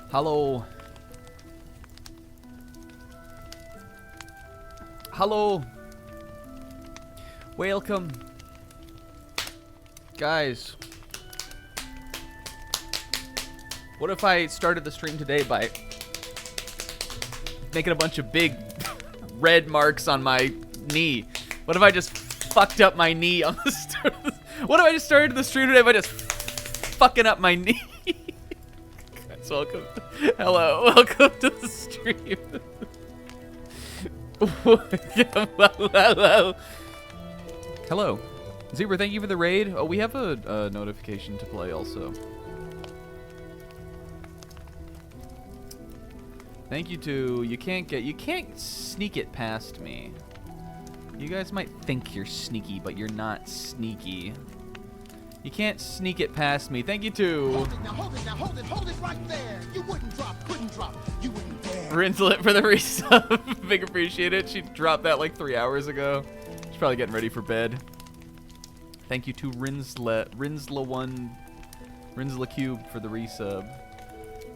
Hello. Hello. Welcome. Guys. What if I started the stream today by making a bunch of big red marks on my knee? What if I just fucked up my knee on the start? What if I just started the stream today by just fucking up my knee? Guys, welcome. Hello, welcome to the stream. Hello. Hello. Zebra, thank you for the raid. Oh, we have a notification to play also. Thank you to you can't sneak it past me. You guys might think you're sneaky, but you're not sneaky. You can't sneak it past me. Thank you to hold it right there. You wouldn't drop, couldn't drop. You wouldn't dare. Rinslet for the resub. Big appreciate it. She dropped that like 3 hours ago. She's probably getting ready for bed. Thank you to Rinsla Cube for the resub.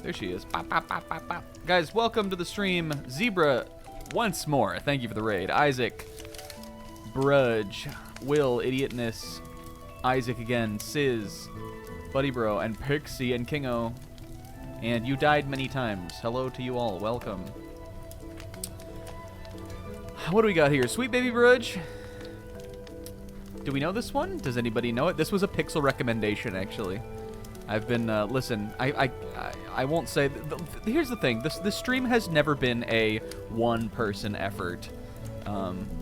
There she is. Pop, pop, pop, pop, pop. Guys, welcome to the stream. Zebra, once more. Thank you for the raid. Isaac, Brudge, Will, Idiotness, Isaac again, Sizz, Buddy Bro, and Pixie and Kingo. And you died many times. Hello to you all. Welcome. What do we got here? Sweet Baby Brudge. Do we know this one? Does anybody know it? This was a Pixel recommendation, actually. I've been, listen, I won't say, here's the thing, this stream has never been a one-person effort.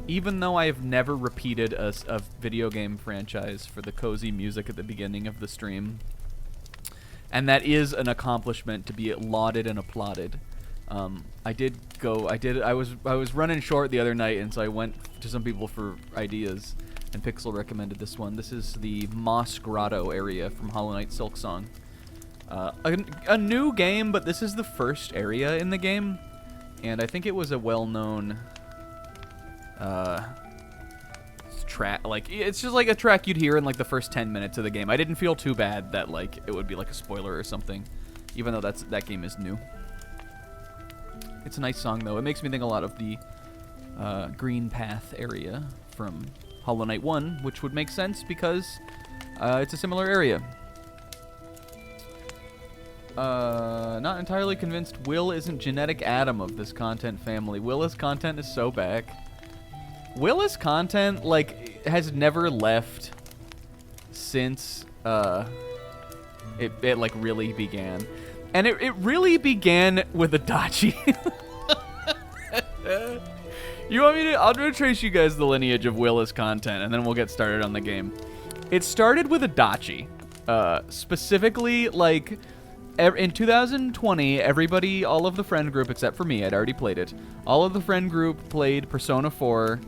Even though I have never repeated a video game franchise for the cozy music at the beginning of the stream. And that is an accomplishment to be lauded and applauded. I was running short the other night, and so I went to some people for ideas. And Pixel recommended this one. This is the Moss Grotto area from Hollow Knight Silksong. A new game, but this is the first area in the game. And I think it was a well-known track. Like, it's just like a track you'd hear in like the first 10 minutes of the game. I didn't feel too bad that like it would be like a spoiler or something, even though that game is new. It's a nice song though. It makes me think a lot of the Green Path area from Hollow Knight 1, which would make sense because it's a similar area. Not entirely convinced Will isn't genetic Adam of this content family. Willa's content is so back. Willa's content, like, has never left since it like, really began. And it really began with Adachi. You want me to? I'm going to trace you guys the lineage of Willa's content, and then we'll get started on the game. It started with Adachi. Specifically, like, in 2020, everybody, all of the friend group, except for me, I'd already played it, all of the friend group played Persona 4.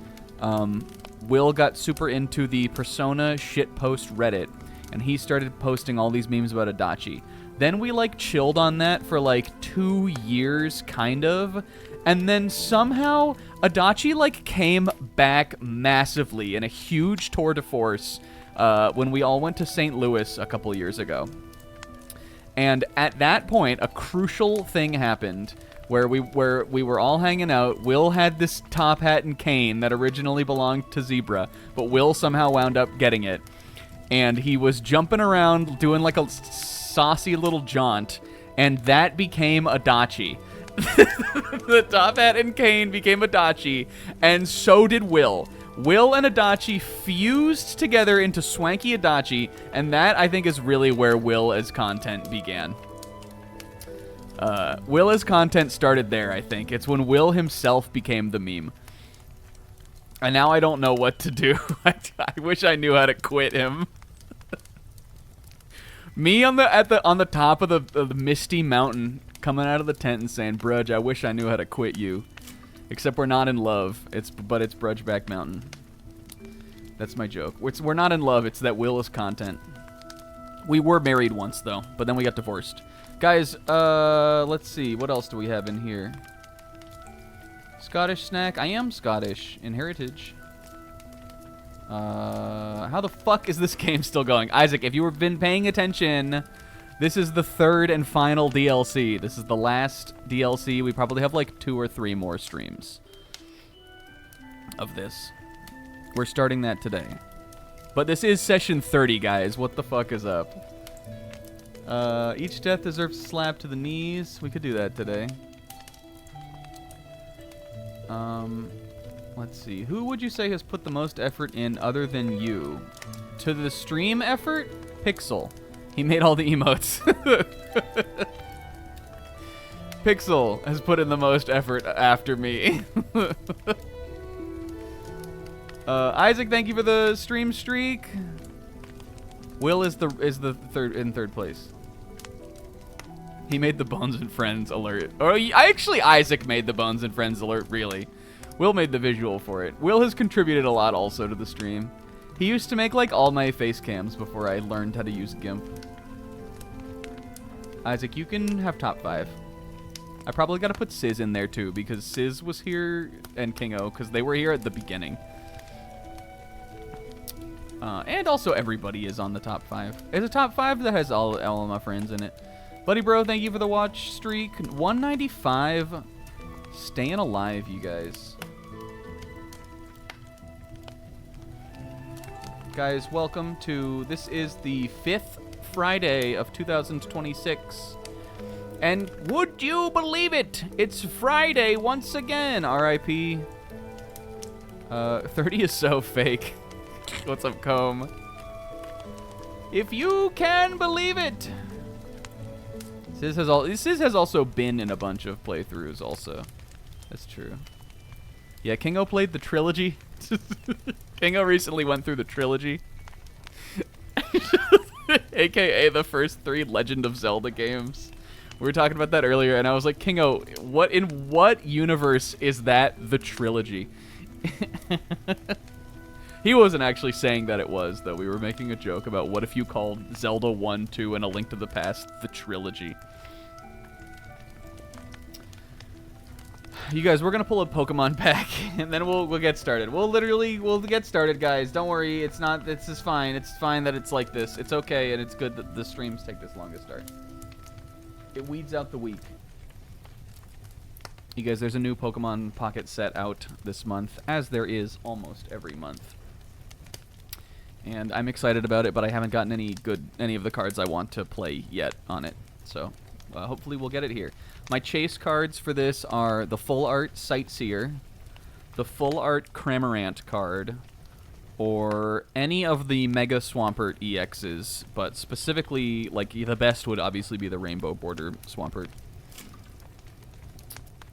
Will got super into the Persona shitpost Reddit, and he started posting all these memes about Adachi. Then we, like, chilled on that for, like, 2 years, kind of. And then somehow Adachi like came back massively in a huge tour de force when we all went to St. Louis a couple years ago. And at that point, a crucial thing happened where we were all hanging out. Will had this top hat and cane that originally belonged to Zebra, but Will somehow wound up getting it. And he was jumping around doing like a saucy little jaunt, and that became Adachi. The top hat and cane became Adachi, and so did Will. Will and Adachi fused together into Swanky Adachi, and that, I think, is really where Will as content began. Will as content started there, I think. It's when Will himself became the meme. And now I don't know what to do. I wish I knew how to quit him. Me on the top of the misty mountain, coming out of the tent and saying, "Brudge, I wish I knew how to quit you." Except we're not in love. But it's Brudgeback Mountain. That's my joke. We're not in love. It's that Will is content. We were married once though, but then we got divorced. Guys, let's see. What else do we have in here? Scottish snack. I am Scottish in heritage. How the fuck is this game still going? Isaac, if you have been paying attention, This is the third and final DLC. This is the last DLC. We probably have like 2 or 3 more streams of this. We're starting that today. But this is session 30, guys. What the fuck is up? Each death deserves a slap to the knees. We could do that today. Let's see. Who would you say has put the most effort in other than you? To the stream effort? Pixel. He made all the emotes. Pixel has put in the most effort after me. Isaac, thank you for the stream streak. Will is the third place. He made the Bones and Friends alert. Or actually, Isaac made the Bones and Friends alert. Really, Will made the visual for it. Will has contributed a lot also to the stream. He used to make like all my face cams before I learned how to use GIMP. Isaac, you can have top 5. I probably got to put Sizz in there too because Sizz was here and Kingo because they were here at the beginning. And also everybody is on the top 5. It's a top 5 that has all of my friends in it. Buddy bro, thank you for the watch streak. 195. Staying alive, you guys. Guys, welcome to, this is the 5th Friday of 2026. And would you believe it? It's Friday once again, RIP. 30 is so fake. What's up, Comb? If you can believe it. Sizz has also been in a bunch of playthroughs also. That's true. Yeah, Kingo played the trilogy. Kingo recently went through the trilogy. AKA the first 3 Legend of Zelda games. We were talking about that earlier, and I was like, Kingo, in what universe is that the trilogy? He wasn't actually saying that it was, though. We were making a joke about what if you called Zelda 1, 2, and A Link to the Past the trilogy. You guys, we're gonna pull a Pokemon pack, and then we'll get started. We'll get started, guys. Don't worry, it's just fine. It's fine that it's like this. It's okay, and it's good that the streams take this long to start. It weeds out the weak. You guys, there's a new Pokemon Pocket set out this month, as there is almost every month. And I'm excited about it, but I haven't gotten any of the cards I want to play yet on it. So hopefully we'll get it here. My chase cards for this are the Full Art Sightseer, the Full Art Cramorant card, or any of the Mega Swampert EXs, but specifically, like, the best would obviously be the Rainbow Border Swampert.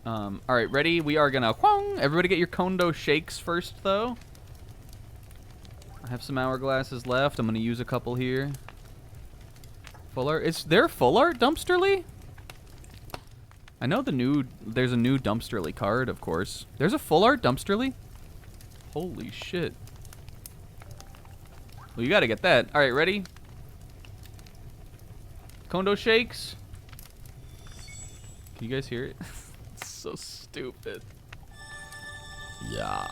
Alright, ready? We are gonna... Everybody get your Kondo Shakes first, though. I have some hourglasses left. I'm gonna use a couple here. Full Art... Is there Full Art Dumpsterly? I know there's a new Dumpsterly card, of course. There's a Full Art Dumpsterly? Holy shit. Well, you gotta get that. Alright, ready? Kondo Shakes. Can you guys hear it? It's so stupid. Yeah.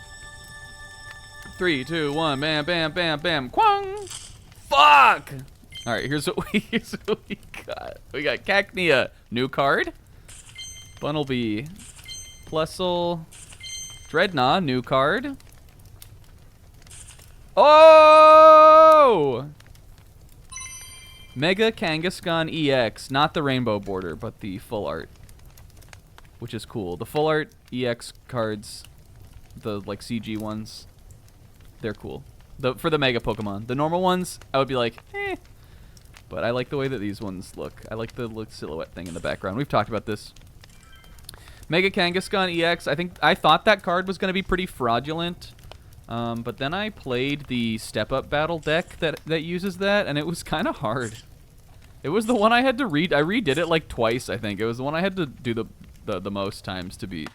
3, 2, 1, bam, bam, bam, bam, quang! Fuck! Alright, here's what we got. We got Cacnea, new card. Bunnelby, Plusle, Dreadnought, new card. Oh! Mega Kangaskhan EX, not the Rainbow Border, but the Full Art, which is cool. The Full Art EX cards, the like CG ones, they're cool. For the Mega Pokemon, the normal ones, I would be like, eh. But I like the way that these ones look. I like the silhouette thing in the background. We've talked about this. Mega Kangaskhan EX. I thought that card was going to be pretty fraudulent. But then I played the Step Up Battle deck that uses that, and it was kind of hard. It was the one I had to read. I redid it like twice, I think. It was the one I had to do the most times to beat.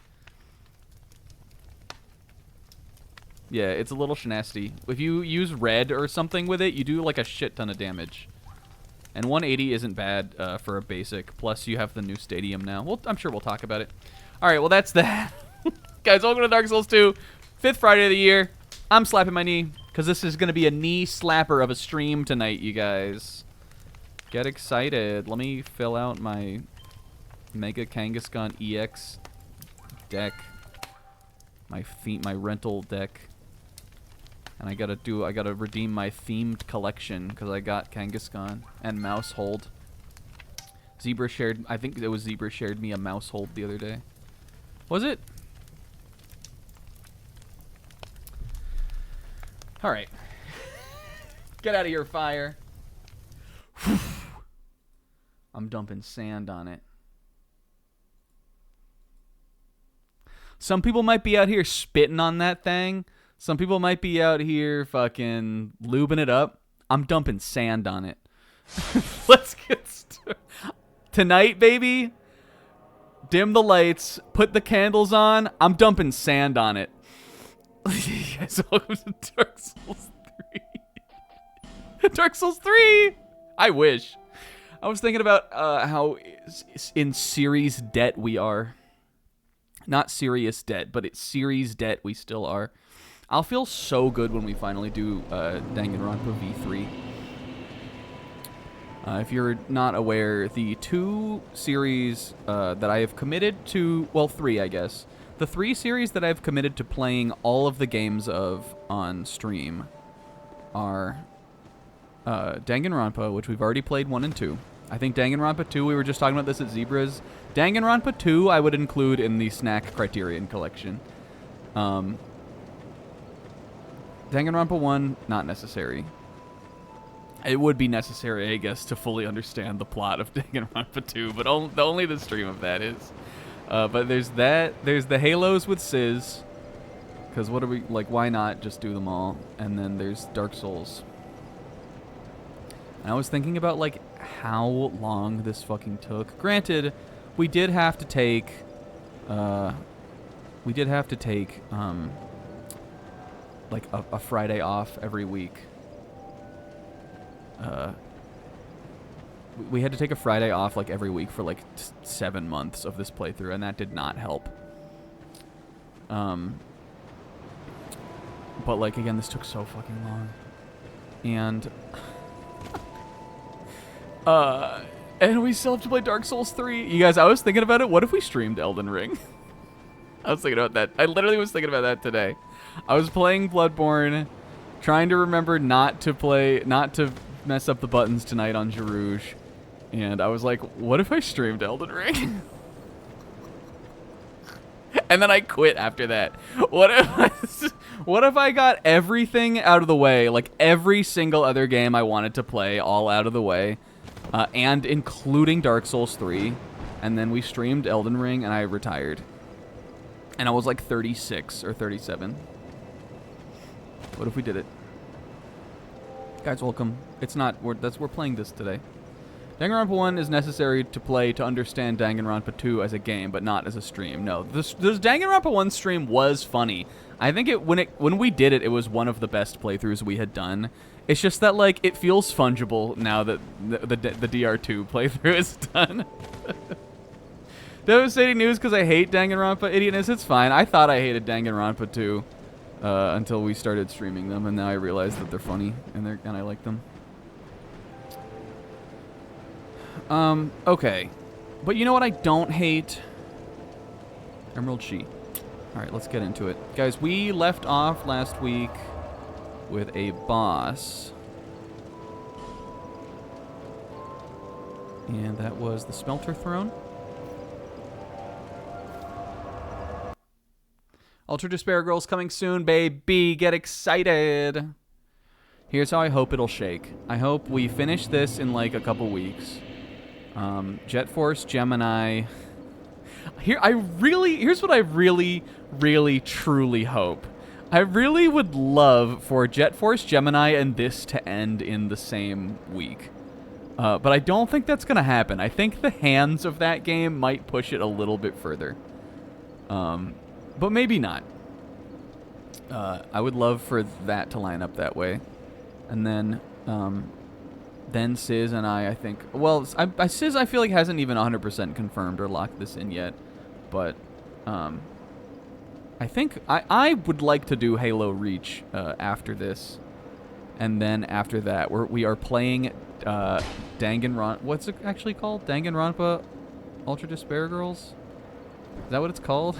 Yeah, it's a little shenasty. If you use red or something with it, you do like a shit ton of damage. And 180 isn't bad for a basic. Plus, you have the new stadium now. I'm sure we'll talk about it. All right, well, that's that. Guys, welcome to Dark Souls 2. 5th Friday of the year. I'm slapping my knee because this is going to be a knee slapper of a stream tonight, you guys. Get excited. Let me fill out my Mega Kangaskhan EX deck. My rental deck. And I gotta redeem my themed collection because I got Kangaskhan and Mousehold. Zebra shared, I think it was Zebra shared me a Mousehold the other day. Was it? Alright. Get out of here, fire. I'm dumping sand on it. Some people might be out here spitting on that thing. Some people might be out here fucking lubing it up. I'm dumping sand on it. Let's get started. Tonight, baby, dim the lights, put the candles on. I'm dumping sand on it. Yes, welcome to Dark Souls 3. Dark Souls 3! I wish. I was thinking about how in series debt we are. Not serious debt, but it's series debt we still are. I'll feel so good when we finally do Danganronpa V3. If you're not aware, the 2 series that I have committed to... Well, 3, I guess. The 3 series that I've committed to playing all of the games of on stream are Danganronpa, which we've already played 1 and 2. I think Danganronpa 2, we were just talking about this at Zebras. Danganronpa 2 I would include in the Snack Criterion collection. Danganronpa 1, not necessary. It would be necessary, I guess, to fully understand the plot of Danganronpa 2, but only the stream of that is. But there's that. There's the Halos with Sizz, because what are we, like, why not just do them all? And then there's Dark Souls. And I was thinking about, like, how long this fucking took. Granted, we did have to take, like, a Friday off every week. We had to take a Friday off, like, every week for, like, 7 months of this playthrough, and that did not help. But, like, again, this took so fucking long. And... and we still have to play Dark Souls 3. You guys, I was thinking about it. What if we streamed Elden Ring? I was thinking about that. I literally was thinking about that today. I was playing Bloodborne, trying to remember not to mess up the buttons tonight on Jarouge. And I was like, what if I streamed Elden Ring? And then I quit after that. What if I got everything out of the way, like every single other game I wanted to play all out of the way, and including Dark Souls 3, and then we streamed Elden Ring and I retired. And I was like 36 or 37. What if we did it? Guys, welcome. It's not, we're playing this today. Danganronpa 1 is necessary to play to understand Danganronpa 2 as a game, but not as a stream. No, this Danganronpa 1 stream was funny. I think when we did it, it was one of the best playthroughs we had done. It's just that, like, it feels fungible now that the DR2 playthrough is done. Devastating news because I hate Danganronpa Idiotness. It's fine. I thought I hated Danganronpa 2 until we started streaming them, and now I realize that they're funny and I like them. Okay. But you know what I don't hate? Emerald Sheet. Alright, let's get into it. Guys, we left off last week with a boss. And that was the Smelter Throne. Ultra Despair Girls coming soon, baby. Get excited. Here's how I hope it'll shake. I hope we finish this in like a couple weeks. Jet Force Gemini. Here's what I really, truly hope. I really would love for Jet Force Gemini and this to end in the same week. But I don't think that's going to happen. I think the hands of that game might push it a little bit further. But maybe not. I would love for that to line up that way. And then Sizz and I think... Well, Sizz I feel like hasn't even 100% confirmed or locked this in yet. But I think I would like to do Halo Reach after this. And then after that, we are playing Danganronpa. What's it actually called? Danganronpa Ultra Despair Girls? Is that what it's called?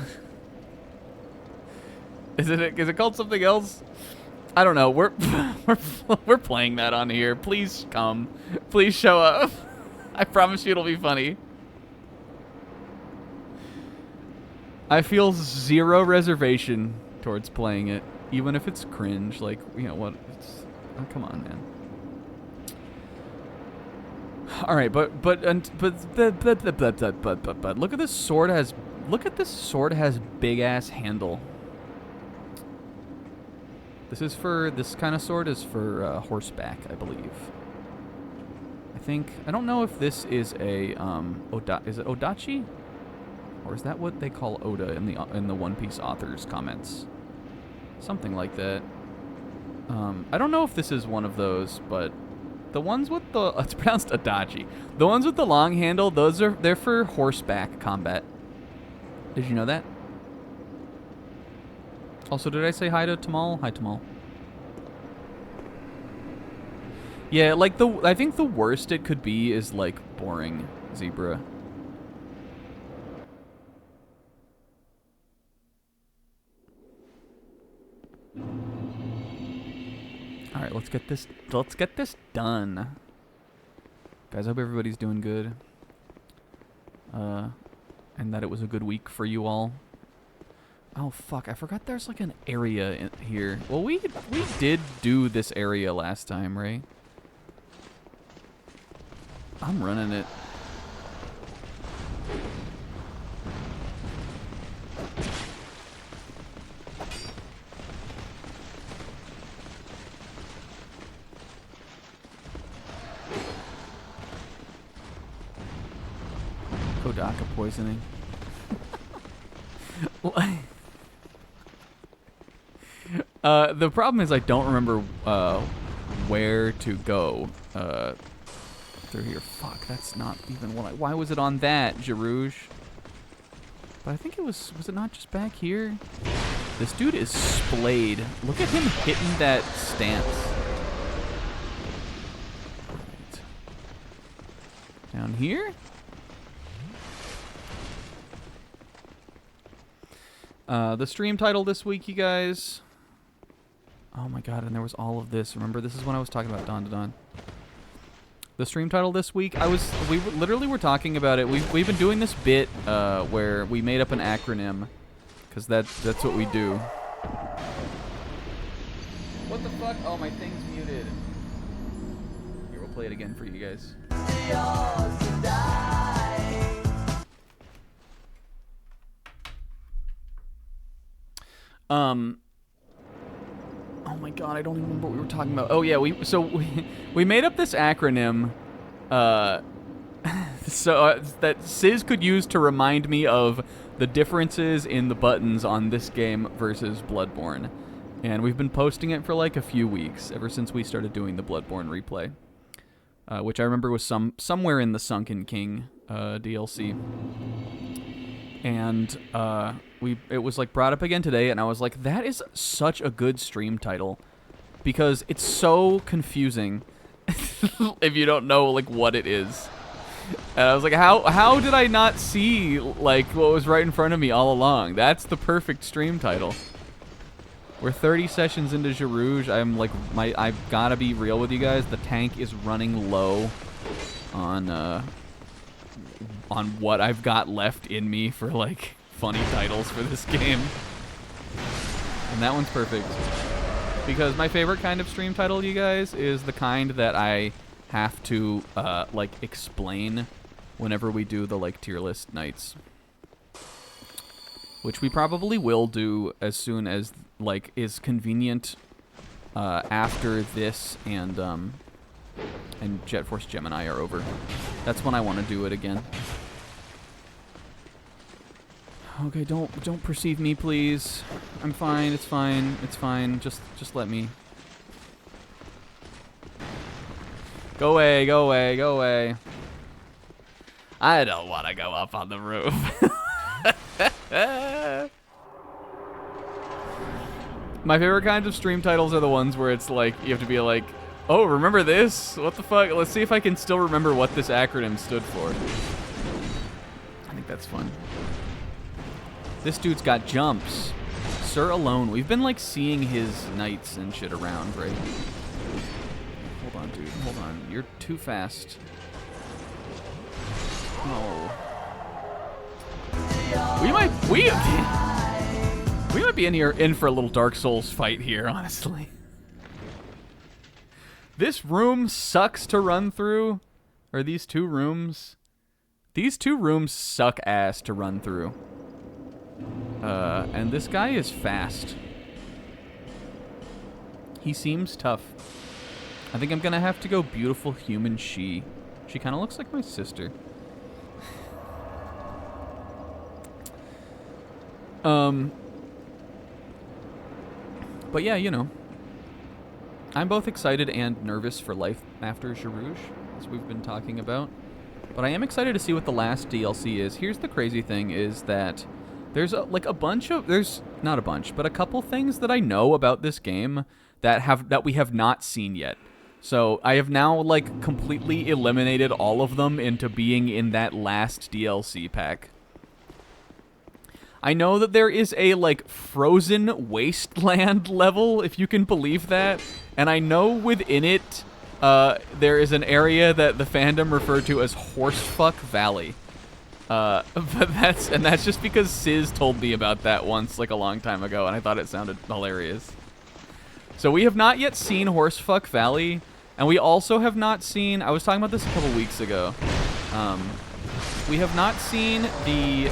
Is it called something else? I don't know. We're playing that on here. Please come. Please show up. I promise you it'll be funny. I feel zero reservation towards playing it, even if it's cringe. Like, you know what? Oh, come on, man. All right, but look at this sword has big ass handle. This kind of sword is for horseback, I believe. I don't know if this is a is it Odachi? Or is that what they call Oda in the One Piece authors comments? Something like that. I don't know if this is one of those, but the ones with the it's pronounced Adachi. The ones with the long handle, they're for horseback combat. Did you know that? Also, did I say hi to Tamal? Hi, Tamal. Yeah, like I think the worst it could be is like boring zebra. All right, let's get this done. Guys, I hope everybody's doing good. And that it was a good week for you all. Oh fuck, I forgot there's like an area in here. Well, we did do this area last time, right? I'm running it. Kodaka poisoning. The problem is I don't remember where to go through here. Fuck, that's not even what why was it on that, Jarouge? But I think it was it not just back here? This dude is splayed. Look at him hitting that stance. Right. Down here? The stream title this week, you guys. Oh my god, and there was all of this. Remember, this is when I was talking about Dawn to Dawn. The stream title this week, we literally were talking about it. We've been doing this bit where we made up an acronym, because that's what we do. What the fuck? Oh, my thing's muted. Here, we'll play it again for you guys. Oh my god, I don't even remember what we were talking about. Oh yeah, we made up this acronym that Sizz could use to remind me of the differences in the buttons on this game versus Bloodborne. And we've been posting it for like a few weeks, ever since we started doing the Bloodborne replay. Which I remember was somewhere in the Sunken King DLC. And it was like brought up again today, and I was like, that is such a good stream title, because it's so confusing if you don't know like what it is. And I was like, how did I not see like what was right in front of me all along? That's the perfect stream title. We're 30 sessions into Jarouge. I'm like, I've gotta be real with you guys. The tank is running low on what I've got left in me for like funny titles for this game. And that one's perfect. Because my favorite kind of stream title, you guys, is the kind that I have to like explain whenever we do the like tier list nights. Which we probably will do as soon as like is convenient after this and Jet Force Gemini are over. That's when I want to do it again. Okay, don't perceive me, please. I'm fine. It's fine. It's fine. Just let me. Go away. Go away. Go away. I don't want to go up on the roof. My favorite kinds of stream titles are the ones where it's like, you have to be like, oh, remember this? What the fuck? Let's see if I can still remember what this acronym stood for. I think that's fun. This dude's got jumps. Sir Alone. We've been like seeing his knights and shit around, right? Hold on, dude. Hold on. You're too fast. Oh. We might be in for a little Dark Souls fight here, honestly. This room sucks to run through. Or these two rooms. These two rooms suck ass to run through. And this guy is fast. He seems tough. I think I'm gonna have to go beautiful human she. She kind of looks like my sister. But yeah, you know. I'm both excited and nervous for life after Girouge, as we've been talking about. But I am excited to see what the last DLC is. Here's the crazy thing is that there's a couple things that I know about this game that we have not seen yet. So I have now like completely eliminated all of them into being in that last DLC pack. I know that there is a like frozen wasteland level, if you can believe that, and I know within it there is an area that the fandom referred to as Horsefuck Valley. But that's just because Sizz told me about that once, like a long time ago, and I thought it sounded hilarious. So we have not yet seen Horsefuck Valley, and we also have not seen, I was talking about this a couple weeks ago, we have not seen the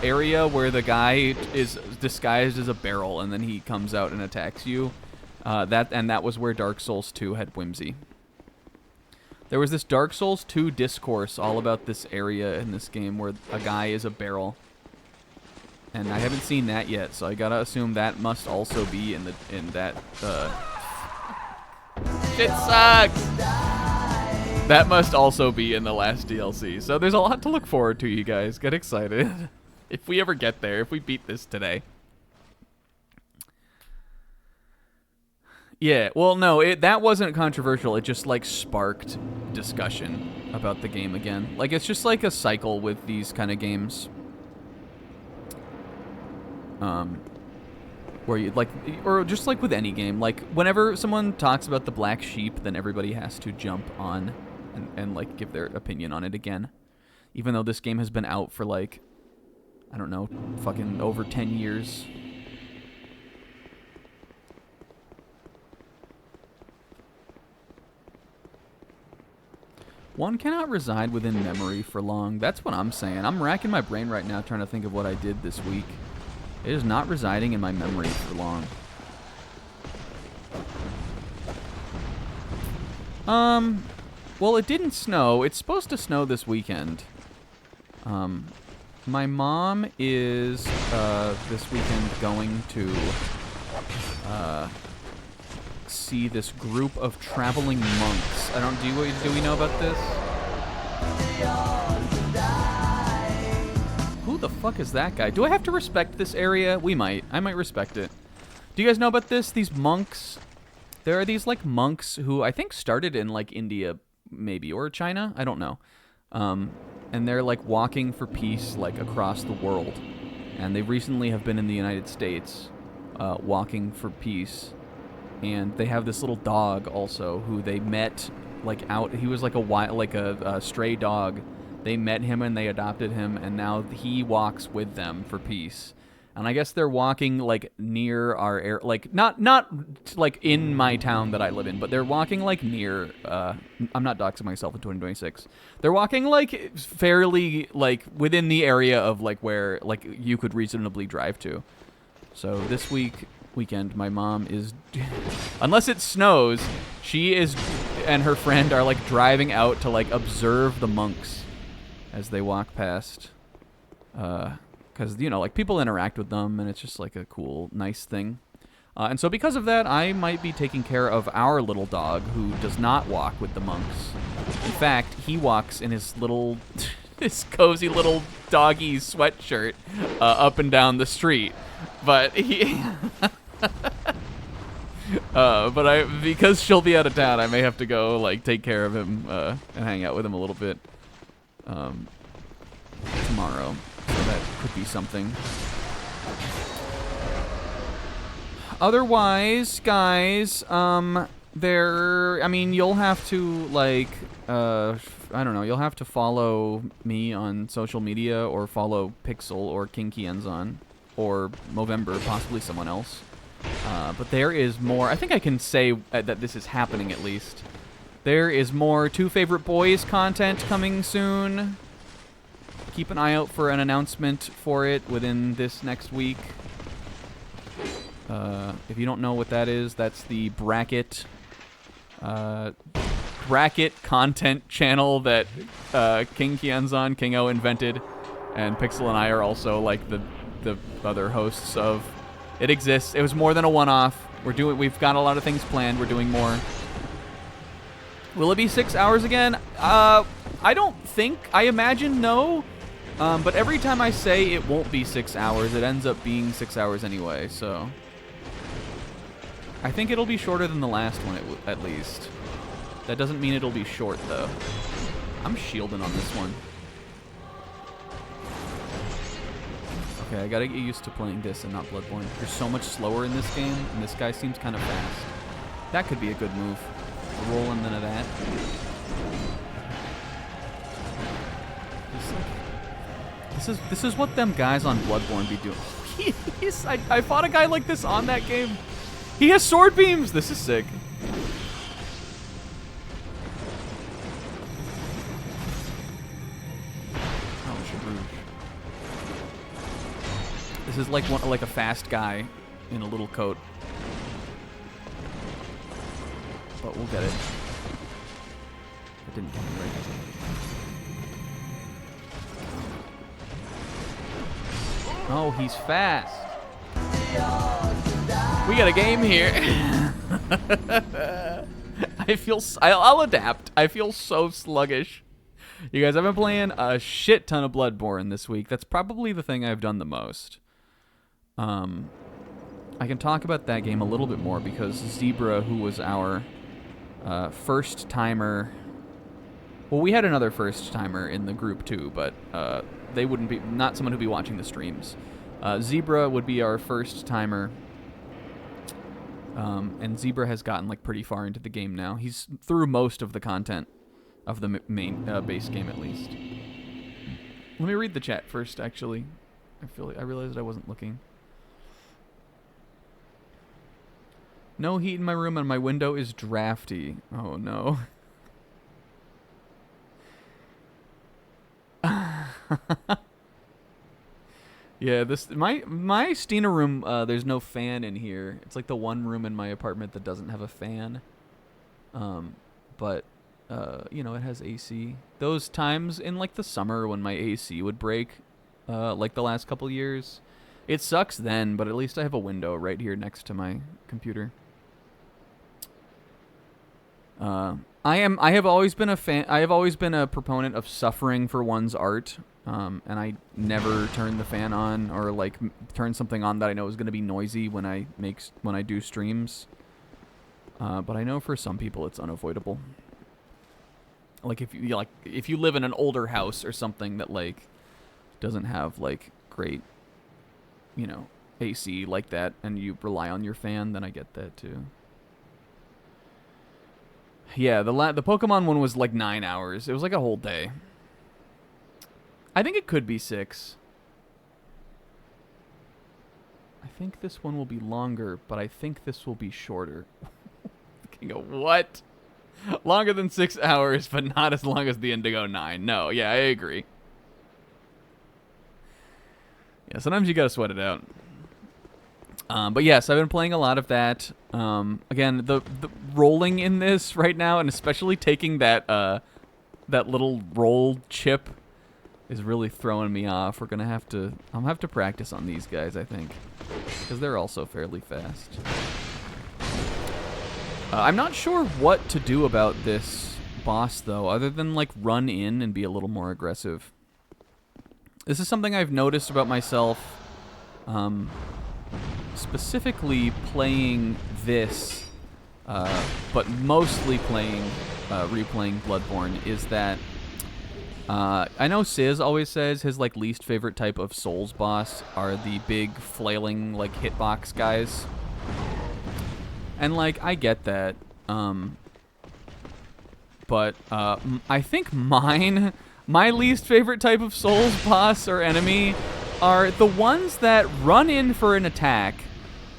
area where the guy is disguised as a barrel and then he comes out and attacks you. That was where Dark Souls 2 had Whimsy. There was this Dark Souls 2 discourse all about this area in this game where a guy is a barrel. And I haven't seen that yet, so I gotta assume that must also be in that shit sucks! That must also be in the last DLC. So there's a lot to look forward to, you guys. Get excited. If we ever get there, if we beat this today. Yeah, well, no, that wasn't controversial. It just, like, sparked discussion about the game again. Like, it's just like a cycle with these kind of games. Where you, like, or just like with any game, like, whenever someone talks about the black sheep, then everybody has to jump on and like, give their opinion on it again. Even though this game has been out for, like, I don't know, fucking over 10 years. One cannot reside within memory for long. That's what I'm saying. I'm racking my brain right now trying to think of what I did this week. It is not residing in my memory for long. Well, it didn't snow. It's supposed to snow this weekend. My mom is, this weekend going to, see this group of traveling monks. Do we know about this? Who the fuck is that guy? Do I have to respect this area? We might. I might respect it. Do you guys know about this? These monks. There are these, like, monks who I think started in, like, India, maybe, or China. I don't know. And they're, like, walking for peace, like, across the world. And they recently have been in the United States, walking for peace. And they have this little dog also who they met, like, out. He was like a stray dog. They met him and they adopted him, and now he walks with them for peace. And I guess they're walking, like, near our air, like, not like in my town that I live in, but they're walking, like, near. I'm not doxing myself in 2026. They're walking, like, fairly, like, within the area of, like, where, like, you could reasonably drive to. So this weekend, my mom is, unless it snows, she is and her friend are, like, driving out to, like, observe the monks as they walk past, because, you know, like, people interact with them, and it's just, like, a cool, nice thing. And so because of that, I might be taking care of our little dog, who does not walk with the monks. In fact, he walks in his little, his cozy little doggy sweatshirt up and down the street. But he... But because she'll be out of town, I may have to go like take care of him and hang out with him a little bit tomorrow. So that could be something. Otherwise, guys, I mean, you'll have to like I don't know, you'll have to follow me on social media or follow Pixel or Kinky Enzon or Movember, possibly someone else. But there is more. I think I can say that this is happening at least. There is more Two Favorite Boys content coming soon. Keep an eye out for an announcement for it within this next week. If you don't know what that is, that's the bracket content channel that King Kianzon, King O invented, and Pixel and I are also like the other hosts of. It exists. It was more than a one-off. We've got a lot of things planned. We're doing more. Will it be 6 hours again? I don't think. I imagine no. But every time I say it won't be 6 hours, it ends up being 6 hours anyway. So I think it'll be shorter than the last one at least. That doesn't mean it'll be short though. I'm shielding on this one. Okay, I gotta get used to playing this and not Bloodborne. You're so much slower in this game, and this guy seems kind of fast. That could be a good move. Roll him into that. This is what them guys on Bloodborne be doing. I fought a guy like this on that game. He has sword beams. This is sick. This is like a fast guy in a little coat. But we'll get it. It didn't come right. Oh, he's fast. We got a game here. I'll adapt. I feel so sluggish. You guys, I've been playing a shit ton of Bloodborne this week. That's probably the thing I've done the most. I can talk about that game a little bit more because Zebra, who was our first timer, well, we had another first timer in the group too, but they wouldn't be, not someone who'd be watching the streams. Zebra would be our first timer, and Zebra has gotten like pretty far into the game now. He's through most of the content of the main base game at least. Let me read the chat first, actually. I realized I wasn't looking. No heat in my room and my window is drafty. Oh no. Yeah, my Stina room, there's no fan in here. It's like the one room in my apartment that doesn't have a fan. But you know, it has AC. Those times in like the summer when my AC would break, like the last couple years, it sucks then, but at least I have a window right here next to my computer. I have always been a fan. I have always been a proponent of suffering for one's art, and I never turn the fan on or like turn something on that I know is going to be noisy when I do streams. But I know for some people it's unavoidable. Like if you live in an older house or something that like doesn't have like great, you know, AC like that, and you rely on your fan, then I get that too. Yeah, the Pokemon one was like 9 hours. It was like a whole day. I think it could be 6. I think this one will be longer, but I think this will be shorter. Go, what? Longer than 6 hours, but not as long as the Indigo 9. No, yeah, I agree. Yeah, sometimes you gotta sweat it out. But yes, I've been playing a lot of that. Again, the rolling in this right now, and especially taking that that little roll chip, is really throwing me off. I'm gonna have to practice on these guys, I think, because they're also fairly fast. I'm not sure what to do about this boss though, other than like run in and be a little more aggressive. This is something I've noticed about myself. Specifically playing this but mostly replaying Bloodborne, is that I know Sizz always says his like least favorite type of Souls boss are the big flailing like hitbox guys, and like I get that, but I think my least favorite type of Souls boss or enemy are the ones that run in for an attack,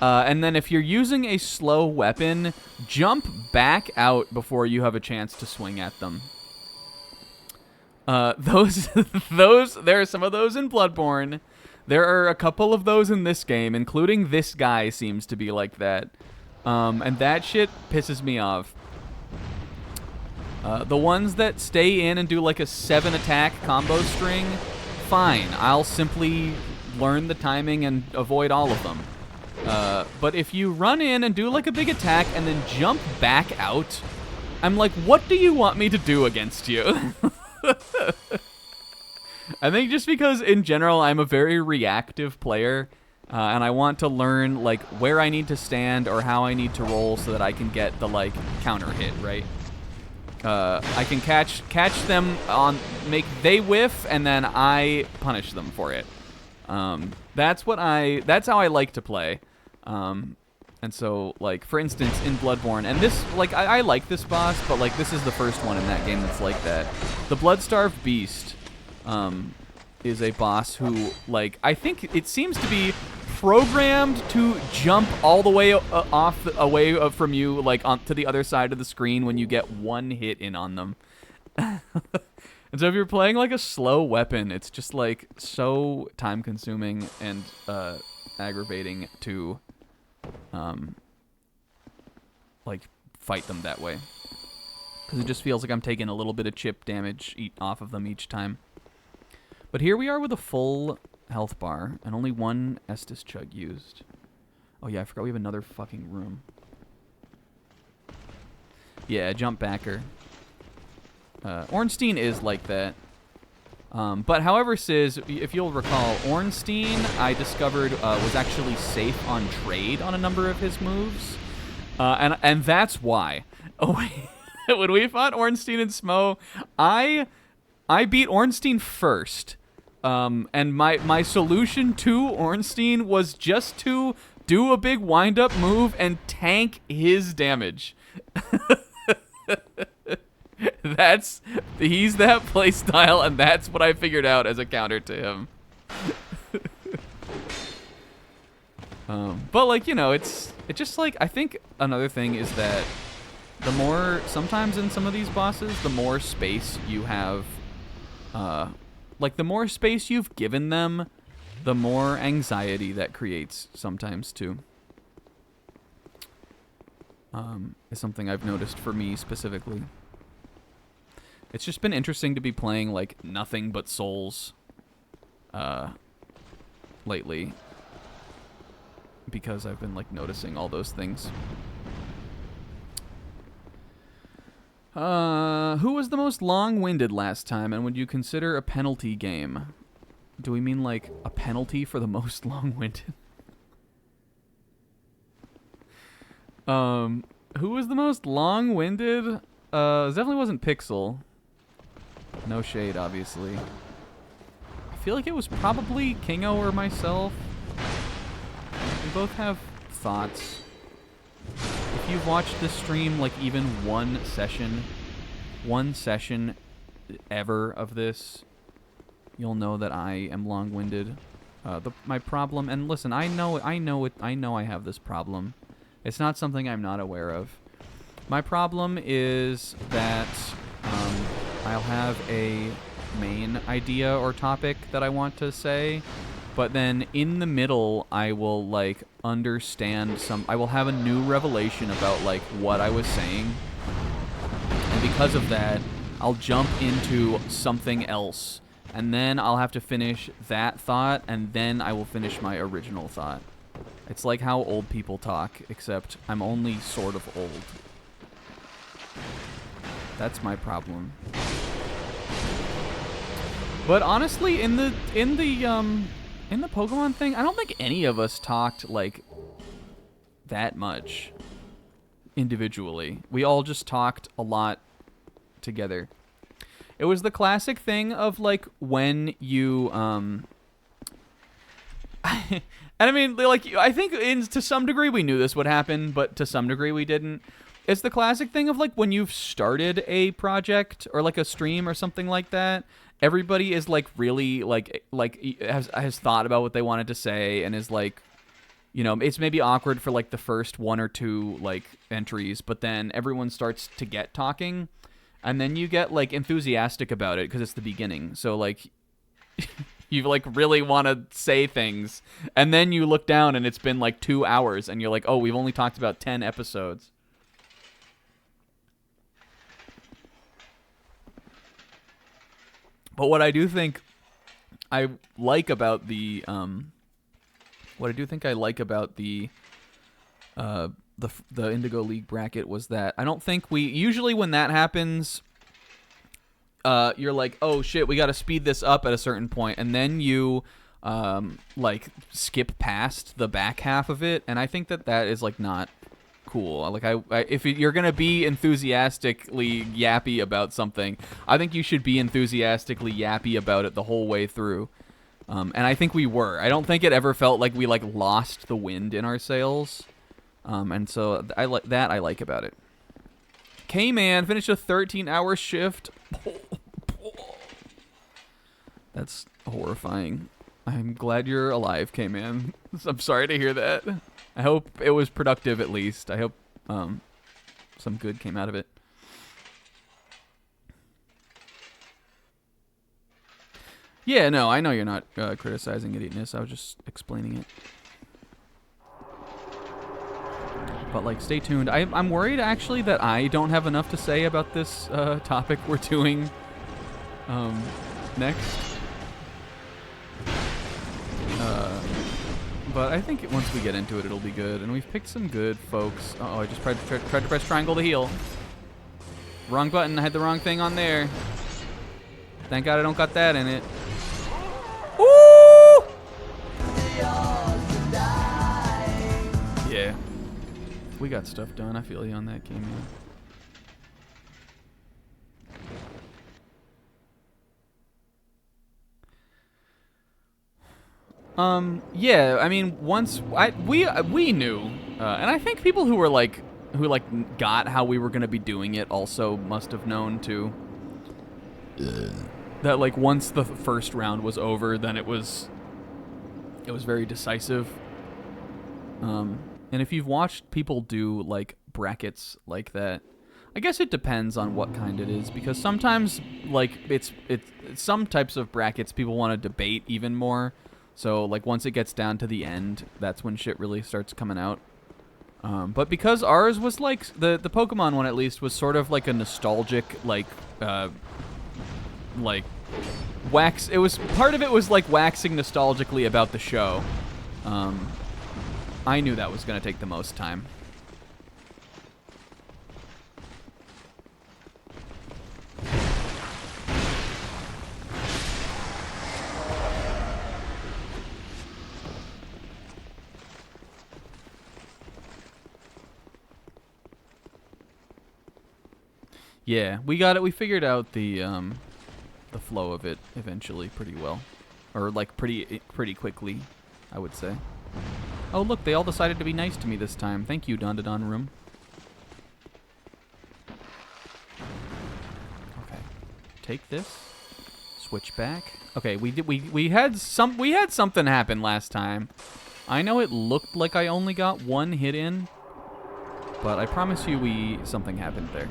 and then if you're using a slow weapon, jump back out before you have a chance to swing at them. Those, there are some of those in Bloodborne. There are a couple of those in this game, including this guy seems to be like that. And that shit pisses me off. The ones that stay in and do like a 7-attack combo string, fine. I'll simply learn the timing and avoid all of them. But if you run in and do like a big attack and then jump back out, I'm like, what do you want me to do against you? I think just because in general I'm a very reactive player, and I want to learn like where I need to stand or how I need to roll so that I can get the like counter hit, right? I can catch them on, they whiff, and then I punish them for it. That's how I like to play. And so, like, for instance, in Bloodborne, and this, like, I like this boss, but, like, this is the first one in that game that's like that. The Blood-Starved Beast is a boss who, like, I think it seems to be programmed to jump all the way away from you, like, to the other side of the screen when you get one hit in on them. And so if you're playing, like, a slow weapon, it's just, like, so time-consuming and aggravating to like fight them that way, because it just feels like I'm taking a little bit of chip damage off of them each time. But here we are with a full health bar and only one Estus chug used. Oh yeah, I forgot we have another fucking room. Yeah, jump backer. Ornstein is like that. But however, Sizz, if you'll recall, Ornstein, I discovered, was actually safe on trade on a number of his moves. And that's why. Oh, when we fought Ornstein and Smo, I beat Ornstein first. And my solution to Ornstein was just to do a big wind-up move and tank his damage. He's that playstyle, and that's what I figured out as a counter to him. But like, you know, it's just like, I think another thing is that the more, sometimes in some of these bosses, the more space you have, like the more space you've given them, the more anxiety that creates sometimes too. Is something I've noticed for me specifically. It's just been interesting to be playing, like, nothing but Souls lately, because I've been, like, noticing all those things. Who was the most long-winded last time, and would you consider a penalty game? Do we mean, like, a penalty for the most long-winded? Who was the most long-winded? It definitely wasn't Pixel. No shade, obviously. I feel like it was probably Kingo or myself. We both have thoughts. If you've watched this stream, like even one session ever of this, you'll know that I am long-winded. My problem, and listen, I know I have this problem. It's not something I'm not aware of. My problem is that I'll have a main idea or topic that I want to say, but then in the middle I will like understand I will have a new revelation about like what I was saying, and because of that I'll jump into something else, and then I'll have to finish that thought, and then I will finish my original thought. It's like how old people talk, except I'm only sort of old. That's my problem. But honestly, in the Pokemon thing, I don't think any of us talked like that much. individually. We all just talked a lot together. It was the classic thing of like when you and I mean, like, I think to some degree we knew this would happen, but to some degree we didn't. It's the classic thing of like when you've started a project or like a stream or something like that. Everybody is like really like has thought about what they wanted to say and is like, you know, it's maybe awkward for like the first one or two like entries, but then everyone starts to get talking, and then you get like enthusiastic about it because it's the beginning. So like. You like really want to say things, and then you look down and it's been like 2 hours and you're like, oh, we've only talked about 10 episodes. But what I do think I like about the Indigo League bracket was that I don't think usually when that happens, you're like, oh shit, we got to speed this up at a certain point, and then you like skip past the back half of it, and I think that is like not cool. Like if you're gonna be enthusiastically yappy about something, I think you should be enthusiastically yappy about it the whole way through. And I think we were. I don't think it ever felt like we like lost the wind in our sails. And so I like about it. K-Man finished a 13-hour shift. That's horrifying. I'm glad you're alive, K-Man. I'm sorry to hear that. I hope it was productive at least. I hope some good came out of it. Yeah, no, I know you're not criticizing idiotness. I was just explaining it. But, like, stay tuned. I'm worried, actually, that I don't have enough to say about this topic we're doing next. But I think once we get into it, it'll be good. And we've picked some good folks. Uh-oh, I just tried to press triangle to heal. Wrong button. I had the wrong thing on there. Thank God I don't got that in it. Woo! Yeah. We got stuff done. I feel you on that, K-Man. Yeah, I mean, once we knew, and I think people who got how we were gonna be doing it also must have known too. That like once the first round was over, then it was very decisive. And if you've watched people do like brackets like that, I guess it depends on what kind it is, because sometimes like it's some types of brackets people want to debate even more. So, like, once it gets down to the end, that's when shit really starts coming out. But because ours was, like, the Pokemon one, at least, was sort of, like, a nostalgic, like, wax... It was... Part of it was, like, waxing nostalgically about the show. I knew that was going to take the most time. Yeah, we got it. We figured out the flow of it eventually pretty well, or like pretty quickly, I would say. Oh look, they all decided to be nice to me this time. Thank you, Don Room. Okay, take this. Switch back. Okay, we had something happen last time. I know it looked like I only got one hit in, but I promise you something happened there.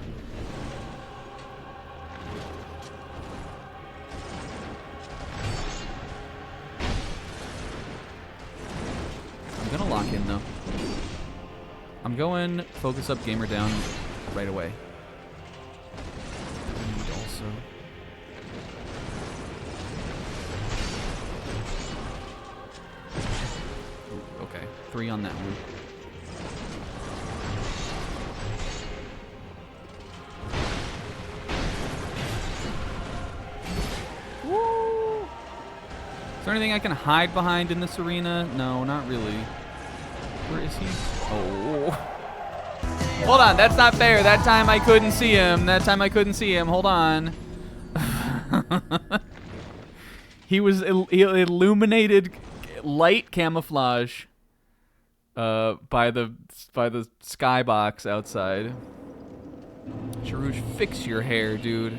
I'm gonna lock in though. I'm going focus up, gamer down right away. And also. Ooh, okay, 3 on that one. Woo! Is there anything I can hide behind in this arena? No, not really. Where is he? Oh. Hold on, that's not fair. That time I couldn't see him. Hold on. He was illuminated light camouflage by the skybox outside. Charouge, fix your hair, dude.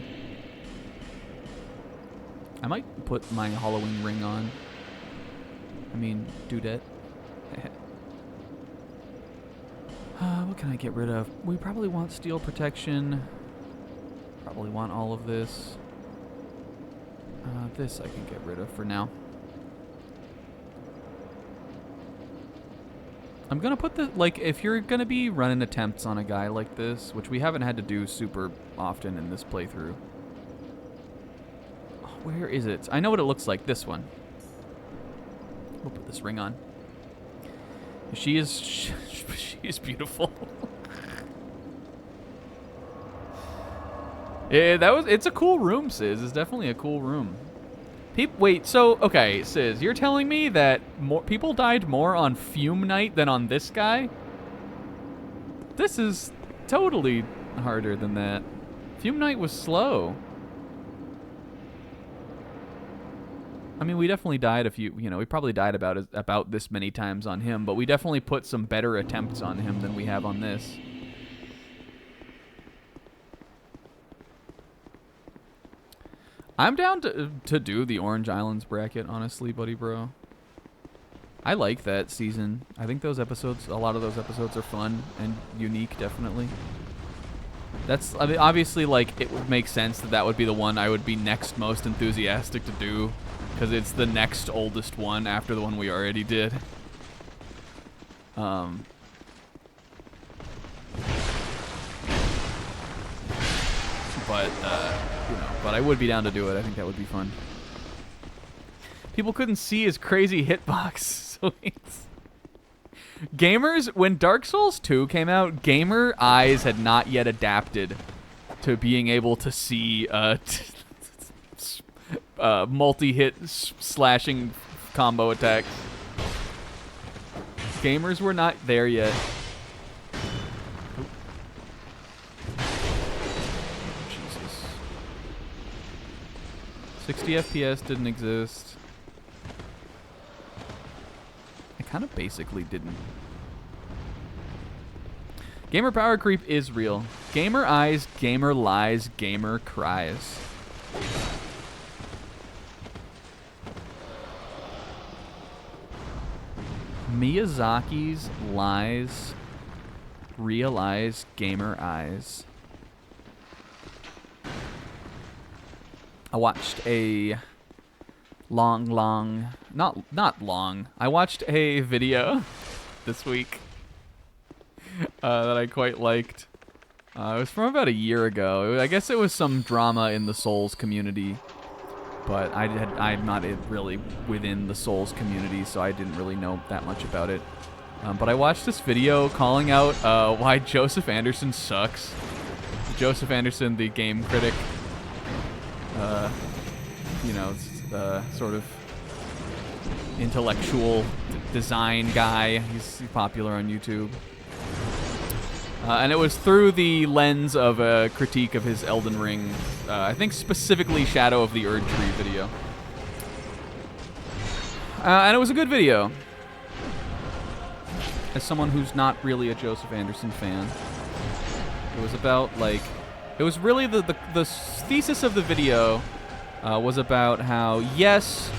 I might put my Halloween ring on. I mean, dudette. What can I get rid of? We probably want steel protection. Probably want all of this. This I can get rid of for now. I'm gonna put the, like, if you're gonna be running attempts on a guy like this, which we haven't had to do super often in this playthrough. Oh, where is it? I know what it looks like, this one. We'll put this ring on. She is beautiful. Yeah, it's a cool room, Sis. It's definitely a cool room. Wait, so, okay, Sis, you're telling me that more people died more on Fume Night than on this guy? This is totally harder than that. Fume Night was slow. I mean, we definitely died a few, we probably died about this many times on him, but we definitely put some better attempts on him than we have on this. I'm down to do the Orange Islands bracket, honestly, buddy bro. I like that season. I think those episodes, a lot of those episodes are fun and unique, definitely. I mean, obviously, like, it would make sense that would be the one I would be next most enthusiastic to do, because it's the next oldest one after the one we already did. But I would be down to do it. I think that would be fun. People couldn't see his crazy hitbox. So gamers, when Dark Souls 2 came out, gamer eyes had not yet adapted to being able to see multi-hit slashing combo attacks. Gamers were not there yet. 60 FPS didn't exist. I kind of basically didn't. Gamer power creep is real. Gamer eyes, gamer lies, gamer cries. Miyazaki's lies realize gamer eyes. I watched a not long. I watched a video this week that I quite liked. It was from about a year ago. I guess it was some drama in the Souls community, but I'm not really within the Souls community, so I didn't really know that much about it. But I watched this video calling out why Joseph Anderson sucks. Joseph Anderson, the game critic. Sort of intellectual design guy. He's popular on YouTube. And it was through the lens of a critique of his Elden Ring, I think specifically Shadow of the Erd Tree video. And it was a good video. As someone who's not really a Joseph Anderson fan. It was about, like, it was really the thesis of the video was about how, yes,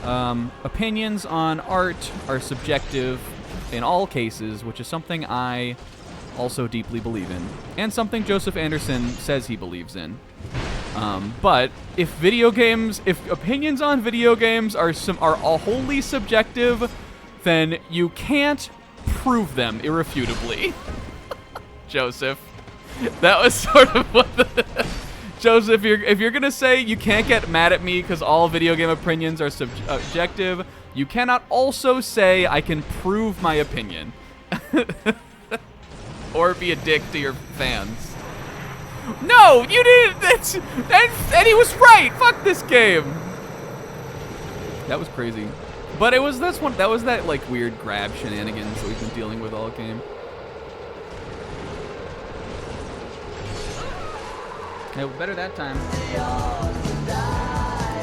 opinions on art are subjective in all cases, which is something I also deeply believe in, and something Joseph Anderson says he believes in. But if opinions on video games are all wholly subjective, then you can't prove them irrefutably. Joseph. That was sort of what the... Joseph, if you're gonna say you can't get mad at me because all video game opinions are subjective, you cannot also say I can prove my opinion. Or be a dick to your fans. No, you didn't. And he was right. Fuck this game. That was crazy. But it was that was that like weird grab shenanigans that we've been dealing with all game. No, better that time.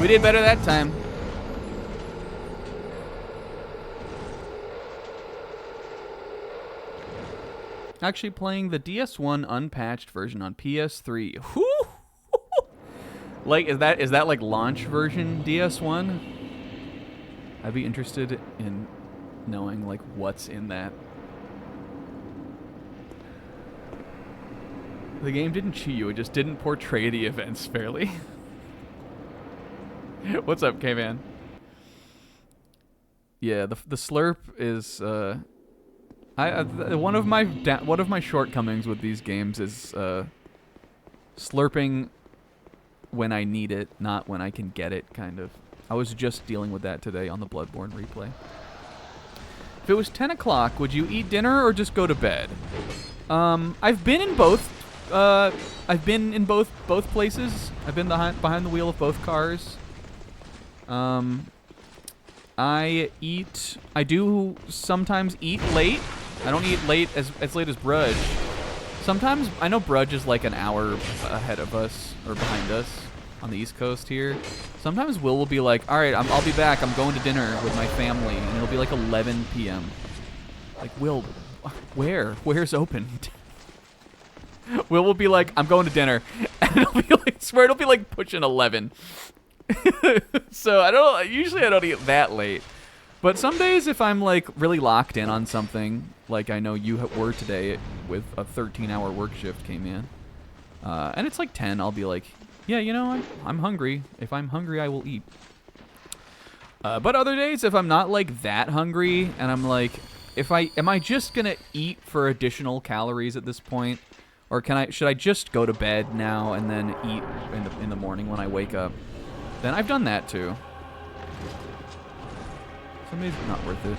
We did better that time. Actually playing the DS1 unpatched version on PS3. Whew! Like, is that like launch version DS1? I'd be interested in knowing like what's in that. The game didn't cheat you, it just didn't portray the events fairly. What's up, K-Man? Yeah, the slurp is one of my shortcomings with these games is slurping when I need it, not when I can get it, kind of. I was just dealing with that today on the Bloodborne replay. If it was 10 o'clock, would you eat dinner or just go to bed? I've been in both. I've been in both places. I've been behind the wheel of both cars. I do sometimes eat late. I don't eat late as late as Brudge. Sometimes, I know Brudge is like an hour ahead of us, or behind us, on the East Coast here. Sometimes Will be like, alright, I'll be back, I'm going to dinner with my family, and it'll be like 11 p.m. Like, Will, where's open? Will be like, I'm going to dinner, and it'll be like, swear it'll be like pushing 11. So usually I don't eat that late. But some days if I'm like really locked in on something, like I know you were today with a 13-hour work shift came in, and it's like 10, I'll be like, yeah, you know, I'm hungry. If I'm hungry, I will eat. But other days, if I'm not like that hungry, and I'm like, am I just gonna eat for additional calories at this point, or should I just go to bed now and then eat in the morning when I wake up? Then I've done that too. Some days it's not worth it.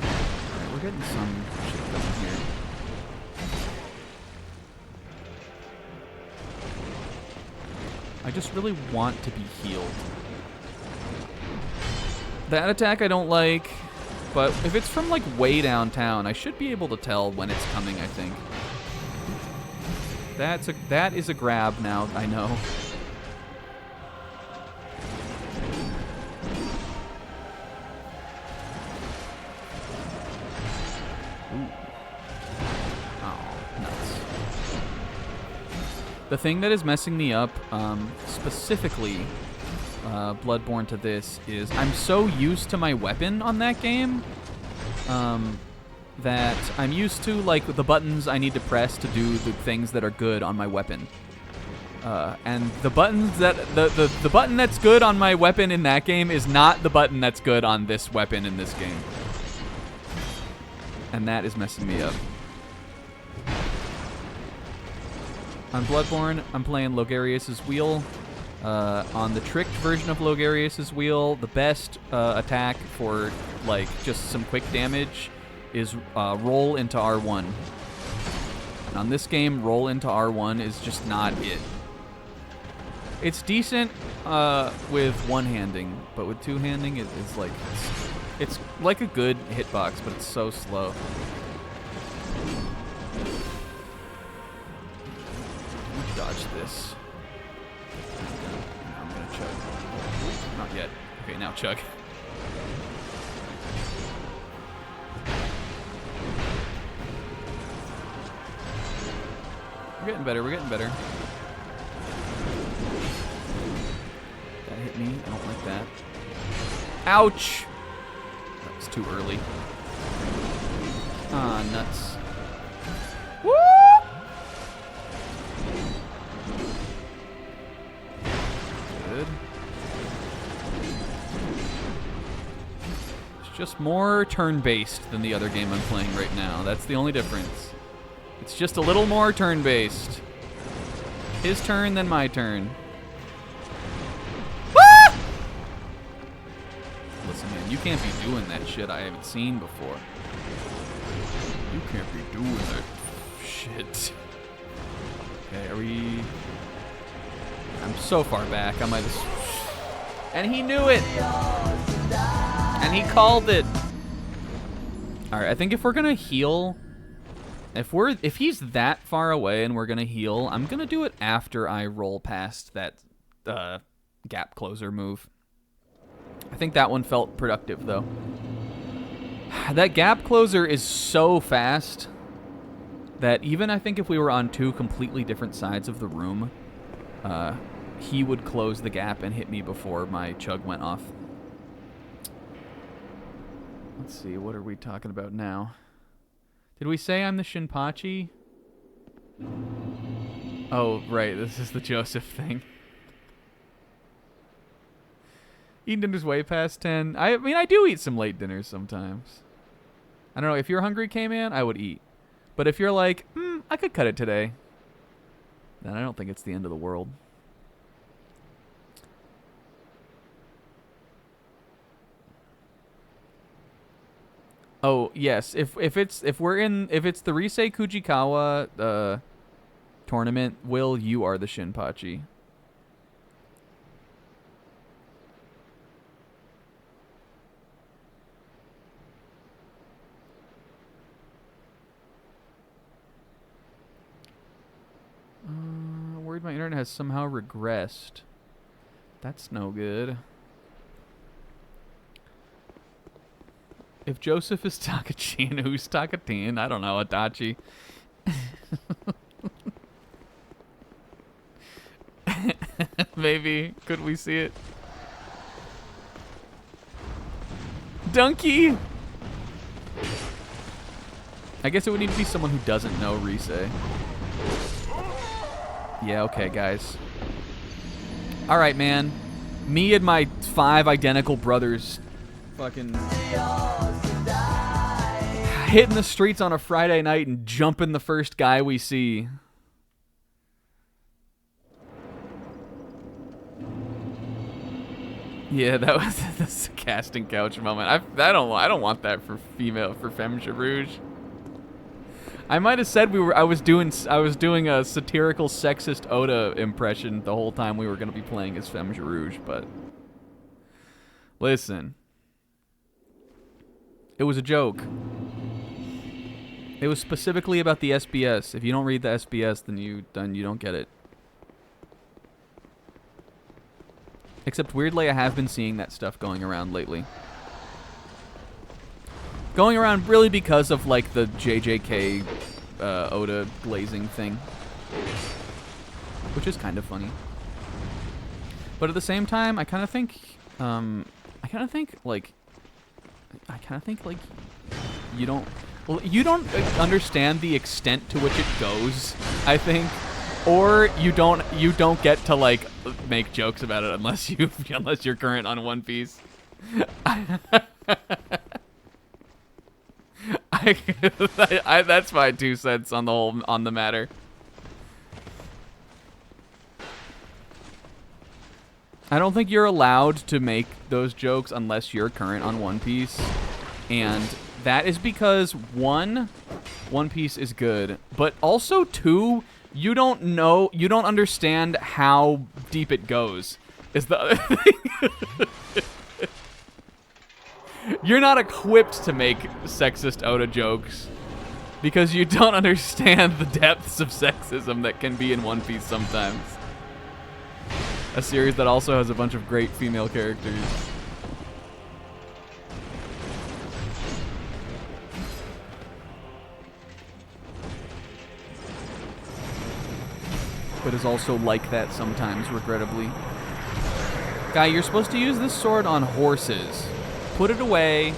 Alright, we're getting some shit done here. I just really want to be healed. That attack I don't like, but if it's from like way downtown, I should be able to tell when it's coming, I think. That is a grab now, I know. Ooh. Oh, nuts. The thing that is messing me up, specifically Bloodborne to this, is I'm so used to my weapon on that game, that I'm used to like the buttons I need to press to do the things that are good on my weapon. And the buttons that the button that's good on my weapon in that game is not the button that's good on this weapon in this game. And that is messing me up. On Bloodborne, I'm playing Logarius's Wheel. On the tricked version of Logarius's Wheel, the best attack for like just some quick damage is roll into R1. And on this game, roll into R1 is just not it. It's decent with one-handing, but with two-handing, it's like a good hitbox, but it's so slow. Dodge this. I'm gonna chug. Not yet. Okay, now chug. We're getting better, we're getting better. That hit me, I don't like that. Ouch! That was too early. Ah, nuts. Woo! Good. It's just more turn-based than the other game I'm playing right now. That's the only difference. It's just a little more turn-based. His turn, then my turn. Ah! Listen, man, you can't be doing that shit I haven't seen before. You can't be doing that shit. Okay, are we... I'm so far back, I might have... And he knew it! And he called it! Alright, I think if we're gonna heal... If he's that far away and we're gonna heal, I'm gonna do it after I roll past that gap closer move. I think that one felt productive though. That gap closer is so fast that even I think if we were on two completely different sides of the room, he would close the gap and hit me before my chug went off. Let's see, what are we talking about now? Did we say I'm the Shinpachi? Oh, right, this is the Joseph thing. Eating dinner's way past 10. I mean, I do eat some late dinners sometimes. I don't know, if you're hungry, K-Man, I would eat. But if you're like, I could cut it today, then I don't think it's the end of the world. Oh yes, if it's the Risei Kujikawa tournament, Will, you are the Shinpachi. Worried my internet has somehow regressed. That's no good. If Joseph is Takachin, who's Takatin? I don't know, Adachi. Maybe. Could we see it? Donkey! I guess it would need to be someone who doesn't know Risei. Yeah, okay, guys. Alright, man. Me and my 5 identical brothers fucking hitting the streets on a Friday night and jumping the first guy we see. Yeah, that was this casting couch moment. I don't want that for Femme Rouge. I might have said I was doing a satirical sexist Oda impression the whole time we were going to be playing as Femme Rouge, but listen. It was a joke. It was specifically about the SBS. If you don't read the SBS, then you don't get it. Except weirdly, I have been seeing that stuff going around lately. Going around really because of like the JJK Oda glazing thing, which is kind of funny. But at the same time, I kind of think like you don't understand the extent to which it goes, I think, or you don't get to like make jokes about it unless you're current on One Piece. That's my 2 cents on the matter. I don't think you're allowed to make those jokes unless you're current on One Piece, and that is because 1, One Piece is good, but also 2, you don't understand how deep it goes. Is the other thing. You're not equipped to make sexist Oda jokes because you don't understand the depths of sexism that can be in One Piece sometimes. A series that also has a bunch of great female characters. But is also like that sometimes, regrettably. Guy, you're supposed to use this sword on horses. Put it away.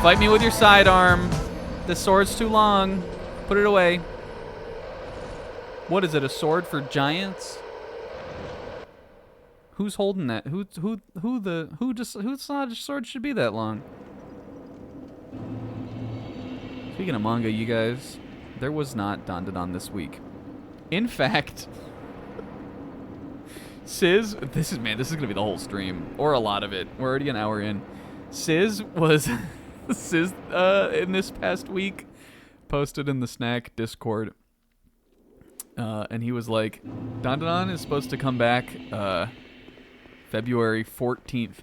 Fight me with your sidearm. This sword's too long. Put it away. What is it, a sword for giants? Who's holding that? Whose sword should be that long? Speaking of manga, you guys, there was not Dandadan this week. In fact, Sizz, this is gonna be the whole stream, or a lot of it. We're already an hour in. Sizz was in this past week posted in the Snack Discord, and he was like, Dandadan is supposed to come back February 14th,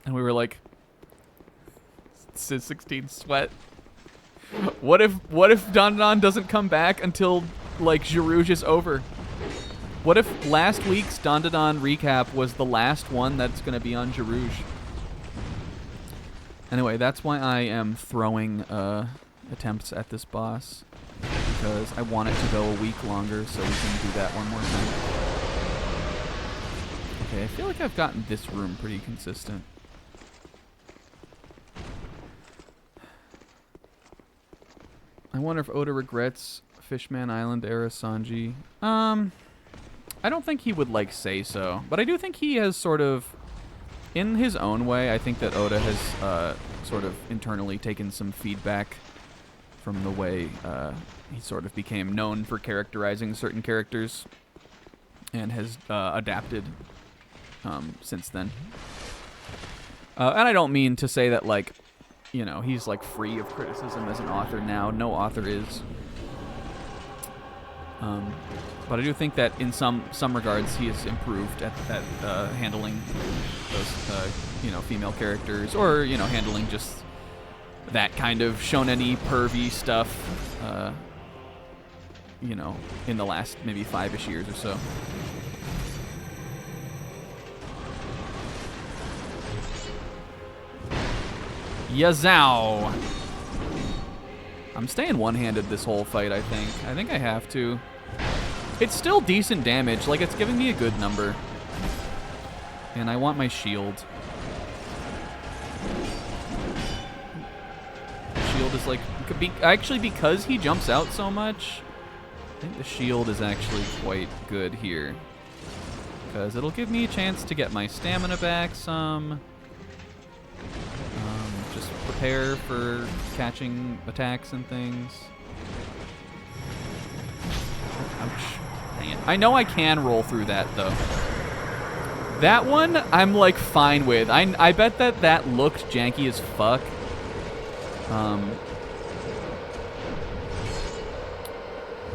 and we were like, Sis 16 sweat. What if Dandadan doesn't come back until like Girouge is over? What if last week's Dandadan recap was the last one that's gonna be on Girouge? Anyway, that's why I am throwing attempts at this boss, because I want it to go a week longer so we can do that one more time. Okay, I feel like I've gotten this room pretty consistent. I wonder if Oda regrets Fishman Island era Sanji. I don't think he would like say so, but I do think he has sort of, in his own way, I think that Oda has sort of internally taken some feedback from the way he sort of became known for characterizing certain characters and has adapted since then. And I don't mean to say that, like, you know, he's like free of criticism as an author now. No author is. But I do think that in some regards he has improved at handling those you know, female characters, or, you know, handling just that kind of shonen-y pervy stuff you know, in the last maybe 5-ish years or so. Yazow! I'm staying one-handed this whole fight, I think. I think I have to. It's still decent damage. Like, it's giving me a good number. And I want my shield. Shield is like... actually, because he jumps out so much, I think the shield is actually quite good here. Because it'll give me a chance to get my stamina back some. Just prepare for catching attacks and things. Ouch. Dang it. I know I can roll through that, though. That one, I'm, like, fine with. I bet that looked janky as fuck.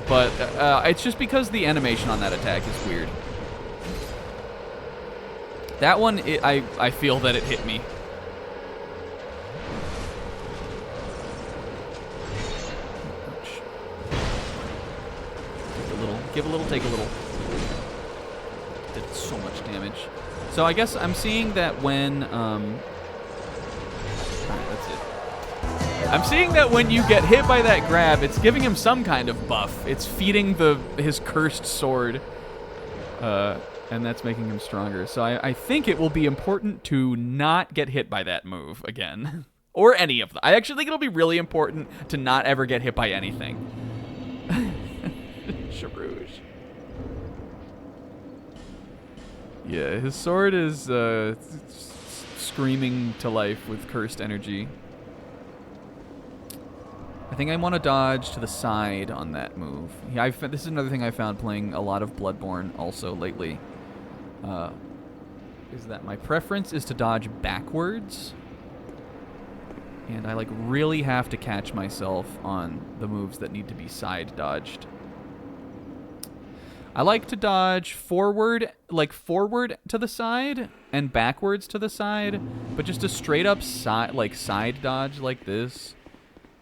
But it's just because the animation on that attack is weird. That one, I feel that it hit me. Give a little, take a little. Did so much damage. So I guess I'm seeing that when, alright, that's it. I'm seeing that when you get hit by that grab, it's giving him some kind of buff. It's feeding his cursed sword, and that's making him stronger. So I think it will be important to not get hit by that move again. Or any of them. I actually think it'll be really important to not ever get hit by anything. Charouge. Yeah, his sword is screaming to life with cursed energy. I think I want to dodge to the side on that move. Yeah, this is another thing I found playing a lot of Bloodborne also lately. Is that my preference is to dodge backwards. And I like really have to catch myself on the moves that need to be side dodged. I like to dodge forward, like forward to the side and backwards to the side, but just a straight up side dodge like this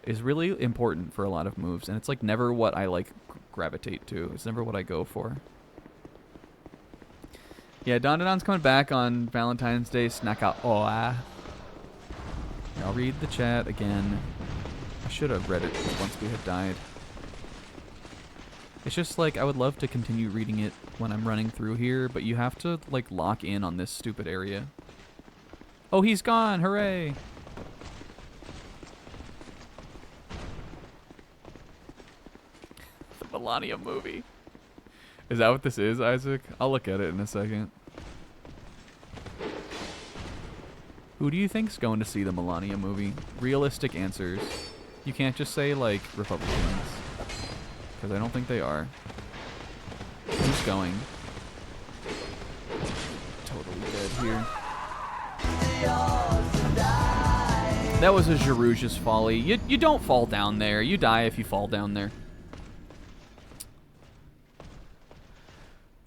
is really important for a lot of moves, and it's like never what I like gravitate to. It's never what I go for. Yeah, Dandadan's coming back on Valentine's Day. Snacka. Oh, I'll read the chat again. I should have read it once we had died. It's just like I would love to continue reading it when I'm running through here, but you have to like lock in on this stupid area. Oh, he's gone! Hooray! The Melania movie. Is that what this is, Isaac? I'll look at it in a second. Who do you think's going to see the Melania movie? Realistic answers. You can't just say like Republicans. Because I don't think they are. Who's going? Totally dead here. That was a Girouge's folly. You don't fall down there. You die if you fall down there.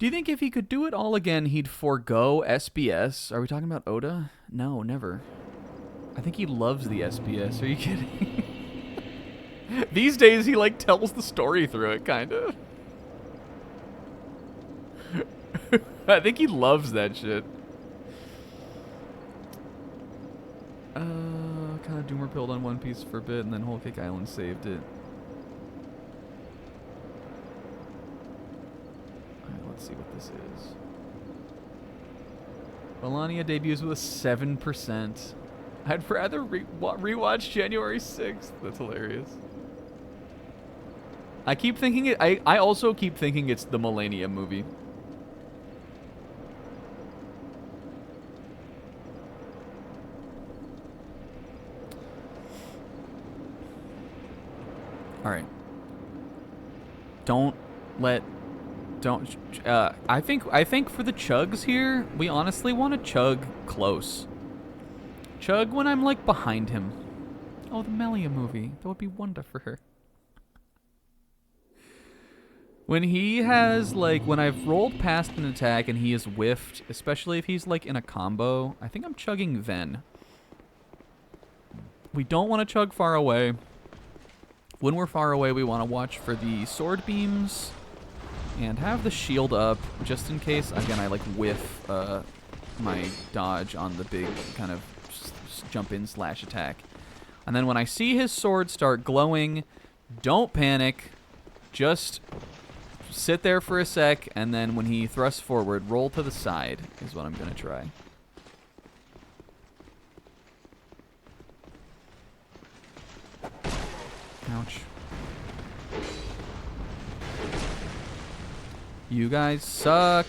Do you think if he could do it all again, he'd forego SBS? Are we talking about Oda? No, never. I think he loves the SBS. Are you kidding? These days, he, like, tells the story through it, kind of. I think he loves that shit. Kind of doomer pilled on One Piece for a bit, and then Whole Cake Island saved it. Alright, let's see what this is. Melania debuts with a 7%. I'd rather rewatch January 6th. That's hilarious. I keep thinking it. I also keep thinking it's the Millennium movie. All right. I think for the chugs here, we honestly want to chug close. Chug when I'm like behind him. Oh, the Melia movie. That would be wonder for her. When he has, like, when I've rolled past an attack and he is whiffed, especially if he's, like, in a combo, I think I'm chugging then. We don't want to chug far away. When we're far away, we want to watch for the sword beams and have the shield up just in case, again, I, like, whiff my dodge on the big kind of jump in / attack. And then when I see his sword start glowing, don't panic. Just sit there for a sec, and then when he thrusts forward, roll to the side is what I'm going to try. Ouch. You guys suck.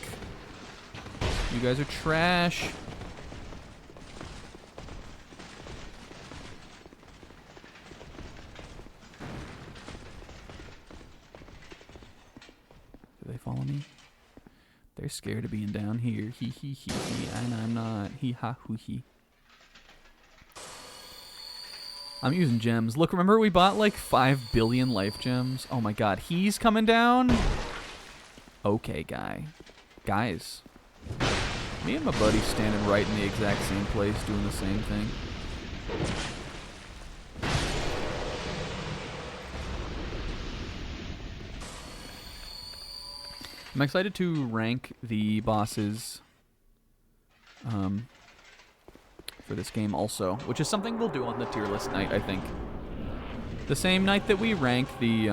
You guys are trash. Do they follow me? They're scared of being down here. Hee hee hee hee. And I'm not. Hee ha hoo hee. I'm using gems. Look, remember we bought like 5 billion life gems? Oh my god, he's coming down? Okay, guys. Me and my buddy standing right in the exact same place doing the same thing. I'm excited to rank the bosses for this game also, which is something we'll do on the tier list night, I think. The same night that we rank the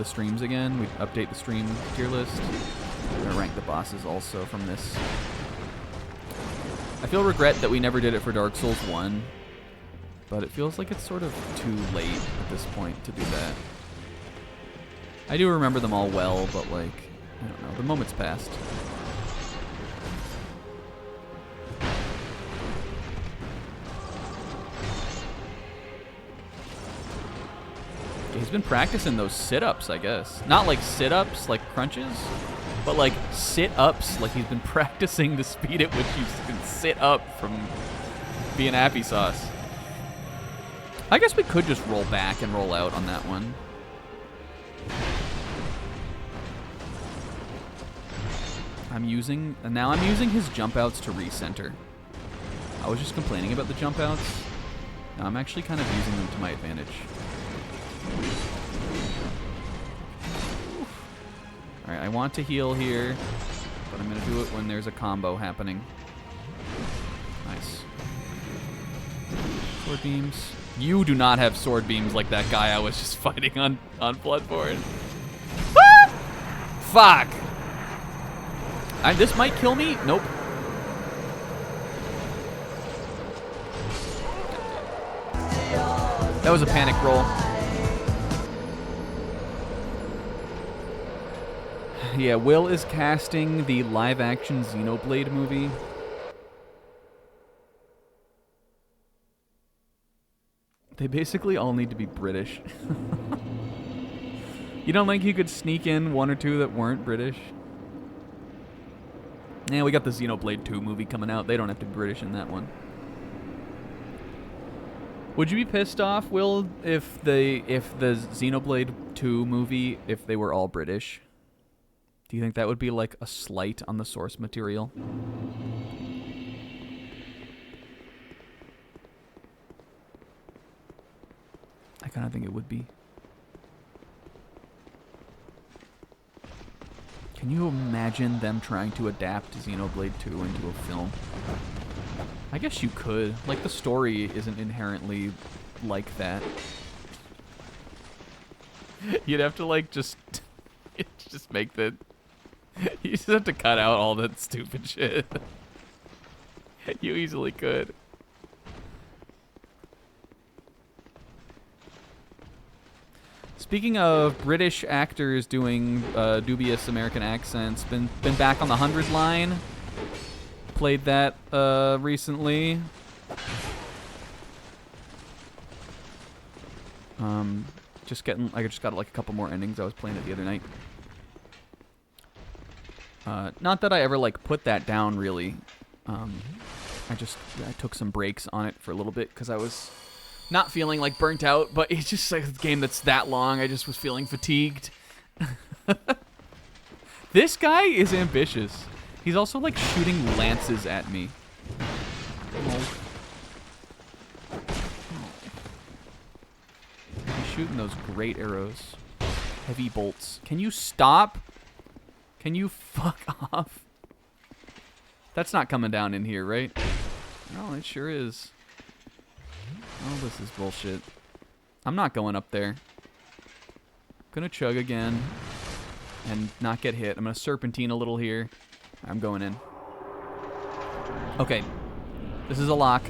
streams again, we update the stream tier list. We're gonna rank the bosses also from this. I feel regret that we never did it for Dark Souls 1, but it feels like it's sort of too late at this point to do that. I do remember them all well, but like, I don't know, the moment's passed. He's been practicing those sit-ups, I guess. Not like sit-ups, like crunches, but like sit-ups, like he's been practicing the speed at which you can sit up from being happy sauce. I guess we could just roll back and roll out on that one. Now I'm using his jump outs to recenter. I was just complaining about the jump outs. Now I'm actually kind of using them to my advantage. Alright, I want to heal here, but I'm going to do it when there's a combo happening. Nice. Sword beams. You do not have sword beams like that guy I was just fighting on Bloodborne. Ah! Fuck! This might kill me. Nope. That was a panic roll. Yeah, Will is casting the live-action Xenoblade movie. They basically all need to be British. You don't think you could sneak in one or two that weren't British? Yeah, we got the Xenoblade 2 movie coming out. They don't have to be British in that one. Would you be pissed off, Will, if the Xenoblade 2 movie, if they were all British? Do you think that would be like a slight on the source material? kind of think it would be. Can you imagine them trying to adapt Xenoblade 2 into a film? I guess you could. Like, the story isn't inherently like that. You'd have to, like, just make the... You just have to cut out all that stupid shit. You easily could. Speaking of British actors doing dubious American accents, been back on the 100 line. Played that recently. I just got like a couple more endings. I was playing it the other night. Not that I ever like put that down really. I took some breaks on it for a little bit because I was not feeling like burnt out, but it's just like a game that's that long. I just was feeling fatigued. This guy is ambitious. He's also like shooting lances at me. Oh. He's shooting those great arrows. Heavy bolts. Can you stop? Can you fuck off? That's not coming down in here, right? No, it sure is. Oh, this is bullshit. I'm not going up there. Gonna chug again and not get hit. I'm gonna serpentine a little here. I'm going in. Okay. This is a lock.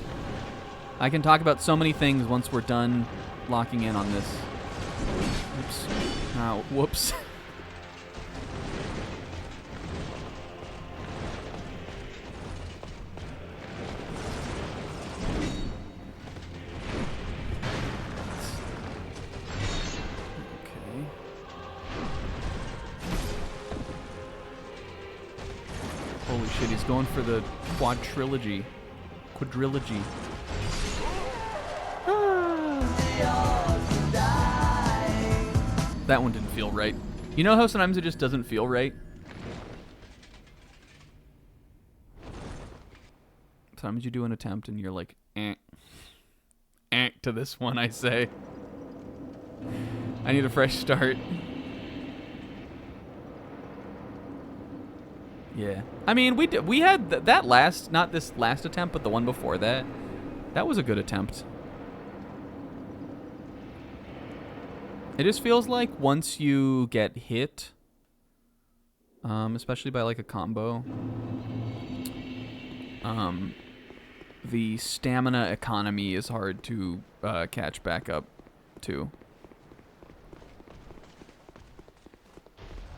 I can talk about so many things once we're done locking in on this. Oops. Oh, whoops. Holy shit, he's going for the quadrilogy. That one didn't feel right. You know how sometimes it just doesn't feel right? Sometimes you do an attempt and you're like, to this one, I say. I need a fresh start. Yeah. I mean, we had that last, not this last attempt, but the one before that. That was a good attempt. It just feels like once you get hit, especially by like a combo, the stamina economy is hard to catch back up to.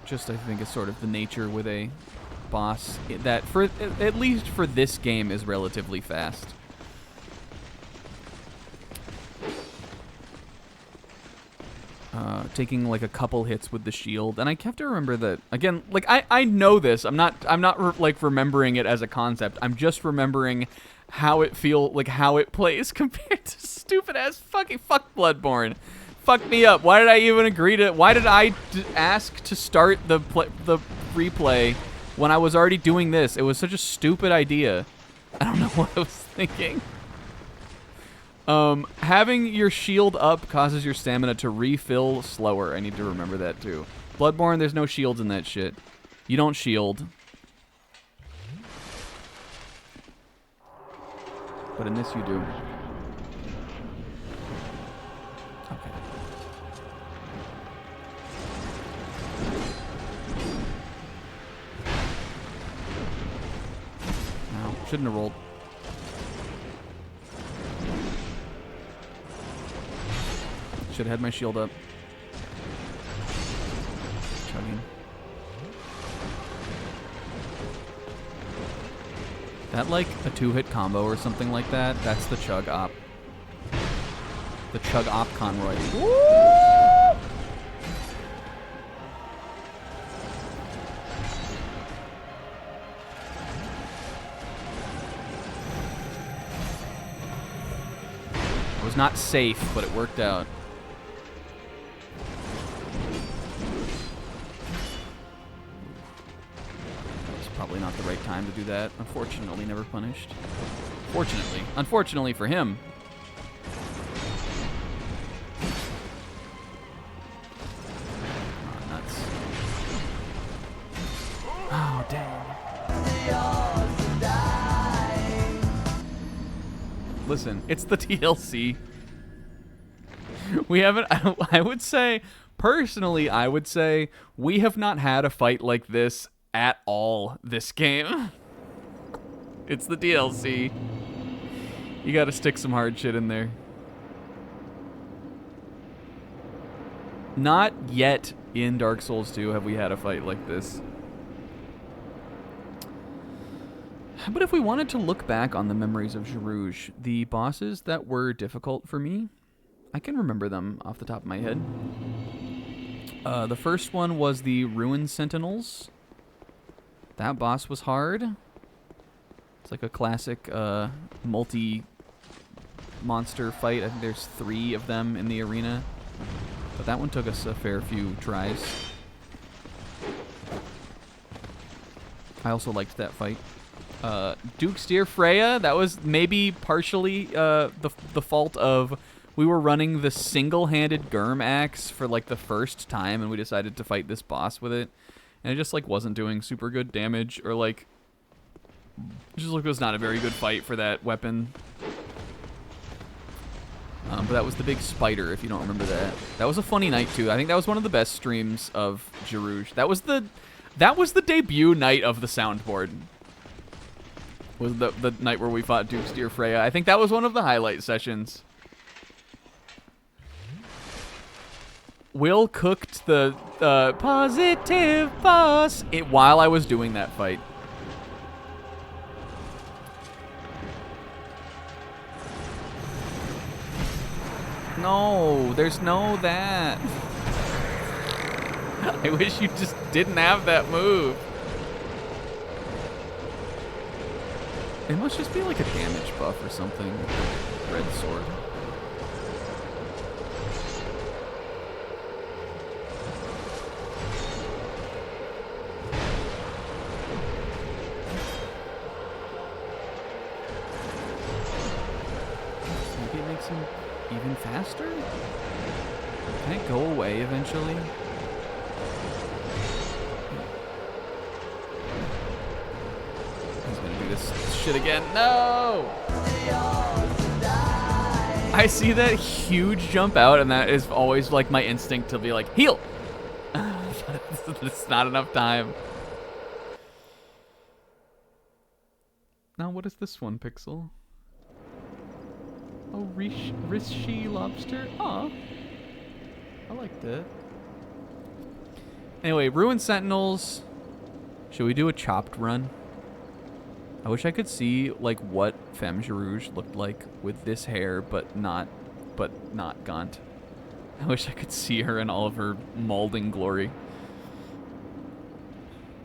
Just, I think, is sort of the nature with a boss that, for at least for this game, is relatively fast. Taking like a couple hits with the shield, and I have to remember that again. Like I know this. I'm not like remembering it as a concept. I'm just remembering how it how it plays compared to stupid ass fuck Bloodborne. Fuck me up. Why did I even agree to? Why did I ask to start the replay when I was already doing this? It was such a stupid idea. I don't know what I was thinking. Having your shield up causes your stamina to refill slower. I need to remember that too. Bloodborne, there's no shields in that shit. You don't shield. But in this you do. Okay. No, shouldn't have rolled. Should have had my shield up. Chugging. That like a 2-hit combo or something like that? That's the chug op. The chug op Conroy. Woo! It was not safe, but it worked out. Probably not the right time to do that. Unfortunately, never punished. Fortunately. Unfortunately for him. Listen, it's the TLC. We haven't, I would say, personally, I would say we have not had a fight like this at all this game. It's the DLC. You gotta stick some hard shit in there. Not yet in Dark Souls 2 have we had a fight like this. But if we wanted to look back on the memories of Gerouge, the bosses that were difficult for me, I can remember them off the top of my head. The first one was the Ruined Sentinels. That boss was hard. It's like a classic multi-monster fight. I think there's 3 of them in the arena. But that one took us a fair few tries. I also liked that fight. Duke's Dear Freya, that was maybe partially the fault of we were running the single-handed Gurm axe for like the first time, and we decided to fight this boss with it, and it just like wasn't doing super good damage, or like just like it was not a very good fight for that weapon. But that was the big spider, if you don't remember that. That was a funny night too. I think that was one of the best streams of Gerouge. That was the debut night of the soundboard. Was the night where we fought Duke's Dear Freya. I think that was one of the highlight sessions. Will cooked the positive boss while I was doing that fight. No, there's no that. I wish you just didn't have that move. It must just be like a damage buff or something. Red sword. Maybe it makes him even faster? Can it go away eventually? He's gonna do this shit again. No! I see that huge jump out, and that is always like my instinct to be like, heal! It's not enough time. Now, what is this one, Pixel? Oh, Rishi Lobster? Aw. I liked it. Anyway, Ruined Sentinels. Should we do a chopped run? I wish I could see like what Femme Gerouge looked like with this hair, but not Gaunt. I wish I could see her in all of her molding glory.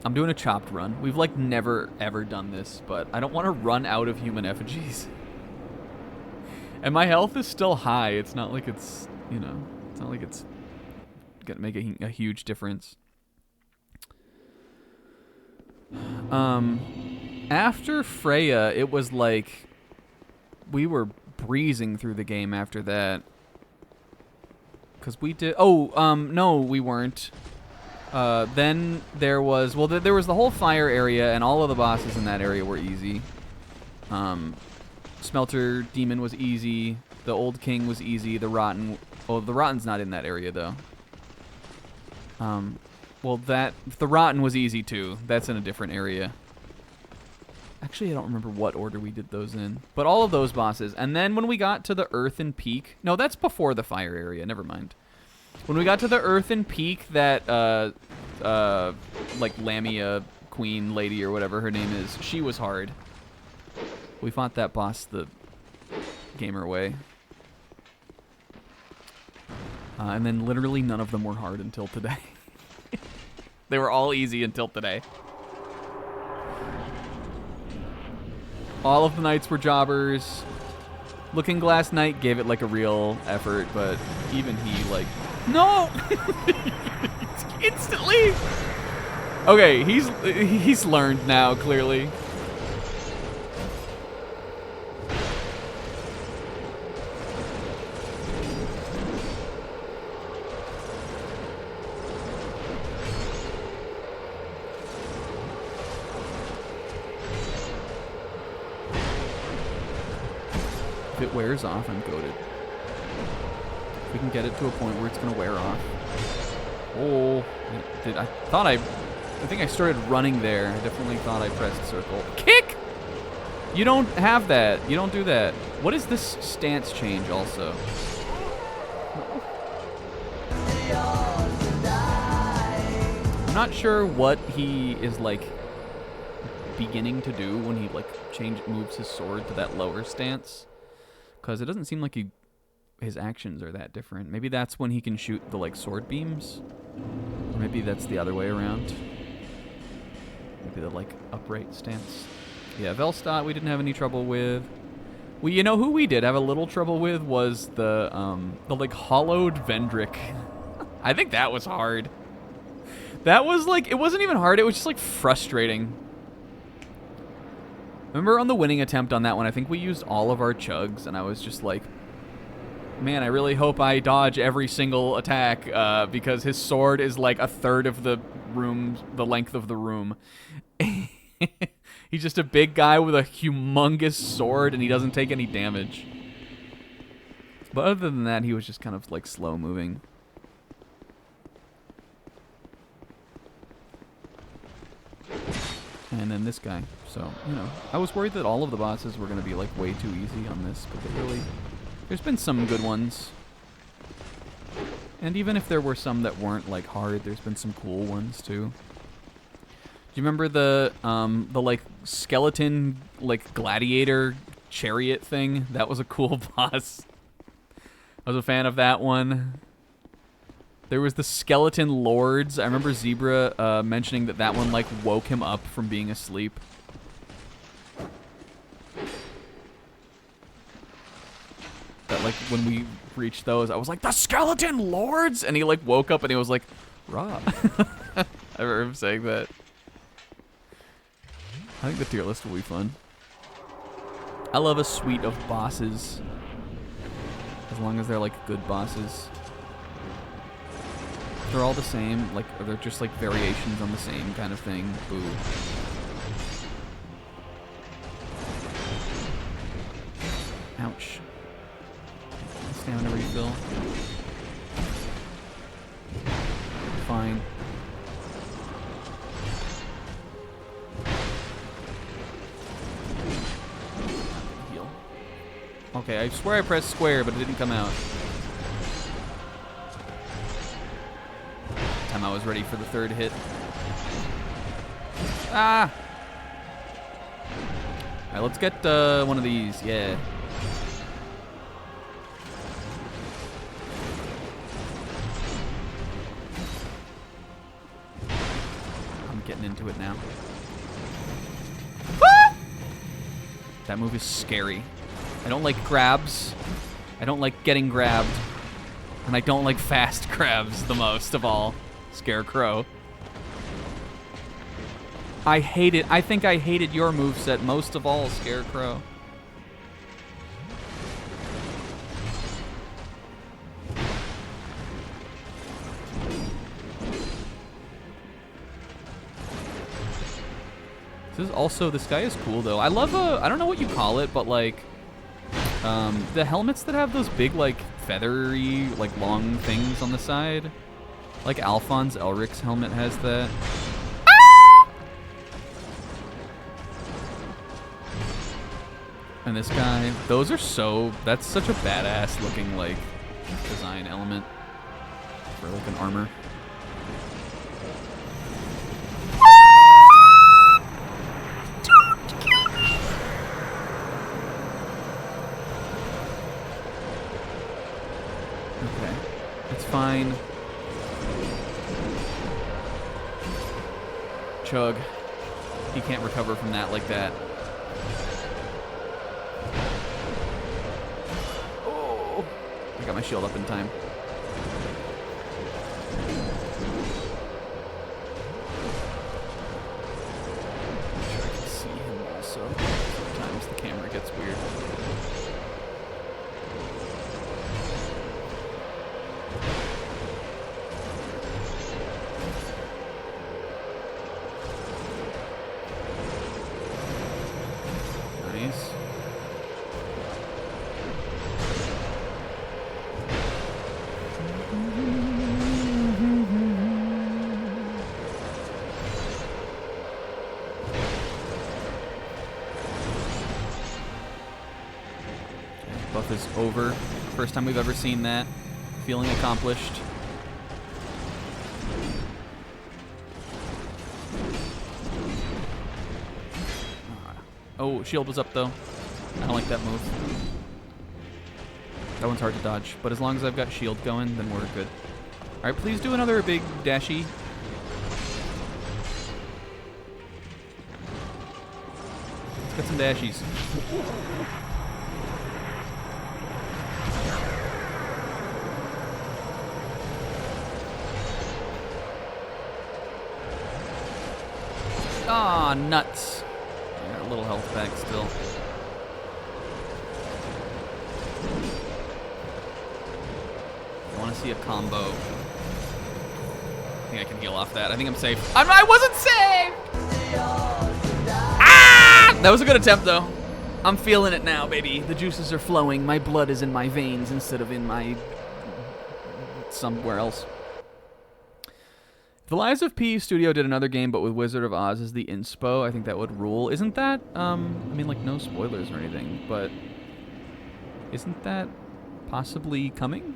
I'm doing a chopped run. We've like never ever done this, but I don't want to run out of human effigies. And my health is still high. It's not like it's, you know, it's not like it's gonna make a huge difference. After Freya, it was like we were breezing through the game after that. Cause we did. Oh, no, we weren't. Then there was there was the whole fire area, and all of the bosses in that area were easy. Smelter Demon was easy. The Old King was easy. The Rotten's not in that area though. The Rotten was easy too. That's in a different area. Actually, I don't remember what order we did those in. But all of those bosses. And then when we got to the Earthen Peak... No, that's before the fire area. Never mind. When we got to the Earthen Peak, that, like, Lamia Queen lady or whatever her name is, she was hard. We fought that boss the gamer way. And then literally none of them were hard until today. They were all easy until today. All of the knights were jobbers. Looking Glass Knight gave it like a real effort, but even he like, no! Instantly! Okay, he's learned now, clearly. it wears off, I'm goated. If we can get it to a point where it's gonna wear off. Oh, I think I started running there. I definitely thought I pressed circle. Kick! You don't have that. You don't do that. What is this stance change also? I'm not sure what he is like beginning to do when he like moves his sword to that lower stance, because it doesn't seem like his actions are that different. Maybe that's when he can shoot the like sword beams, or maybe that's the other way around. Maybe the like upright stance. Yeah, Velstadt we didn't have any trouble with. You know who we did have a little trouble with was the like hollowed Vendrick. I think that was hard. That was like, it wasn't even hard, it was just like frustrating. Remember on the winning attempt on that one, I think we used all of our chugs, and I was just like, man, I really hope I dodge every single attack, because his sword is like a third of the length of the room. He's just a big guy with a humongous sword, and he doesn't take any damage. But other than that, he was just kind of like slow moving. And then this guy. So, you know, I was worried that all of the bosses were going to be like way too easy on this, but there's been some good ones. And even if there were some that weren't like hard, there's been some cool ones too. Do you remember the like skeleton like gladiator chariot thing? That was a cool boss. I was a fan of that one. There was the skeleton lords. I remember Zebra mentioning that one like woke him up from being asleep. That like when we reached those, I was like, the skeleton lords, and he like woke up and he was like, rah. I remember him saying that. I think the tier list will be fun. I love a suite of bosses, as long as they're like good bosses. They're all the same, like, or they're just like variations on the same kind of thing. Boo. Ouch. Stamina refill. Fine. Heal. Okay, I swear I pressed square, but it didn't come out. Time I was ready for the third hit. Ah! Alright, let's get one of these. Yeah. I'm getting into it now. Ah! That move is scary. I don't like grabs. I don't like getting grabbed. And I don't like fast grabs the most of all. Scarecrow. I hate it. I think I hated your moveset most of all, Scarecrow. This guy is cool though. I love I don't know what you call it, but like, the helmets that have those big like feathery, like long things on the side. Like Alphonse Elric's helmet has that. And this guy, that's such a badass looking like design element for like an armor. Okay, it's fine. Chug. He can't recover from that like that. Oh! I got my shield up in time. I'm sure I can see him also. Sometimes the camera gets weird. is over. First time we've ever seen that. Feeling accomplished. Oh, shield was up though. I don't like that move. That one's hard to dodge, but as long as I've got shield going, then we're good. All right, please do another big dashy. Let's get some dashies. Ah, nuts. Yeah, a little health back still. I want to see a combo. I think I can heal off that. I think I'm safe. I wasn't safe! Ah! That was a good attempt, though. I'm feeling it now, baby. The juices are flowing. My blood is in my veins instead of in my... somewhere else. If the Lies of P studio did another game, but with Wizard of Oz as the inspo, I think that would rule. Isn't that, I mean, like, no spoilers or anything, but isn't that possibly coming?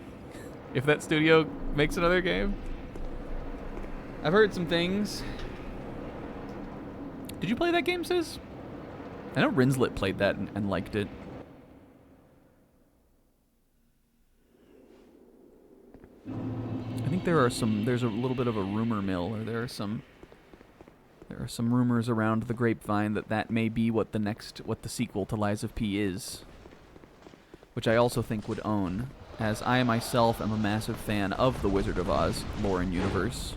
If that studio makes another game? I've heard some things. Did you play that game, Sis? I know Rinslet played that and liked it. I think there's a little bit of a rumor mill, or there are some rumors around the grapevine that may be what the sequel to Lies of P is, which I also think would own, as I myself am a massive fan of the Wizard of Oz lore and universe.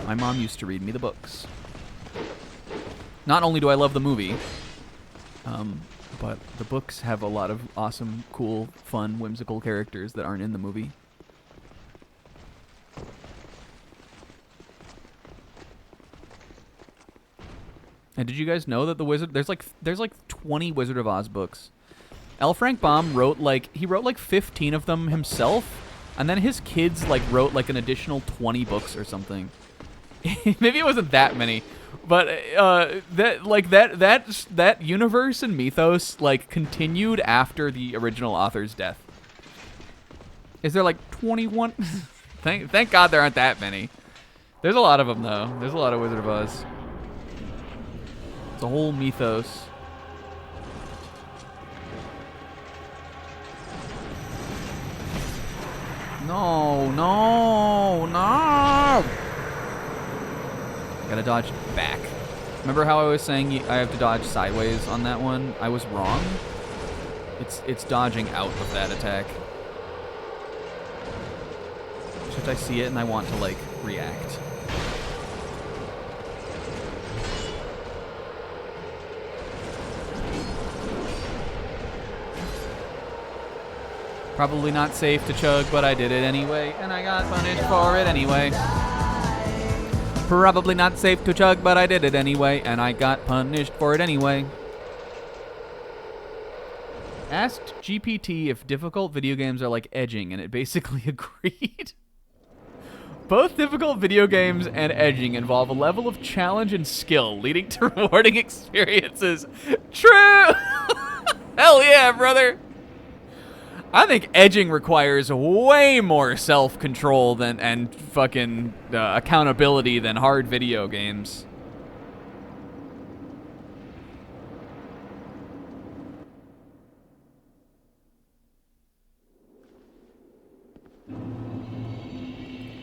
My mom used to read me the books. Not only do I love the movie, but the books have a lot of awesome, cool, fun, whimsical characters that aren't in the movie. And did you guys know that the Wizard... There's like 20 Wizard of Oz books. L. Frank Baum wrote like 15 of them himself, and then his kids wrote an additional 20 books or something. Maybe it wasn't that many, but that universe and mythos continued after the original author's death. Is there 21? Thank God there aren't that many. There's a lot of them though. There's a lot of Wizard of Oz. It's a whole mythos. No. Gotta dodge back. Remember how I was saying I have to dodge sideways on that one? I was wrong. It's dodging out of that attack. Should I see it and I want to react? Probably not safe to chug, but I did it anyway, and I got punished for it anyway. Probably not safe to chug, but I did it anyway, and I got punished for it anyway. Asked GPT if difficult video games are like edging, and it basically agreed. Both difficult video games and edging involve a level of challenge and skill, leading to rewarding experiences. True! Hell yeah, brother! I think edging requires way more self-control and fucking accountability than hard video games.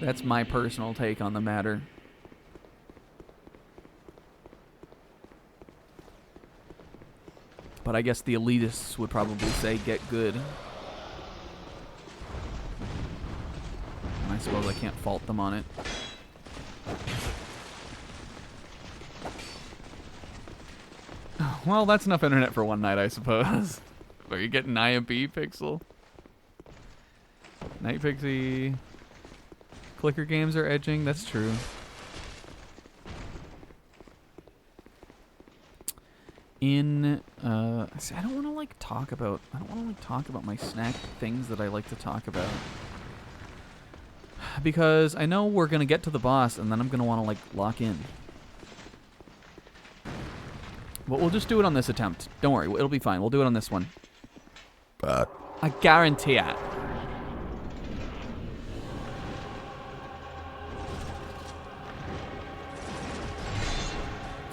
That's my personal take on the matter. But I guess the elitists would probably say get good. I suppose I can't fault them on it. Well, that's enough internet for one night, I suppose. Are you getting IMP, Pixel? Night Pixie. Clicker games are edging, that's true. See, I don't want to talk about my snack things that I like to talk about. Because I know we're going to get to the boss, and then I'm going to want to, lock in. But we'll just do it on this attempt. Don't worry, it'll be fine. We'll do it on this one. I guarantee it.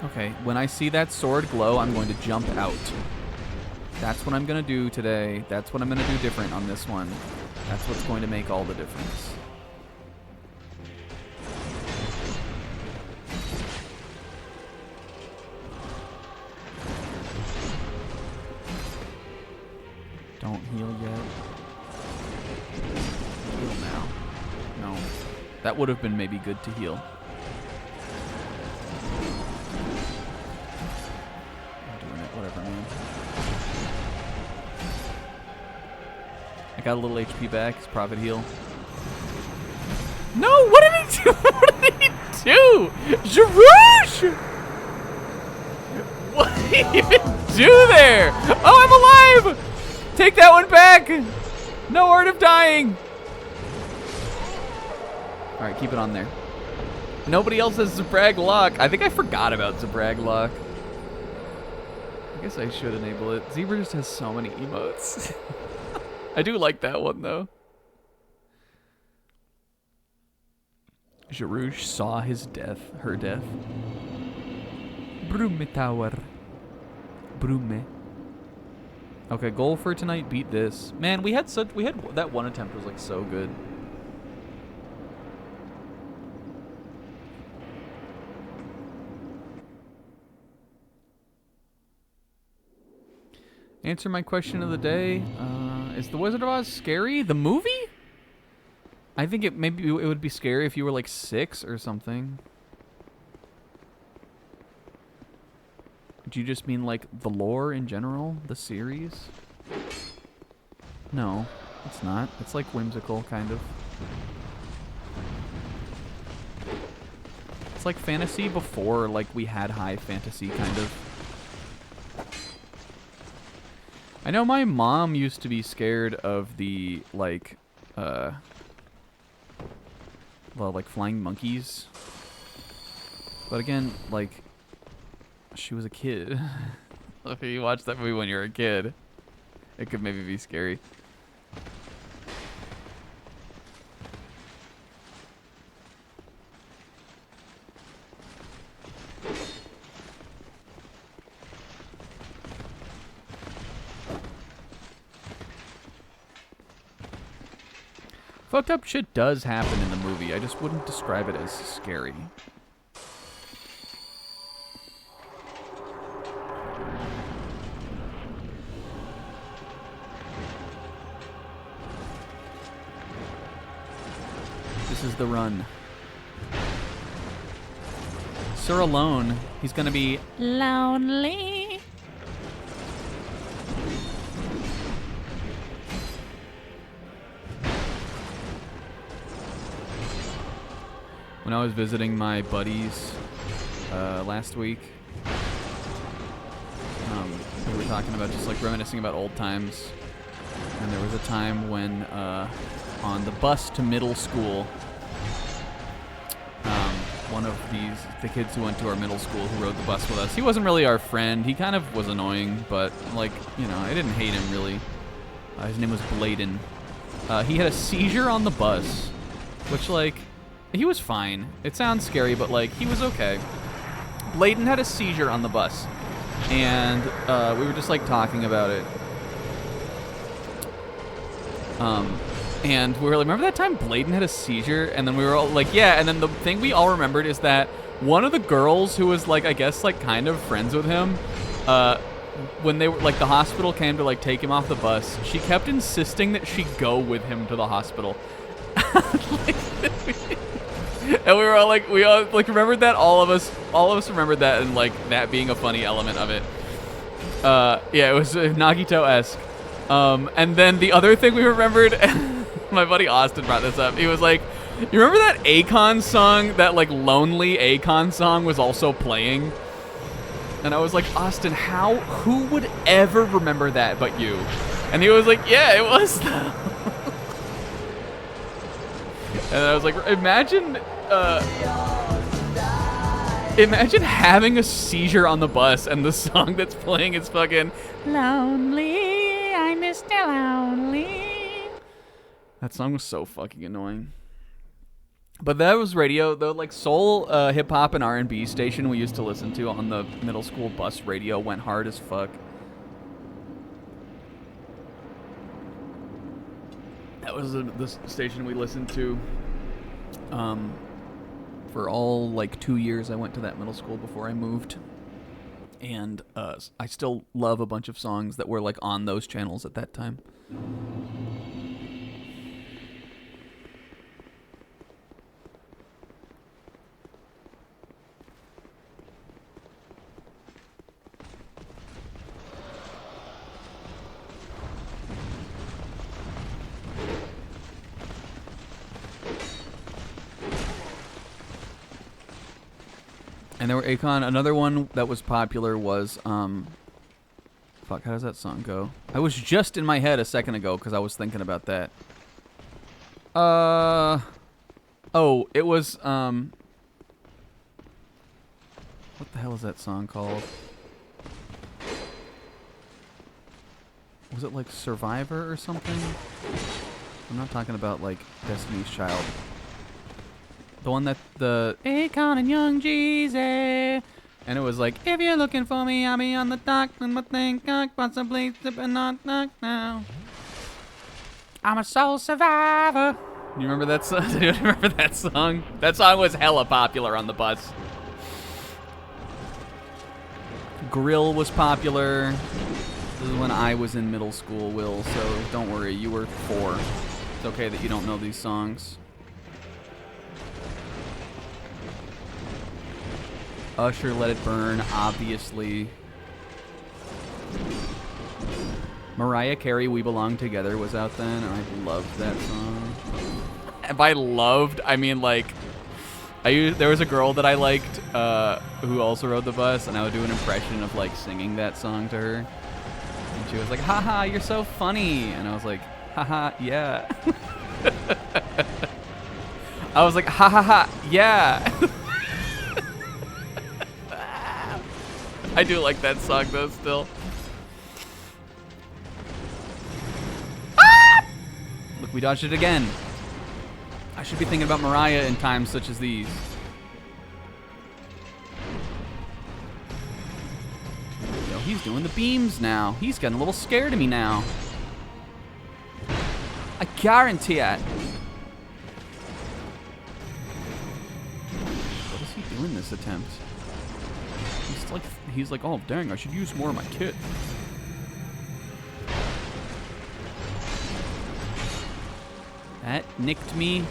Okay, when I see that sword glow, I'm going to jump out. That's what I'm going to do today. That's what I'm going to do different on this one. That's what's going to make all the difference. Don't heal yet. Heal now. No. That would have been maybe good to heal. I'm doing it. Whatever, man. I got a little HP back. It's profit heal. No! What did he do? What did he do? Jarouche! What did he even do there? Oh, I'm alive! Take that one back! No art of dying! Alright, keep it on there. Nobody else has Zabrag Lock. I think I forgot about Zabrag Lock. I guess I should enable it. Zebra just has so many emotes. I do like that one, though. Jarouche saw his death, her death. Brume Tower. Brume. Okay, goal for tonight, beat this. Man, we had that one attempt was like so good. Answer my question of the day. Is The Wizard of Oz scary? The movie? I think maybe it would be scary if you were like 6 or something. Do you just mean like the lore in general? The series? No, it's not. It's like whimsical, kind of. It's like fantasy before like we had high fantasy, kind of. I know my mom used to be scared of the like well, like flying monkeys. But again, like she was a kid. If you watch that movie when you're a kid, it could maybe be scary. Fucked up shit does happen in the movie. I just wouldn't describe it as scary. This is the run. Sir alone, he's gonna be lonely. When I was visiting my buddies last week, we were talking about just like reminiscing about old times. And there was a time when on the bus to middle school, one of the kids who went to our middle school who rode the bus with us, he wasn't really our friend. He kind of was annoying, but like, you know, I didn't hate him really. His name was Bladen. He had a seizure on the bus, which like, he was fine. It sounds scary, but like, he was okay. Bladen had a seizure on the bus, and we were just like talking about it. And we were like, remember that time Bladen had a seizure? And then we were all like, yeah. And then the thing we all remembered is that one of the girls who was like, I guess like kind of friends with him, when they were like, the hospital came to like take him off the bus, she kept insisting that she go with him to the hospital. And we all like remembered that. All of us remembered that, and like that being a funny element of it. Yeah, it was Nagito-esque. And then the other thing we remembered, my buddy Austin brought this up. He was like, you remember that Akon song, that like lonely Akon song was also playing? And I was like, Austin, who would ever remember that but you? And he was like, yeah, it was though. And I was like, imagine having a seizure on the bus and the song that's playing is fucking Lonely, I miss still lonely. That song was so fucking annoying. But that was radio, the like soul, hip hop and R&B station we used to listen to on the middle school bus radio went hard as fuck. That was the station we listened to. For all like 2 years, I went to that middle school before I moved, and I still love a bunch of songs that were like on those channels at that time. And there were Akon. Another one that was popular was, fuck, how does that song go? I was just in my head a second ago because I was thinking about that. Oh, it was, what the hell is that song called? Was it like Survivor or something? I'm not talking about like Destiny's Child. The one that the Akon and Young Jeezy, and it was like, if you're looking for me, I'll be on the dock, and I think I possibly not now. I'm a soul survivor. You remember that song? Do you remember that song? That song was hella popular on the bus. Grill was popular. This is when I was in middle school, Will, so don't worry, you were 4. It's okay that you don't know these songs. Usher, Let It Burn, obviously. Mariah Carey, We Belong Together was out then, and I loved that song. And by loved, I mean like, there was a girl that I liked who also rode the bus, and I would do an impression of like singing that song to her. And she was like, haha, you're so funny. And I was like, haha, yeah. I was like, ha ha ha, yeah. I do like that song though still. Ah! Look, we dodged it again. I should be thinking about Mariah in times such as these. Yo, he's doing the beams now. He's getting a little scared of me now. I guarantee it. What is he doing this attempt? He's like, oh dang, I should use more of my kit. That nicked me.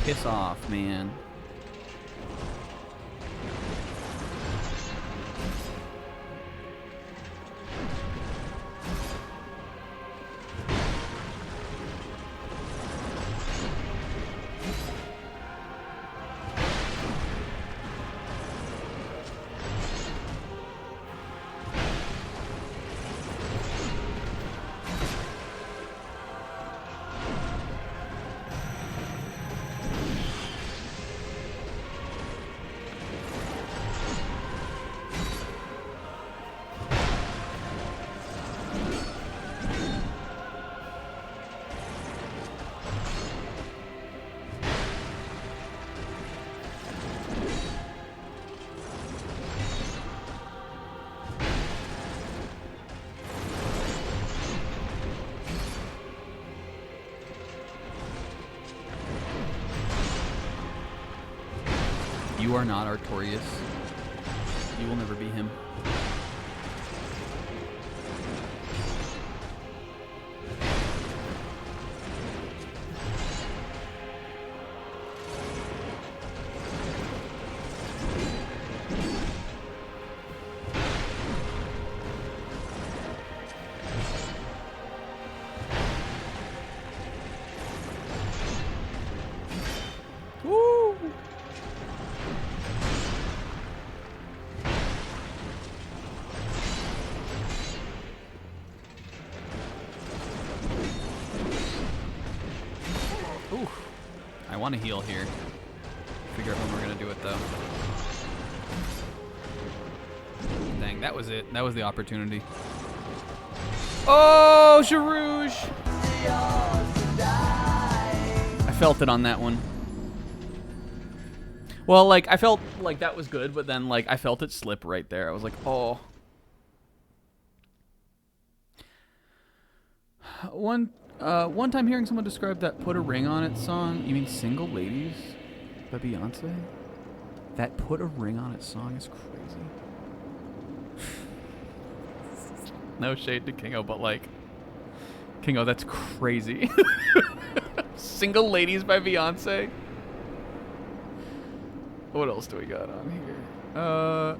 Piss off, man. You are not Artorias. You will never be him. Woo! Ooh, I want to heal here. Figure out when we're gonna do it though. Dang, that was it. That was the opportunity. Oh, Sharouge! I felt it on that one. Well, like, I felt like that was good, but then, like, I felt it slip right there. I was like, oh. One time hearing someone describe that Put a Ring on It song, you mean Single Ladies by Beyonce? That Put a Ring on It song is crazy. No shade to Kingo, but like, Kingo, that's crazy. Single Ladies by Beyonce. What else do we got on here?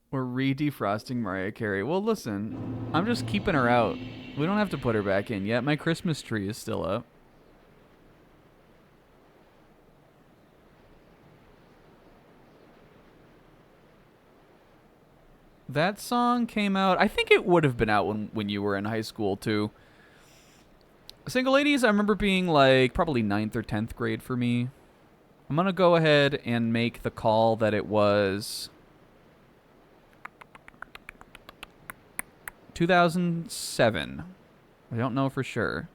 We're re-defrosting Mariah Carey. Well, listen, I'm just keeping her out. We don't have to put her back in yet. My Christmas tree is still up. That song came out, I think it would have been out when you were in high school, too. Single Ladies, I remember being like probably 9th or 10th grade for me. I'm going to go ahead and make the call that it was 2007. I don't know for sure.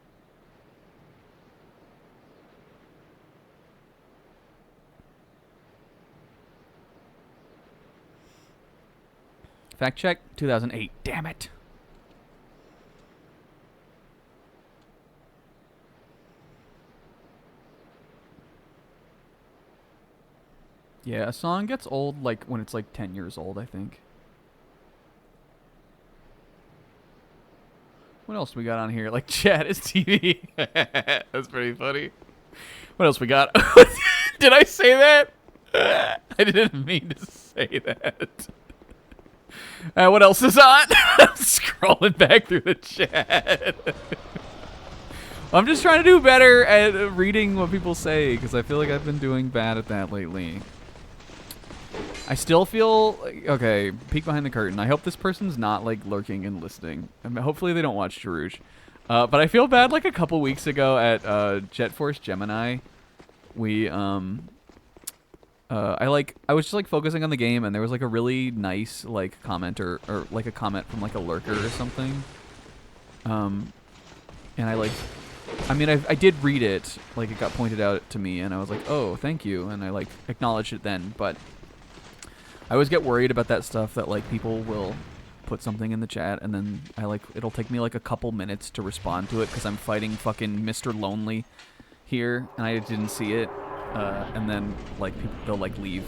Fact check, 2008. Damn it. Yeah, a song gets old like when it's like 10 years old, I think. What else we got on here? Like, chat is TV. That's pretty funny. What else we got? Did I say that? I didn't mean to say that. What else is on? I'm scrolling back through the chat. I'm just trying to do better at reading what people say, because I feel like I've been doing bad at that lately. I still feel like, okay, peek behind the curtain. I hope this person's not like lurking and listening. I mean, hopefully they don't watch Jarouge. But I feel bad like a couple weeks ago at Jet Force Gemini. We I was just like focusing on the game, and there was like a really nice like comment or like a comment from like a lurker or something. And I did read it, like it got pointed out to me, and I was like, oh, thank you, and I like acknowledged it then, but I always get worried about that stuff, that like people will put something in the chat and then it'll take me like a couple minutes to respond to it because I'm fighting fucking Mr. Lonely here and I didn't see it, and then like they'll like leave.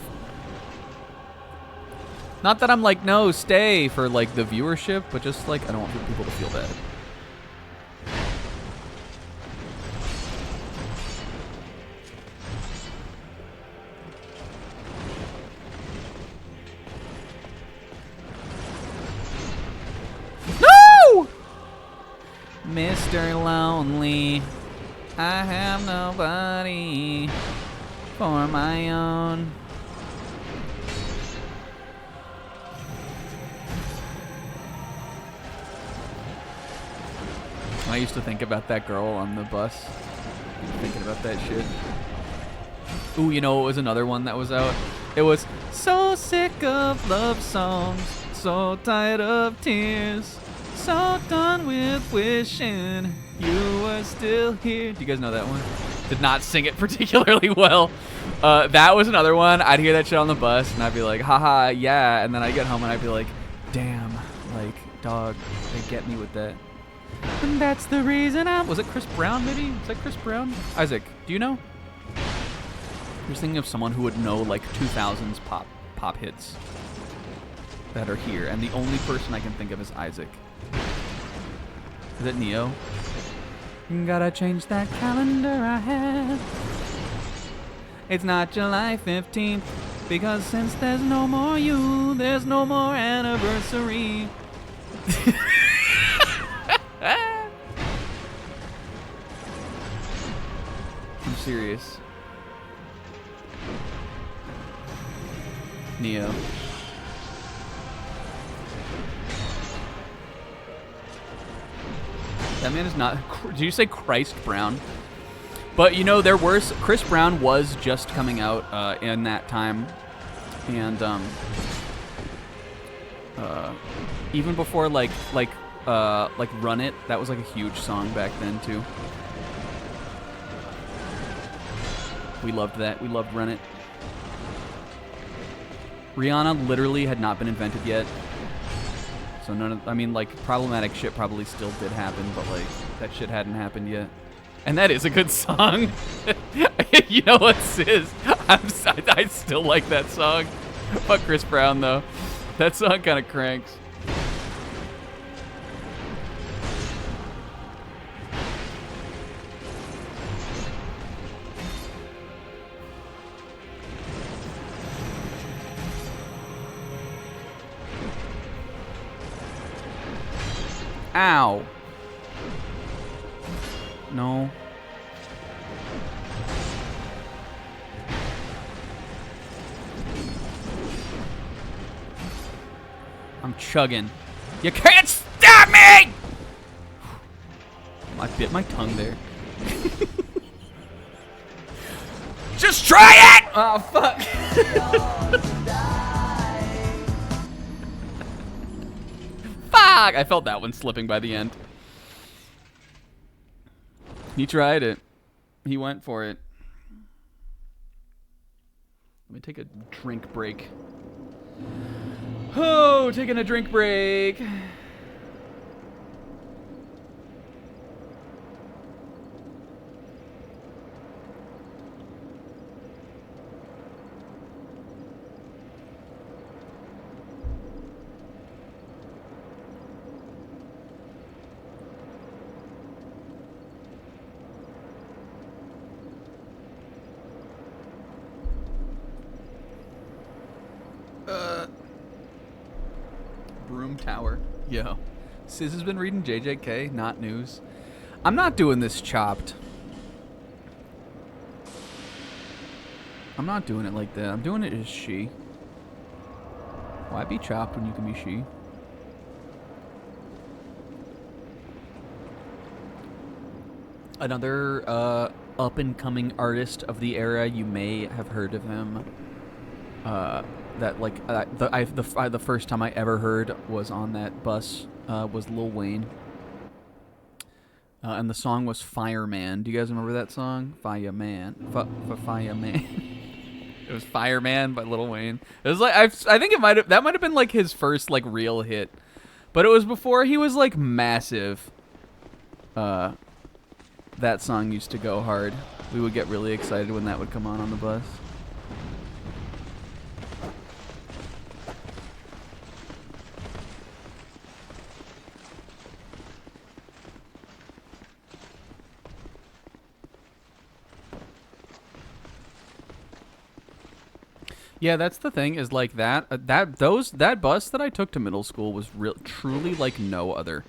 Not that I'm like, no, stay for like the viewership, but just like I don't want people to feel bad. Mr. Lonely, I have nobody for my own. I used to think about that girl on the bus, thinking about that shit. Ooh, you know, it was another one that was out. It was so sick of love songs, so tired of tears. So done with wishing you were still here. Do you guys know that one? Did not sing it particularly well. That was another one. I'd hear that shit on the bus, and I'd be like, haha, yeah. And then I'd get home, and I'd be like, damn, like, dog, they get me with that. And that's the reason was it Chris Brown, maybe? Was that Chris Brown? Isaac, do you know? I'm just thinking of someone who would know, like, 2000s pop hits that are here. And the only person I can think of is Isaac. Is it Neo? Gotta change that calendar I have. It's not July 15th, because since there's no more you, there's no more anniversary. I'm serious. Neo. That man is not... Did you say Christ Brown? But, you know, Chris Brown was just coming out in that time. And even before like Run It, that was like a huge song back then too. We loved that. We loved Run It. Rihanna literally had not been invented yet. So none of, I mean, like, problematic shit probably still did happen, but, like, that shit hadn't happened yet. And that is a good song. You know what, Sis? I still like that song. Fuck Chris Brown, though. That song kind of cranks. Ow. No. I'm chugging. You can't stop me! I bit my tongue there. Just try it! Oh, fuck. Fuck! I felt that one slipping by the end. He tried it. He went for it. Let me take a drink break. Oh, taking a drink break. Broom Tower. Yo. Sis has been reading JJK, not news. I'm not doing this chopped. I'm not doing it like that. I'm doing it as she. Why be chopped when you can be she? Another up-and-coming artist of the era, you may have heard of him. That like the first time I ever heard was on that bus was Lil Wayne, and the song was Fireman. Do you guys remember that song? Fireman, Fireman. It was Fireman by Lil Wayne. It was like I think that might have been like his first like real hit, but it was before he was like massive. That song used to go hard. We would get really excited when that would come on the bus. Yeah, that's the thing is like that bus that I took to middle school was truly like no other.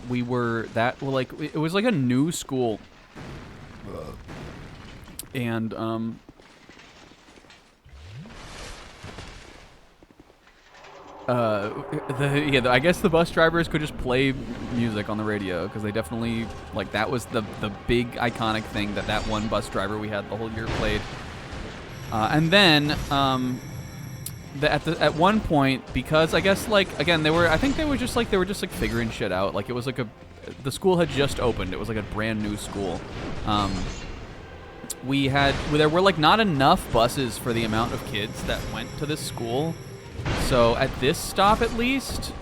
We were that well, like it was like a new school, and I guess the bus drivers could just play music on the radio because they definitely like that was the big iconic thing that one bus driver we had the whole year played. And then at one point, because I guess like again they were just like figuring shit out. Like it was like the school had just opened. It was like a brand new school. There were like not enough buses for the amount of kids that went to this school. So at this stop, at least,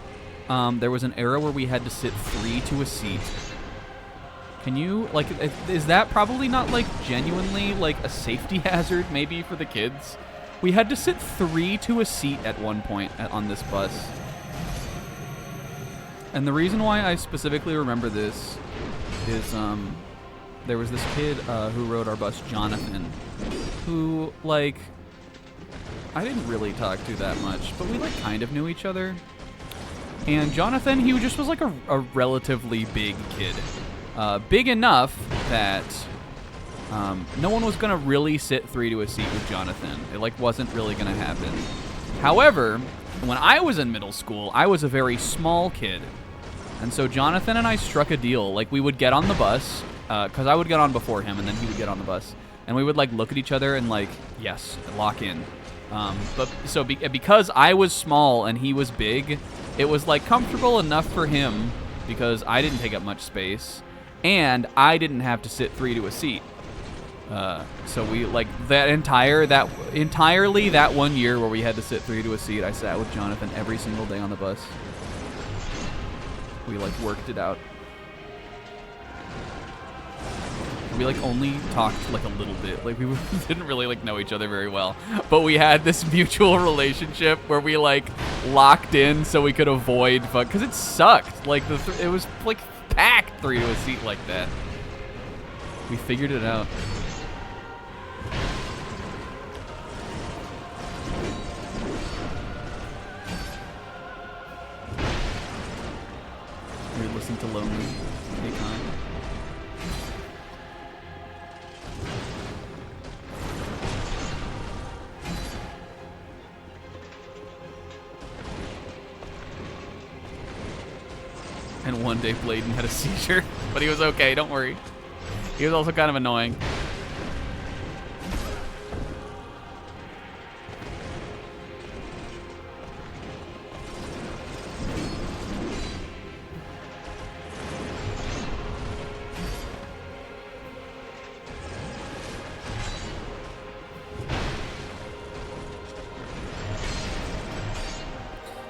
there was an era where we had to sit 3 to a seat. Can you, like, is that probably not, like, genuinely, like, a safety hazard, maybe, for the kids? We had to sit 3 to a seat at one point on this bus. And the reason why I specifically remember this is, there was this kid who rode our bus, Jonathan, who, like, I didn't really talk to that much, but we, like, kind of knew each other. And Jonathan, he just was, like, a relatively big kid. Big enough that no one was going to really sit 3 to a seat with Jonathan. It, like, wasn't really going to happen. However, when I was in middle school, I was a very small kid. And so Jonathan and I struck a deal. Like, we would get on the bus, because I would get on before him, and then he would get on the bus. And we would, like, look at each other and, like, yes, lock in. Because I was small and he was big, it was, like, comfortable enough for him because I didn't take up much space, and I didn't have to sit 3 to a seat. So we, like, entirely that 1 year where we had to sit 3 to a seat, I sat with Jonathan every single day on the bus. We, like, worked it out. We, like, only talked, like, a little bit. Like, we didn't really, like, know each other very well. But we had this mutual relationship where we, like, locked in so we could avoid fuck. Because it sucked. Like, it was, like, packed 3 to a seat like that. We figured it out. We listened to Lonely. Akon. And one day Bladen had a seizure, but he was okay, don't worry. He was also kind of annoying.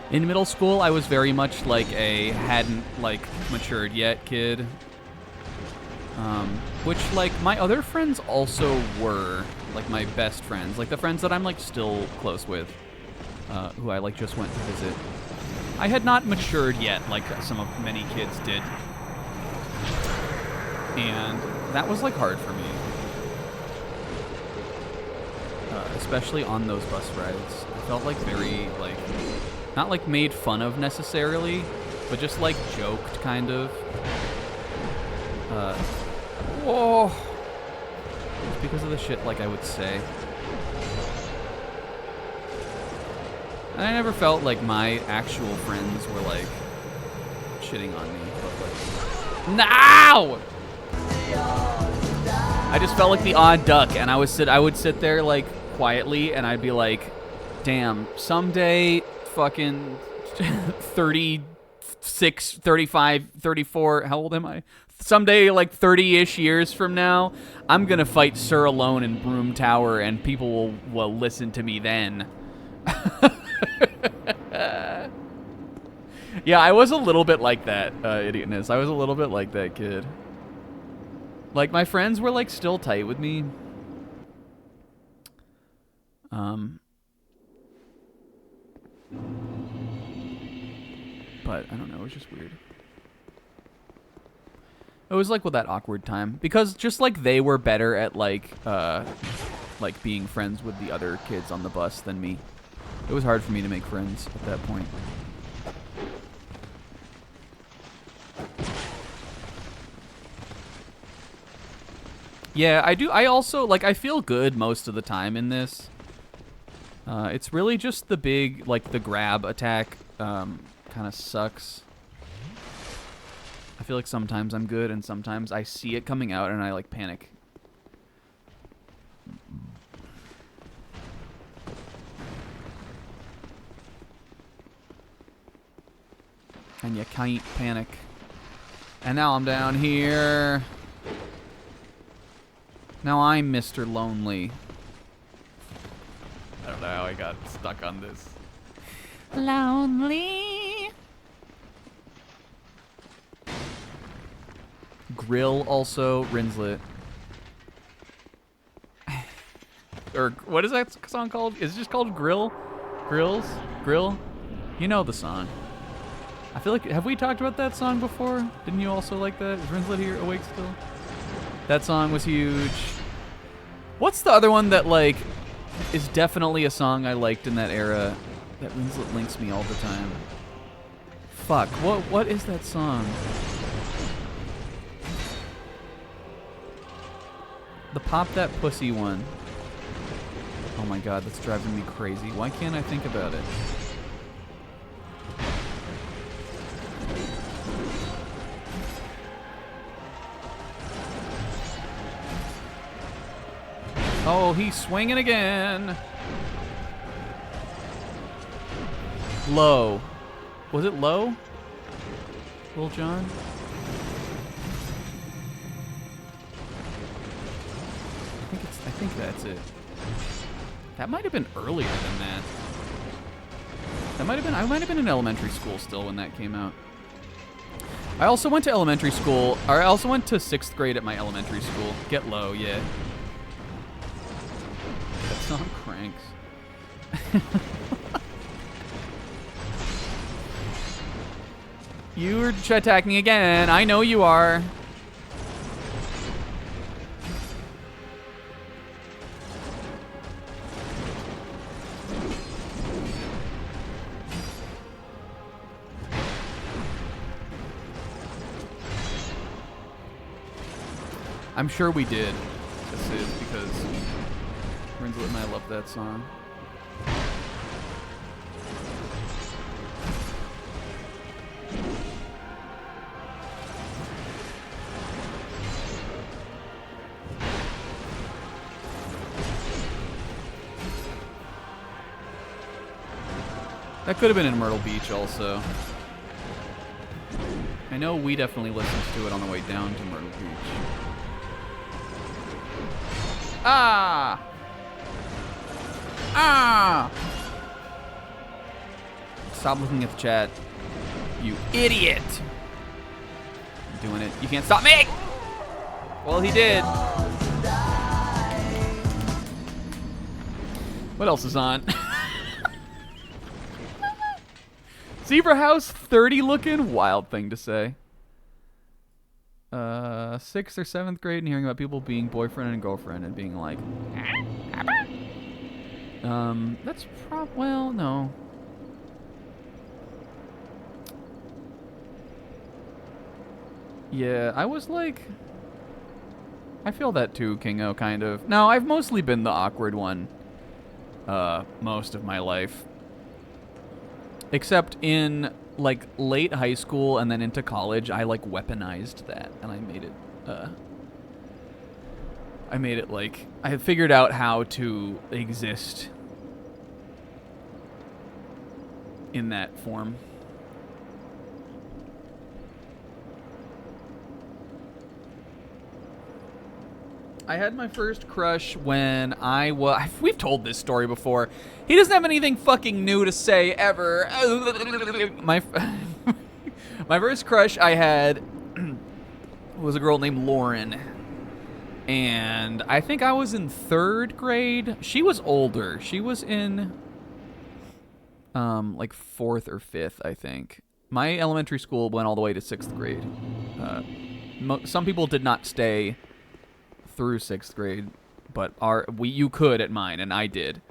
In middle school, I was very much like a hadn't, like, matured yet kid. Which, like, my other friends also were, like, my best friends. Like, the friends that I'm, like, still close with, who I, like, just went to visit. I had not matured yet, like many kids did. And that was, like, hard for me. Especially on those bus rides. I felt, like, very, like... not, like, made fun of necessarily, but just, like, joked, kind of. Whoa. Just because of the shit, like, I would say. And I never felt like my actual friends were, like, shitting on me, but, like... No! I just felt like the odd duck, and I would sit there, like, quietly, and I'd be like, damn, someday... fucking 36, 35, 34, how old am I? Someday, like 30-ish years from now, I'm gonna fight Sir Alone in Broom Tower and people will listen to me then. Yeah, I was a little bit like that, idiotness. I was a little bit like that kid. Like, my friends were, like, still tight with me. But I don't know, it was just weird. It was like with that awkward time because just like they were better at like being friends with the other kids on the bus than me. It was hard for me to make friends at that point. Yeah, I do. I also like I feel good most of the time in this. It's really just the big like the grab attack kind of sucks. I feel like sometimes I'm good and sometimes I see it coming out and I like panic. And you can't panic. And now I'm down here. Now I'm Mr. Lonely. I don't know how I got stuck on this. Lonely. Grill also, Rinslet. Or what is that song called? Is it just called Grill? Grills? Grill? You know the song. I feel like, have we talked about that song before? Didn't you also like that? Is Rinslet here awake still? That song was huge. What's the other one that like is definitely a song I liked in that era that Rinslet links me all the time? Fuck, what is that song? The Pop That Pussy one. Oh my god, that's driving me crazy. Why can't I think about it? Oh, he's swinging again. Low. Was it low? Lil Jon? I think that's it. That might have been earlier than that. I might have been in elementary school still when that came out. I also went to elementary school, or I also went to 6th grade at my elementary school. Get low, yeah. That song cranks. You're attacking again. I know you are. I'm sure we did. This is because Rinslet and I love that song. That could have been in Myrtle Beach also. I know we definitely listened to it on the way down to Myrtle Beach. Ah! Ah! Stop looking at the chat. You idiot! I'm doing it. You can't stop me! Well, he did. What else is on? Zebra House 30 looking? Wild thing to say. 6th or 7th grade and hearing about people being boyfriend and girlfriend and being like, that's well, no. Yeah, I was like, I feel that too, Kingo, kind of. No, I've mostly been the awkward one, most of my life. Except in, like, late high school and then into college, I, like, weaponized that. And I made it, like, I had figured out how to exist in that form. I had my first crush when I was... We've told this story before. He doesn't have anything fucking new to say ever. My first crush I had was a girl named Lauren. And I think I was in 3rd grade. She was older. She was in, like, 4th or 5th, I think. My elementary school went all the way to 6th grade. Some people did not stay through 6th grade, but you could at mine, and I did.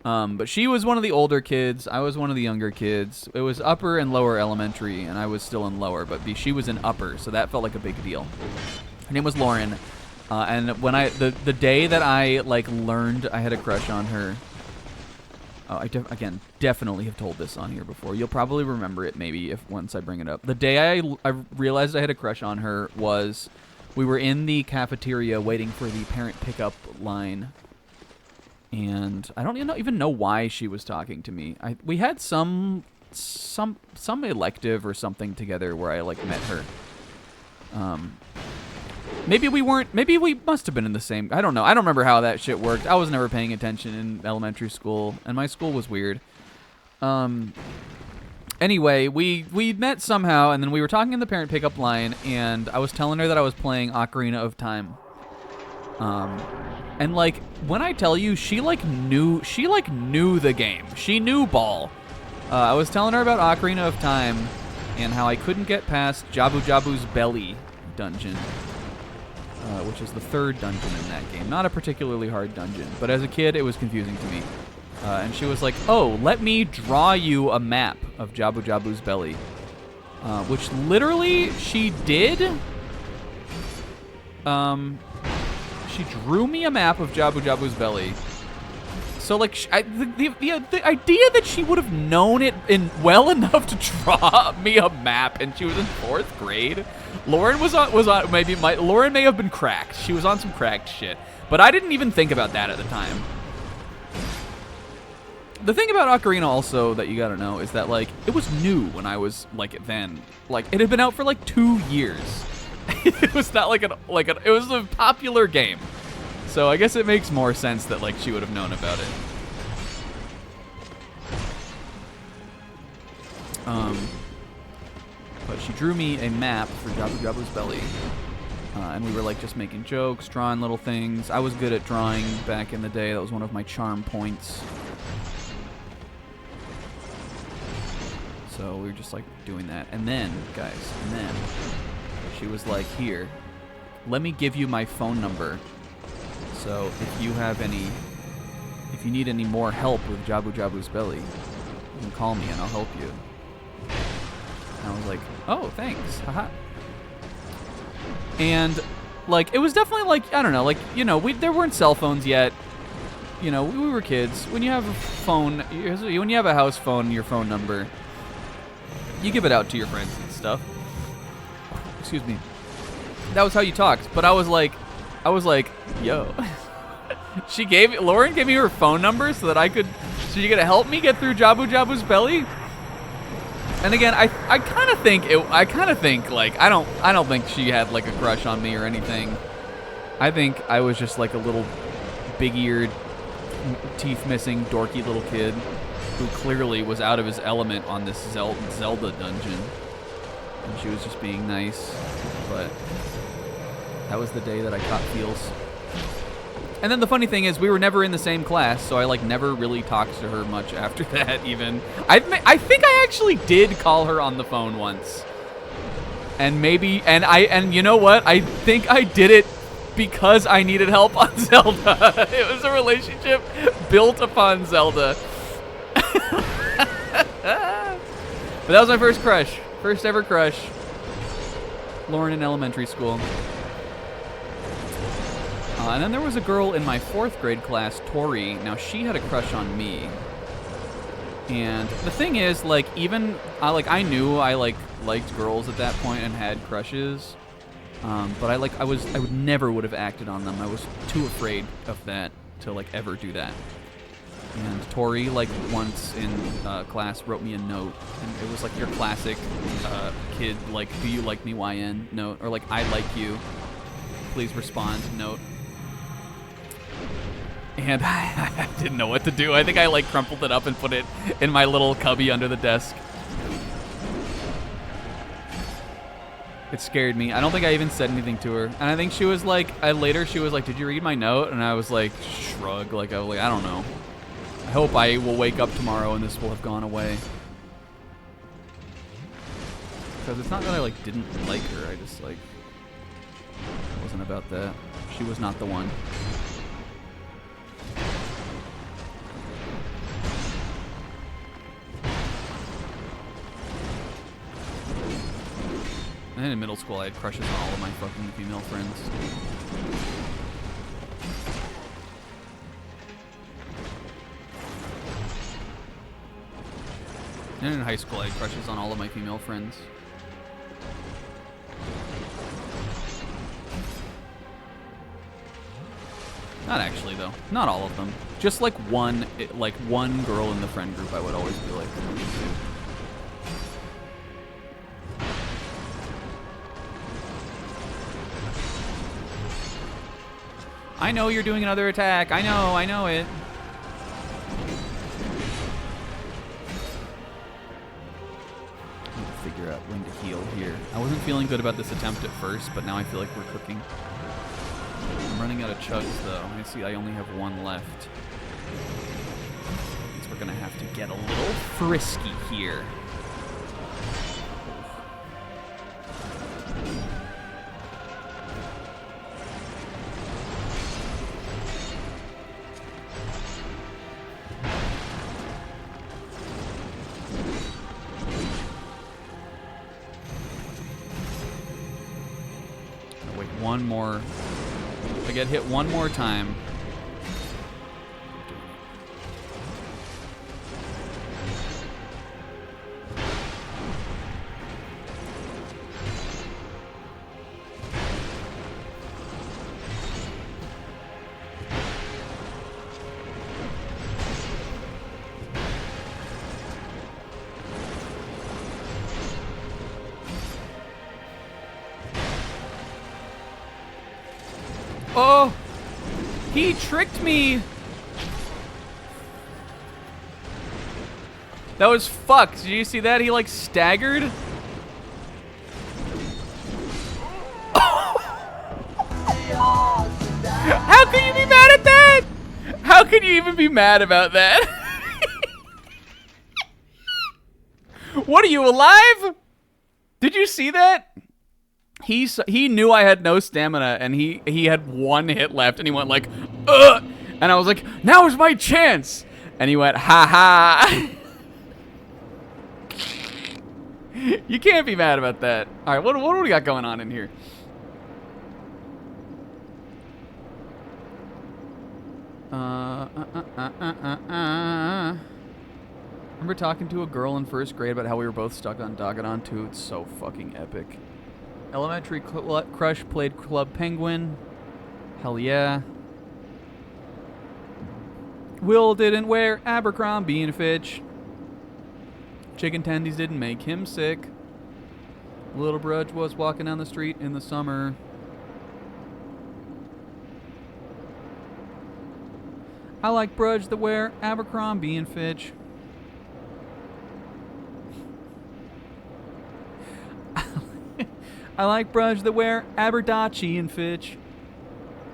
But she was one of the older kids. I was one of the younger kids. It was upper and lower elementary, and I was still in lower, but she was in upper, so that felt like a big deal. Her name was Lauren, and when the day that I like learned I had a crush on her, I definitely have told this on here before. You'll probably remember it maybe once I bring it up. The day I realized I had a crush on her was we were in the cafeteria waiting for the parent pickup line, and I don't even know why she was talking to me. We had some elective or something together where I like met her. Maybe we weren't. Maybe we must have been in the same. I don't know. I don't remember how that shit worked. I was never paying attention in elementary school, and my school was weird. Anyway, we met somehow, and then we were talking in the parent pickup line, and I was telling her that I was playing Ocarina of Time. And like when I tell you, she knew the game. She knew ball. I was telling her about Ocarina of Time and how I couldn't get past Jabu Jabu's belly dungeon, which is the 3rd dungeon in that game. Not a particularly hard dungeon, but as a kid, it was confusing to me. And she was like, oh, let me draw you a map of Jabu Jabu's belly. Which literally she did. She drew me a map of Jabu Jabu's belly. So like, the idea that she would have known it well enough to draw me a map, and she was in 4th grade. Lauren Lauren may have been cracked. She was on some cracked shit, but I didn't even think about that at the time. The thing about Ocarina also that you gotta know is that like it was new when I was like then. Like it had been out for like 2 years. It was not like it was a popular game. So I guess it makes more sense that like she would have known about it. But she drew me a map for Jabu Jabu's belly. And we were like just making jokes, drawing little things. I was good at drawing back in the day. That was one of my charm points. So we were just like doing that. And then, guys, she was like, here, let me give you my phone number. So if you need any more help with Jabu Jabu's belly, you can call me and I'll help you. And I was like, oh, thanks, haha. And like, it was definitely like, I don't know, like, you know, there weren't cell phones yet. You know, we were kids. When you have a phone, when you have a house phone, your phone number, you give it out to your friends and stuff. Excuse me. That was how you talked. But I was like, yo. Lauren gave me her phone number so that so you're gonna help me get through Jabu Jabu's belly. And again, I kind of think like I don't think she had like a crush on me or anything. I think I was just like a little big-eared, teeth-missing, dorky little kid who clearly was out of his element on this Zelda dungeon. And she was just being nice, but that was the day that I caught feels. And then the funny thing is, we were never in the same class, so I like never really talked to her much after that. Even I think I actually did call her on the phone once, and you know what? I think I did it because I needed help on Zelda. It was a relationship built upon Zelda. But that was my first crush. First ever crush. Lauren in elementary school. And then there was a girl in my 4th grade class, Tori. Now, she had a crush on me. And the thing is, like, even, I knew I, like, liked girls at that point and had crushes. But I would never would have acted on them. I was too afraid of that to, like, ever do that. And Tori, like, once in class wrote me a note, and it was like your classic kid, like, do you like me, YN note, or like, I like you, please respond note. And I didn't know what to do. I think I like crumpled it up and put it in my little cubby under the desk. It scared me. I don't think I even said anything to her. And I think she was like, later she was like, did you read my note? And I was like, shrug, like, I was like, I don't know. I hope I will wake up tomorrow and this will have gone away. Because it's not that I like didn't like her, I just like, it wasn't about that. She was not the one. And then in middle school I had crushes on all of my fucking female friends. And in high school, I had crushes on all of my female friends. Not actually, though. Not all of them. Just like one girl in the friend group I would always be like, I know you're doing another attack. I know it. Figure out when to heal here. I wasn't feeling good about this attempt at first, but now I feel like we're cooking. I'm running out of chugs, though. I see I only have one left. Means we're gonna have to get a little frisky here. One more. If I get hit one more time. Oh! He tricked me! That was fucked. Did you see that? He like staggered. How can you be mad at that? How can you even be mad about that? What, are you alive? Did you see that? He knew I had no stamina and he had one hit left and he went like, ugh! And I was like, now is my chance! And he went, ha ha! You can't be mad about that. All right, what do we got going on in here? Remember talking to a girl in first grade about how we were both stuck on Dagadon 2? It's so fucking epic. Elementary crush played Club Penguin. Hell yeah. Will didn't wear Abercrombie and Fitch. Chicken tendies didn't make him sick. Little Brudge was walking down the street in the summer. I like Brudge that wear Abercrombie and Fitch. I like Brudge that wear Aberdachi and Fitch.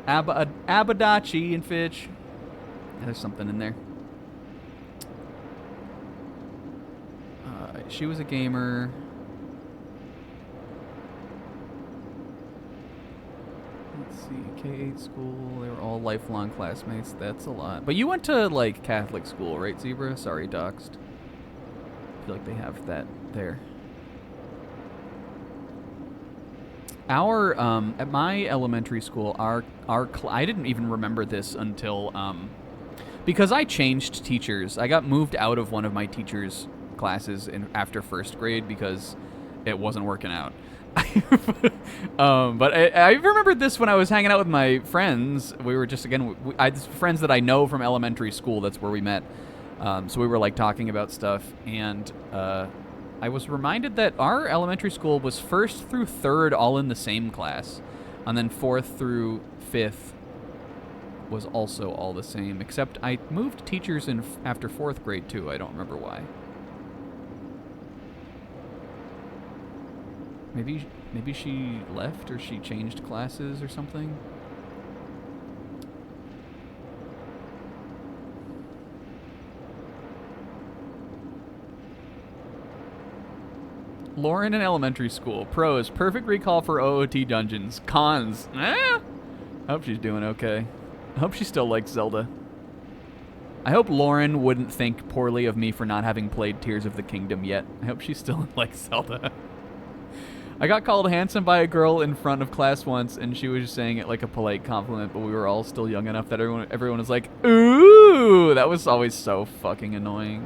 Abadachi and Fitch. There's something in there. She was a gamer. Let's see, K-8 school. They were all lifelong classmates. That's a lot. But you went to like Catholic school, right, Zebra? Sorry, doxed. I feel like they have that there. Our at my elementary school, I didn't even remember this until because I changed teachers. I got moved out of one of my teachers' classes after first grade because it wasn't working out. But I remembered this when I was hanging out with my friends. We were just, again, I had friends that I know from elementary school. That's where we met. So we were like talking about stuff, and I was reminded that our elementary school was 1st through 3rd all in the same class, and then 4th through 5th was also all the same, except I moved teachers after 4th grade too. I don't remember why. Maybe she left or she changed classes or something. Lauren in elementary school. Pros, perfect recall for OOT dungeons. Cons, I hope she's doing okay. I hope she still likes Zelda. I hope Lauren wouldn't think poorly of me for not having played Tears of the Kingdom yet. I hope she still likes Zelda. I got called handsome by a girl in front of class once, and she was just saying it like a polite compliment, but we were all still young enough that everyone was like, ooh! That was always so fucking annoying.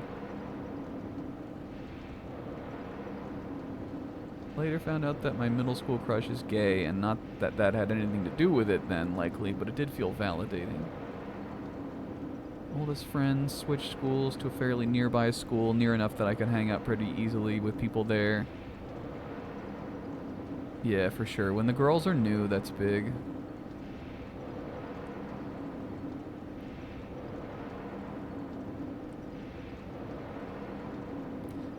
Later found out that my middle school crush is gay, and not that that had anything to do with it then, likely, but it did feel validating. Oldest friend switched schools to a fairly nearby school, near enough that I could hang out pretty easily with people there. Yeah, for sure. When the girls are new, that's big.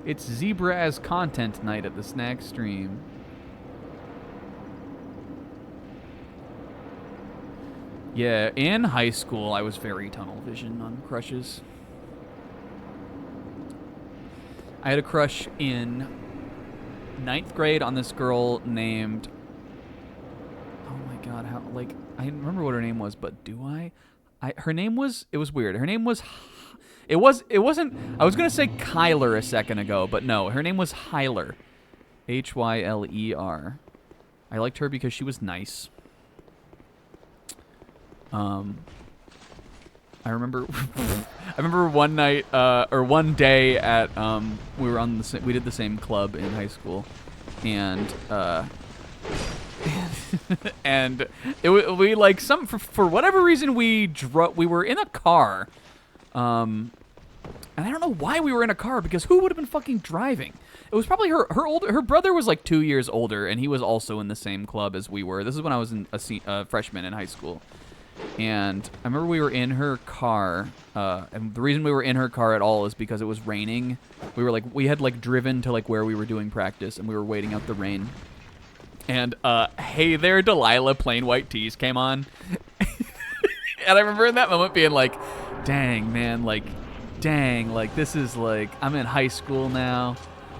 It's Zebra as content night at the snack stream. Yeah, in high school, I was very tunnel vision on crushes. I had a crush in 9th grade on this girl named... Oh my god, how... Like, I remember what her name was, but do I? Her name was... It was weird. Her name was... It wasn't... I was going to say Kyler a second ago, but no. Her name was Hyler. Hyler. I liked her because she was nice. I remember one night or one day at we were on we did the same club in high school, and and we like for whatever reason we were in a car, And I don't know why we were in a car, because who would have been fucking driving? It was probably her brother was like 2 years older, and he was also in the same club as we were. This is when I was a freshman in high school. And I remember we were in her car, and the reason we were in her car at all is because it was raining. We had like driven to like where we were doing practice, and we were waiting out the rain. And Hey There Delilah Plain White Tees came on. And I remember in that moment being like, dang, man, like, this is like, I'm in high school now.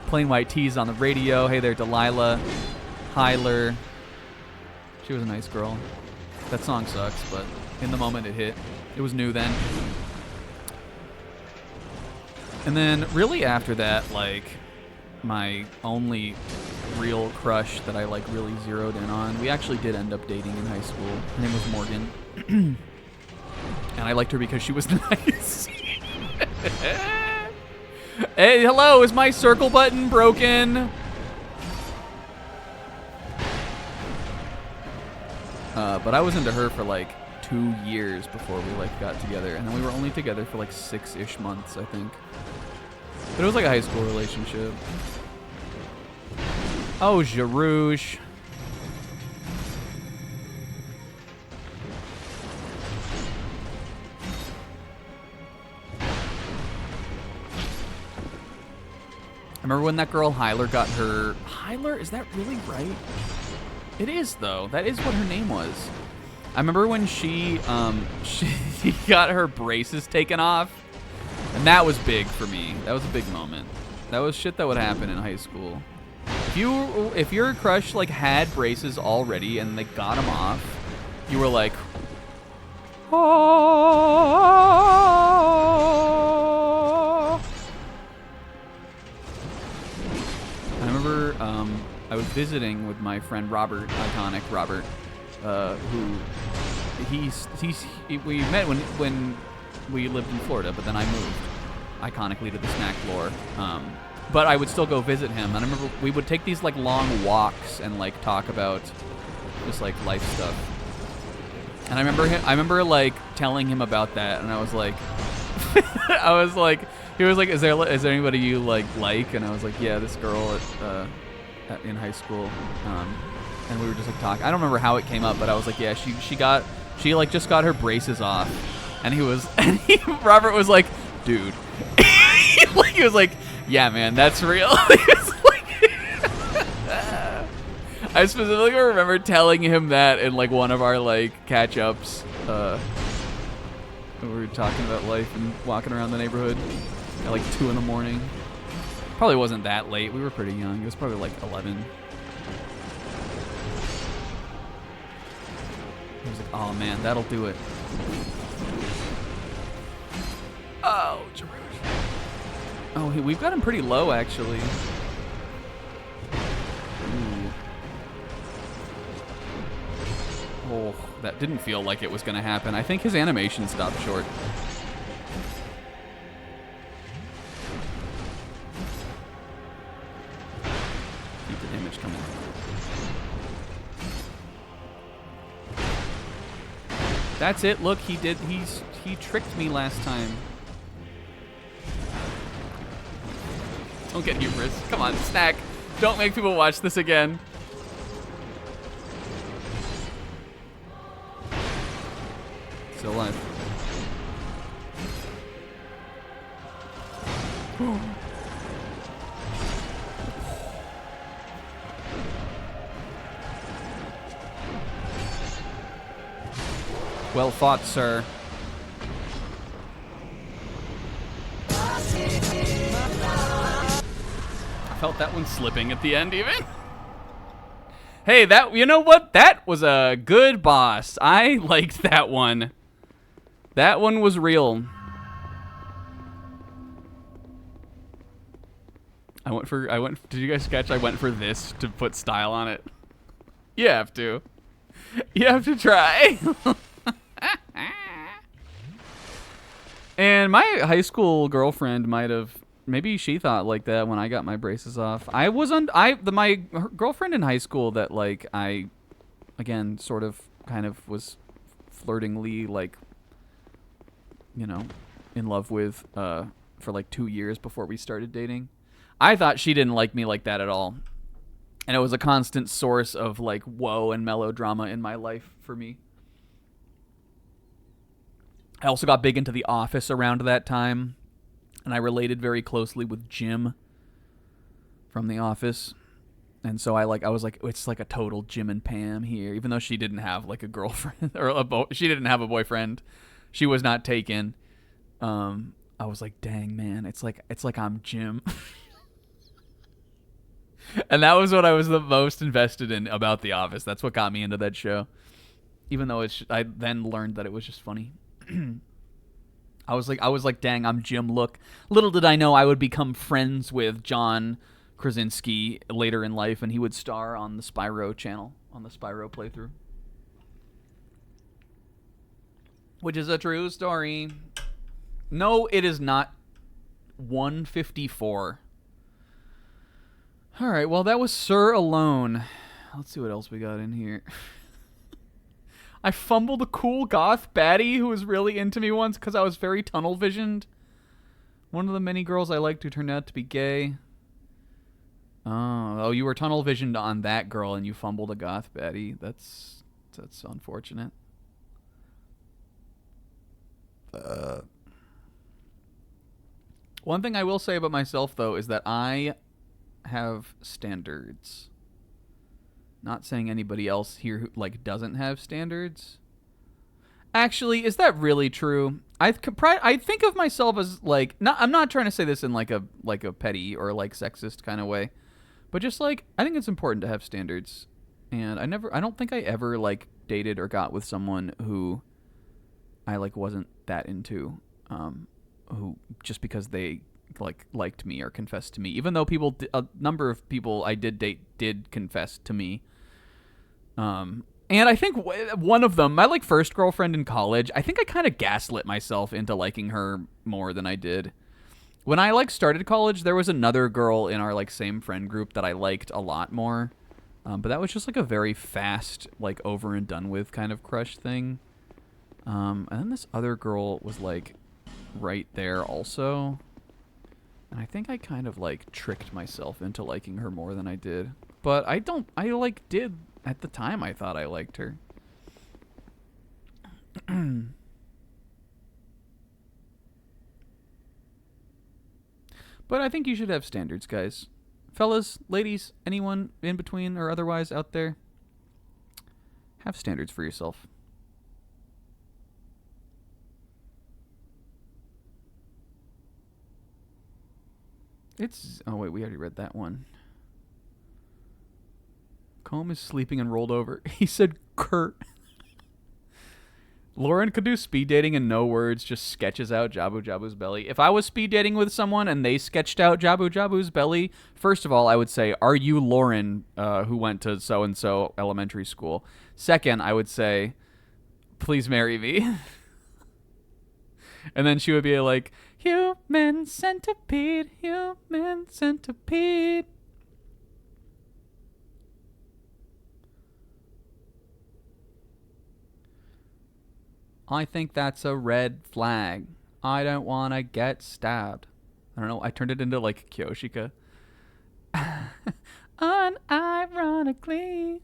Plain White Tees on the radio. Hey There Delilah. Hyler. She was a nice girl. That song sucks, but in the moment it hit. It was new then. And then really after that, like, my only real crush that I like really zeroed in on, we actually did end up dating in high school. Her name was Morgan. And I liked her because she was nice. Hey, hello, is my circle button broken? But I was into her for like 2 years before we like got together, and then we were only together for like 6-ish months, I think. But it was like a high school relationship. Oh, Jarouche. I remember when that girl Hyler got her... Hyler? Is that really right? It is, though. That is what her name was. I remember when she got her braces taken off, and that was big for me. That was a big moment. That was shit that would happen in high school. If your crush like had braces already and they got them off, you were like, oh. I remember I was visiting with my friend Robert, iconic Robert, who we met when we lived in Florida, but then I moved iconically to the snack floor. But I would still go visit him, and I remember we would take these like long walks and like talk about just like life stuff. And I remember like telling him about that, and I was like, he was like, is there anybody you like? And I was like, yeah, this girl in high school. And we were just like talking. I don't remember how it came up, but I was like, yeah, she like just got her braces off, and Robert was like, dude, he was like, yeah, man, that's real. I specifically remember telling him that in like one of our like catch-ups. We were talking about life and walking around the neighborhood at like 2 in the morning. Probably wasn't that late. We were pretty young. It was probably like 11. He was like, oh man, that'll do it. Oh, George. Oh, we've got him pretty low, actually. Ooh. Oh, that didn't feel like it was going to happen. I think his animation stopped short. Keep the image coming. That's it. Look, he tricked me last time. Don't get hubris. Come on, snack. Don't make people watch this again. Still alive. Well fought, sir. Felt that one slipping at the end even. Hey, you know what? That was a good boss. I liked that one. That one was real. Did you guys catch I went for this to put style on it? You have to. You have to try. And my high school girlfriend might have, maybe she thought like that when I got my braces off. My girlfriend in high school that like I, again, sort of kind of was flirtingly like, you know, in love with, for like 2 years before we started dating. I thought she didn't like me like that at all. And it was a constant source of like woe and melodrama in my life for me. I also got big into The Office around that time, and I related very closely with Jim from The Office. And so I was like, it's like a total Jim and Pam here, even though she didn't have like a girlfriend or she didn't have a boyfriend. She was not taken. I was like, dang man, it's like I'm Jim. And that was what I was the most invested in about The Office. That's what got me into that show. Even though I then learned that it was just funny. I was like, dang, I'm Jim. Look, little did I know I would become friends with John Krasinski later in life, and he would star on the Spyro channel, on the Spyro playthrough. Which is a true story. No, it is not. 154. All right, well, that was Sir Alone. Let's see what else we got in here. I fumbled a cool goth baddie who was really into me once because I was very tunnel visioned. One of the many girls I liked who turned out to be gay. Oh, you were tunnel visioned on that girl and you fumbled a goth baddie. That's unfortunate. One thing I will say about myself though is that I have standards. Not saying anybody else here who like doesn't have standards. Actually, is that really true? I think of myself as like I'm not trying to say this in like a petty or like sexist kind of way, but just like I think it's important to have standards. And I don't think I ever like dated or got with someone who I like wasn't that into, who just because they like liked me or confessed to me, even though a number of people I did date did confess to me. And I think one of them, my like first girlfriend in college, I think I kind of gaslit myself into liking her more than I did. When I like started college, there was another girl in our like same friend group that I liked a lot more. But that was just like a very fast, like over and done with kind of crush thing. And then this other girl was like right there also. And I think I kind of like tricked myself into liking her more than I did. But I like did at the time I thought I liked her. But I think you should have standards, guys. Fellas, ladies, anyone in between or otherwise out there, have standards for yourself. Oh wait, we already read that one. Comb is sleeping and rolled over. He said Kurt. Lauren could do speed dating in no words, just sketches out Jabu Jabu's belly. If I was speed dating with someone and they sketched out Jabu Jabu's belly, first of all, I would say, are you Lauren, who went to so-and-so elementary school? Second, I would say, please marry me. And then she would be like, human centipede, human centipede. I think that's a red flag. I don't want to get stabbed. I don't know. I turned it into like Kyoshika. Unironically.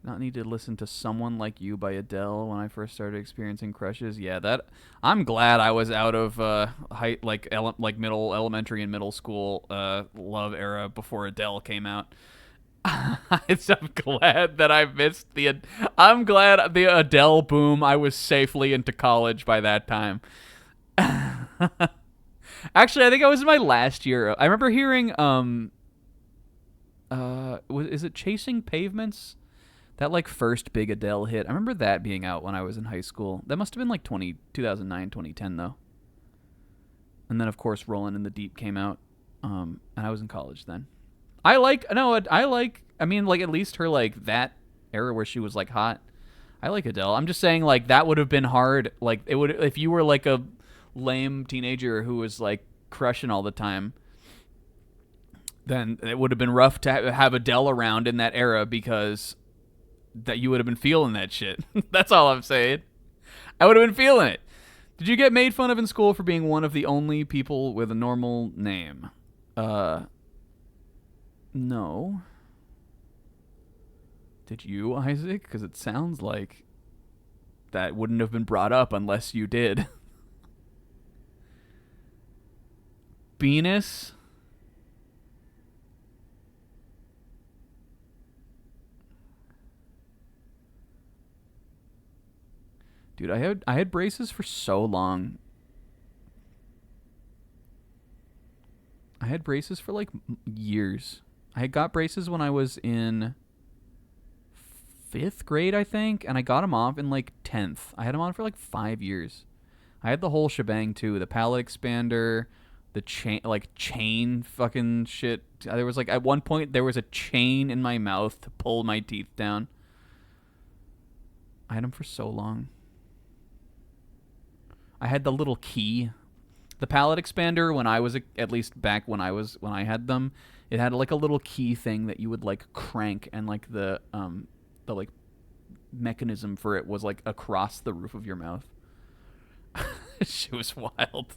Not need to listen to Someone Like You by Adele when I first started experiencing crushes. Yeah, that I'm glad I was out of elementary and middle school love era before Adele came out. I'm glad that I missed I'm glad the Adele boom. I was safely into college by that time. Actually, I think I was in my last year. I remember hearing is it Chasing Pavements? That like first big Adele hit. I remember that being out when I was in high school. That must have been like 2009, 2010 though. And then of course Rollin' in the Deep came out. And I was in college then. I mean like at least her like that era where she was like hot. I like Adele. I'm just saying like that would have been hard. Like it would if you were like a lame teenager who was like crushing all the time. then it would have been rough to have Adele around in that era because that you would have been feeling that shit. That's all I'm saying. I would have been feeling it. Did you get made fun of in school for being one of the only people with a normal name? No. Did you, Isaac? Because it sounds like that wouldn't have been brought up unless you did. Venus? Dude, I had braces for so long. I had braces for like years. I had got braces when I was in 5th grade, I think, and I got them off in like 10th. I had them on for like 5 years. I had the whole shebang too. The palate expander, the chain fucking shit. There was like at one point there was a chain in my mouth to pull my teeth down. I had them for so long. I had the little key. The palate expander when I was at least back when I had them, it had like a little key thing that you would like crank, and like the like mechanism for it was like across the roof of your mouth. She was wild.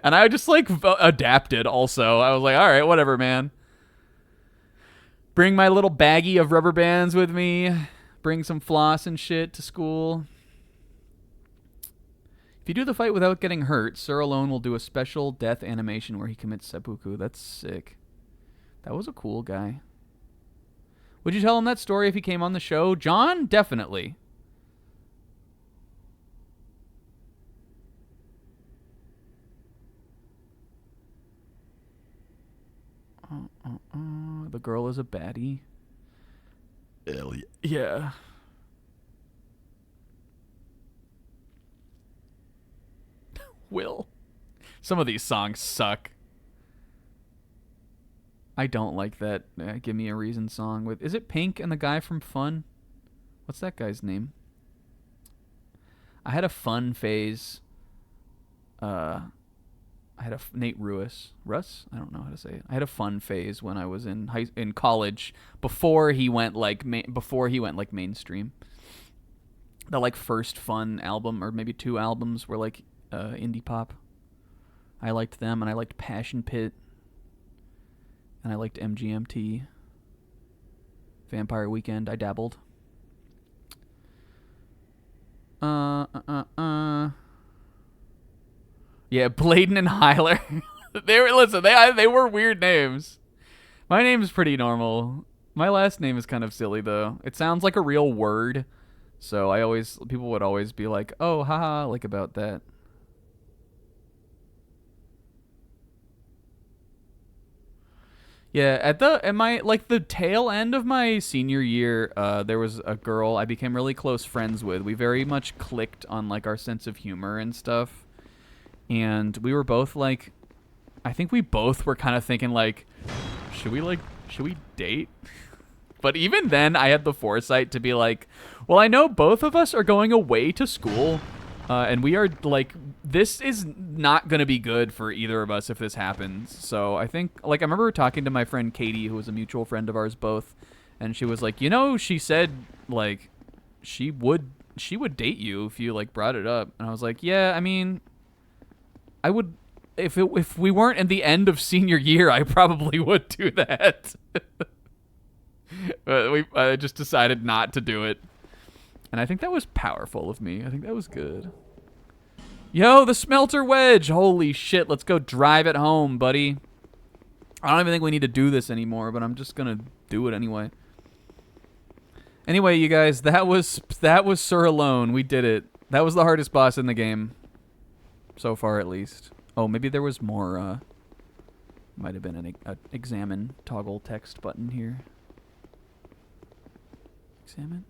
And I just like adapted also. I was like, all right, whatever, man. Bring my little baggie of rubber bands with me. Bring some floss and shit to school. If you do the fight without getting hurt, Sir alone will do a special death animation where he commits seppuku. That's sick. That was a cool guy. Would you tell him that story if he came on the show? John? Definitely. The girl is a baddie. Yeah. Will. Some of these songs suck. I don't like that Give Me a Reason song with... Is it Pink and the guy from Fun? What's that guy's name? I had a Fun phase. I had a Nate Russ. I don't know how to say it. I had a Fun phase when I was in college before he went like mainstream. The like first Fun album, or maybe 2 albums, were like indie pop. I liked them, and I liked Passion Pit, and I liked MGMT. Vampire Weekend, I dabbled. Yeah, Bladen and Hyler. They were weird names. My name's pretty normal. My last name is kind of silly though. It sounds like a real word, so people would always be like, "Oh, haha," like about that. Yeah, at the tail end of my senior year, there was a girl I became really close friends with. We very much clicked on like our sense of humor and stuff. And we were both like, I think we both were kind of thinking like, should we date? But even then I had the foresight to be like, well, I know both of us are going away to school. And we are like, this is not going to be good for either of us if this happens. So I think, like, I remember talking to my friend Katie, who was a mutual friend of ours both. And she was like, she said like, she would date you if you like brought it up. And I was like, yeah, I mean, I would, if we weren't in the end of senior year, I probably would do that. But I just decided not to do it. And I think that was powerful of me. I think that was good. Yo, the smelter wedge. Holy shit, let's go drive it home, buddy. I don't even think we need to do this anymore, but I'm just going to do it anyway. Anyway, you guys, that was Sir Alone. We did it. That was the hardest boss in the game. So far, at least. Oh, maybe there was more, might have been an examine toggle text button here. Examine?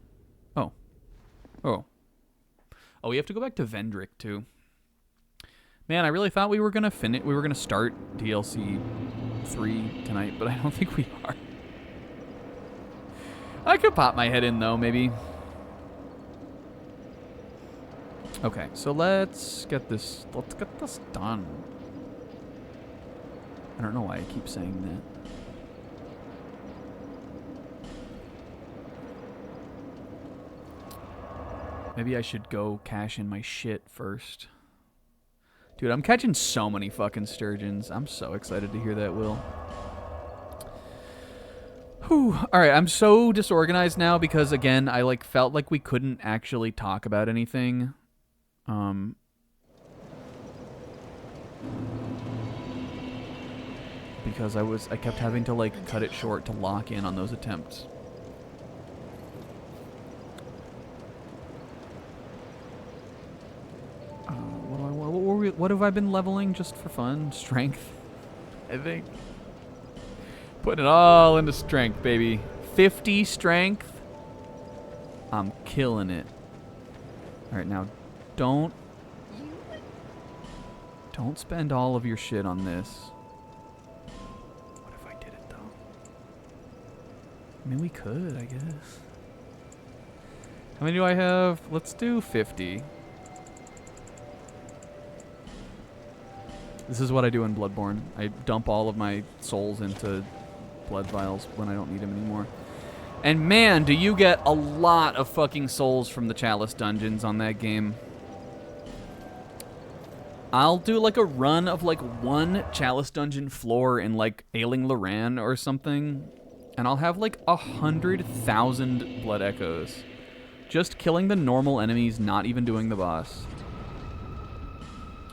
Oh. Oh, we have to go back to Vendrick, too. Man, I really thought we were going to finish. We were going to start DLC 3 tonight, but I don't think we are. I could pop my head in, though, maybe. Okay, so let's get this done. I don't know why I keep saying that. Maybe I should go cash in my shit first. Dude, I'm catching so many fucking sturgeons. I'm so excited to hear that, Will. Whew. Alright, I'm so disorganized now because, again, I like felt like we couldn't actually talk about anything. Because I kept having to, like, cut it short to lock in on those attempts. What have I been leveling just for fun? Strength, I think. Putting it all into strength, baby. 50 strength. I'm killing it. All right, now don't spend all of your shit on this. What if I did it, though? I mean, we could, I guess. How many do I have? Let's do 50. This is what I do in Bloodborne. I dump all of my souls into blood vials when I don't need them anymore. And man, do you get a lot of fucking souls from the Chalice dungeons on that game. I'll do like a run of like one Chalice dungeon floor in like Ailing Loran or something, and I'll have like 100,000 blood echoes. Just killing the normal enemies, not even doing the boss.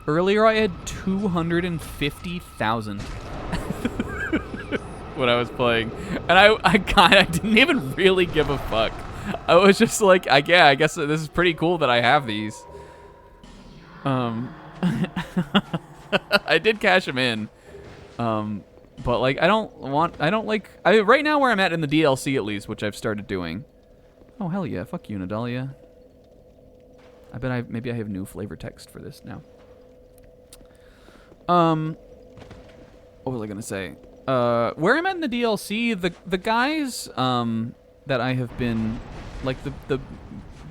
Earlier I had 250,000 when I was playing, and I didn't even really give a fuck. I was just like, yeah, I guess this is pretty cool that I have these. I did cash them in, but like right now where I'm at in the DLC at least, which I've started doing. Oh hell yeah, fuck you, Nadalia. I bet maybe I have new flavor text for this now. What was I gonna say? Where I'm at in the DLC, the guys that I have been, like the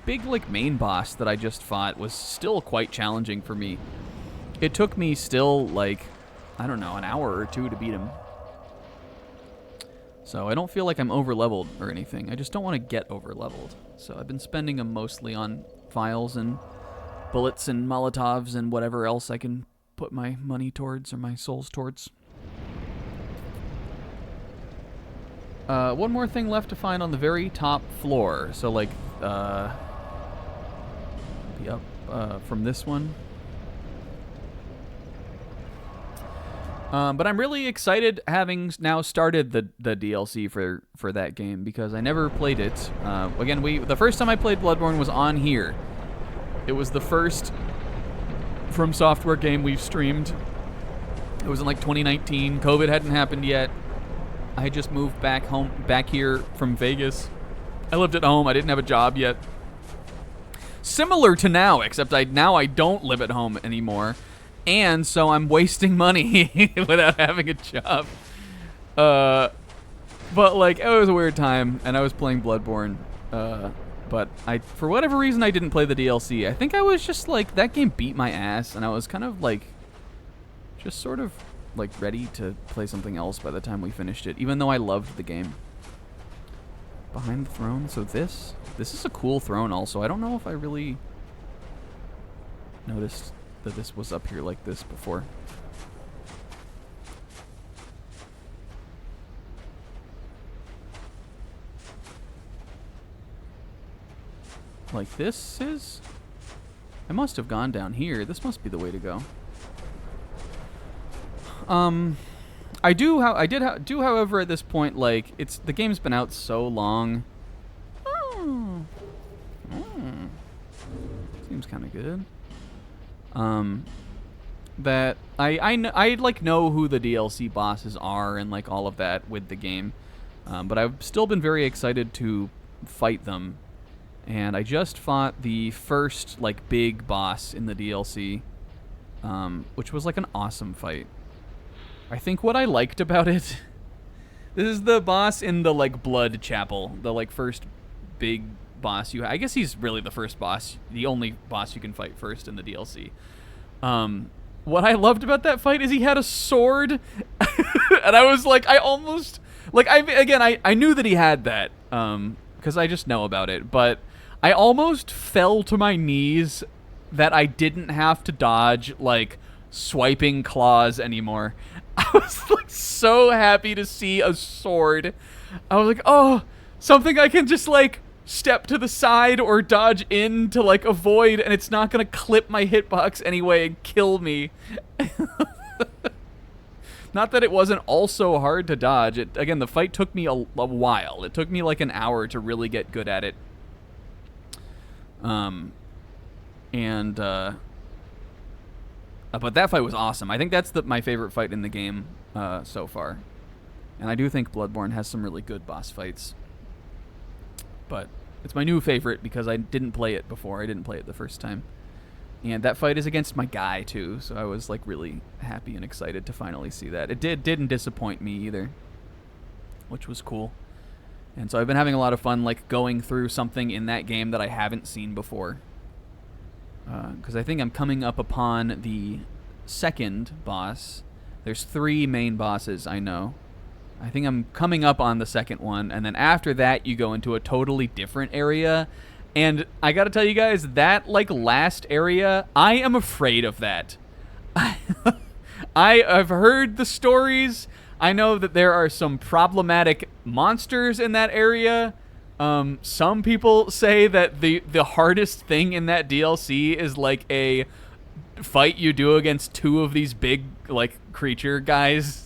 big like main boss that I just fought was still quite challenging for me. It took me still like, I don't know, an hour or two to beat him. So I don't feel like I'm over leveled or anything. I just don't want to get over leveled. So I've been spending them mostly on vials and bullets and Molotovs and whatever else I can put my money towards or my souls towards. One more thing left to find on the very top floor. So like, be up from this one. But I'm really excited having now started the DLC for that game because I never played it. Again, the first time I played Bloodborne was on here. It was the first From Software game we've streamed. It was in like 2019. COVID hadn't happened yet. I had just moved back here from Vegas. I lived at home. I didn't have a job yet. Similar to now, except now I don't live at home anymore. And so I'm wasting money without having a job. But like, it was a weird time, and I was playing Bloodborne. But for whatever reason, I didn't play the DLC. I think I was just like, that game beat my ass, and I was kind of like, just sort of like ready to play something else by the time we finished it, even though I loved the game. Behind the throne, so this is a cool throne also. I don't know if I really noticed that this was up here like this before. Like this is? I must have gone down here. This must be the way to go. I do, however, at this point, like, the game's been out so long. Seems kind of good. That I like know who the DLC bosses are and like all of that with the game. But I've still been very excited to fight them. And I just fought the first like big boss in the DLC, which was like an awesome fight. I think what I liked about it, this is the boss in the like blood chapel, the like first big boss I guess he's really the first boss, the only boss you can fight first in the DLC. What I loved about that fight is he had a sword, and I was like, I almost like I knew that he had that because I just know about it, but I almost fell to my knees that I didn't have to dodge, like, swiping claws anymore. I was, like, so happy to see a sword. I was like, oh, something I can just, like, step to the side or dodge in to, like, avoid, and it's not gonna clip my hitbox anyway and kill me. Not that it wasn't also hard to dodge. Again, the fight took me a while. It took me, like, an hour to really get good at it. But that fight was awesome. I think that's my favorite fight in the game so far. And I do think Bloodborne has some really good boss fights. But it's my new favorite because I didn't play it before. I didn't play it the first time. And that fight is against my guy, too. So I was, like, really happy and excited to finally see that. It didn't disappoint me either, which was cool. And so I've been having a lot of fun, like, going through something in that game that I haven't seen before. Because I think I'm coming up upon the second boss. There's 3 main bosses, I know. I think I'm coming up on the second one, and then after that, you go into a totally different area. And I gotta tell you guys, that, like, last area, I am afraid of that. I've heard the stories. I know that there are some problematic monsters in that area. Some people say that the hardest thing in that DLC is, like, a fight you do against 2 of these big, like, creature guys.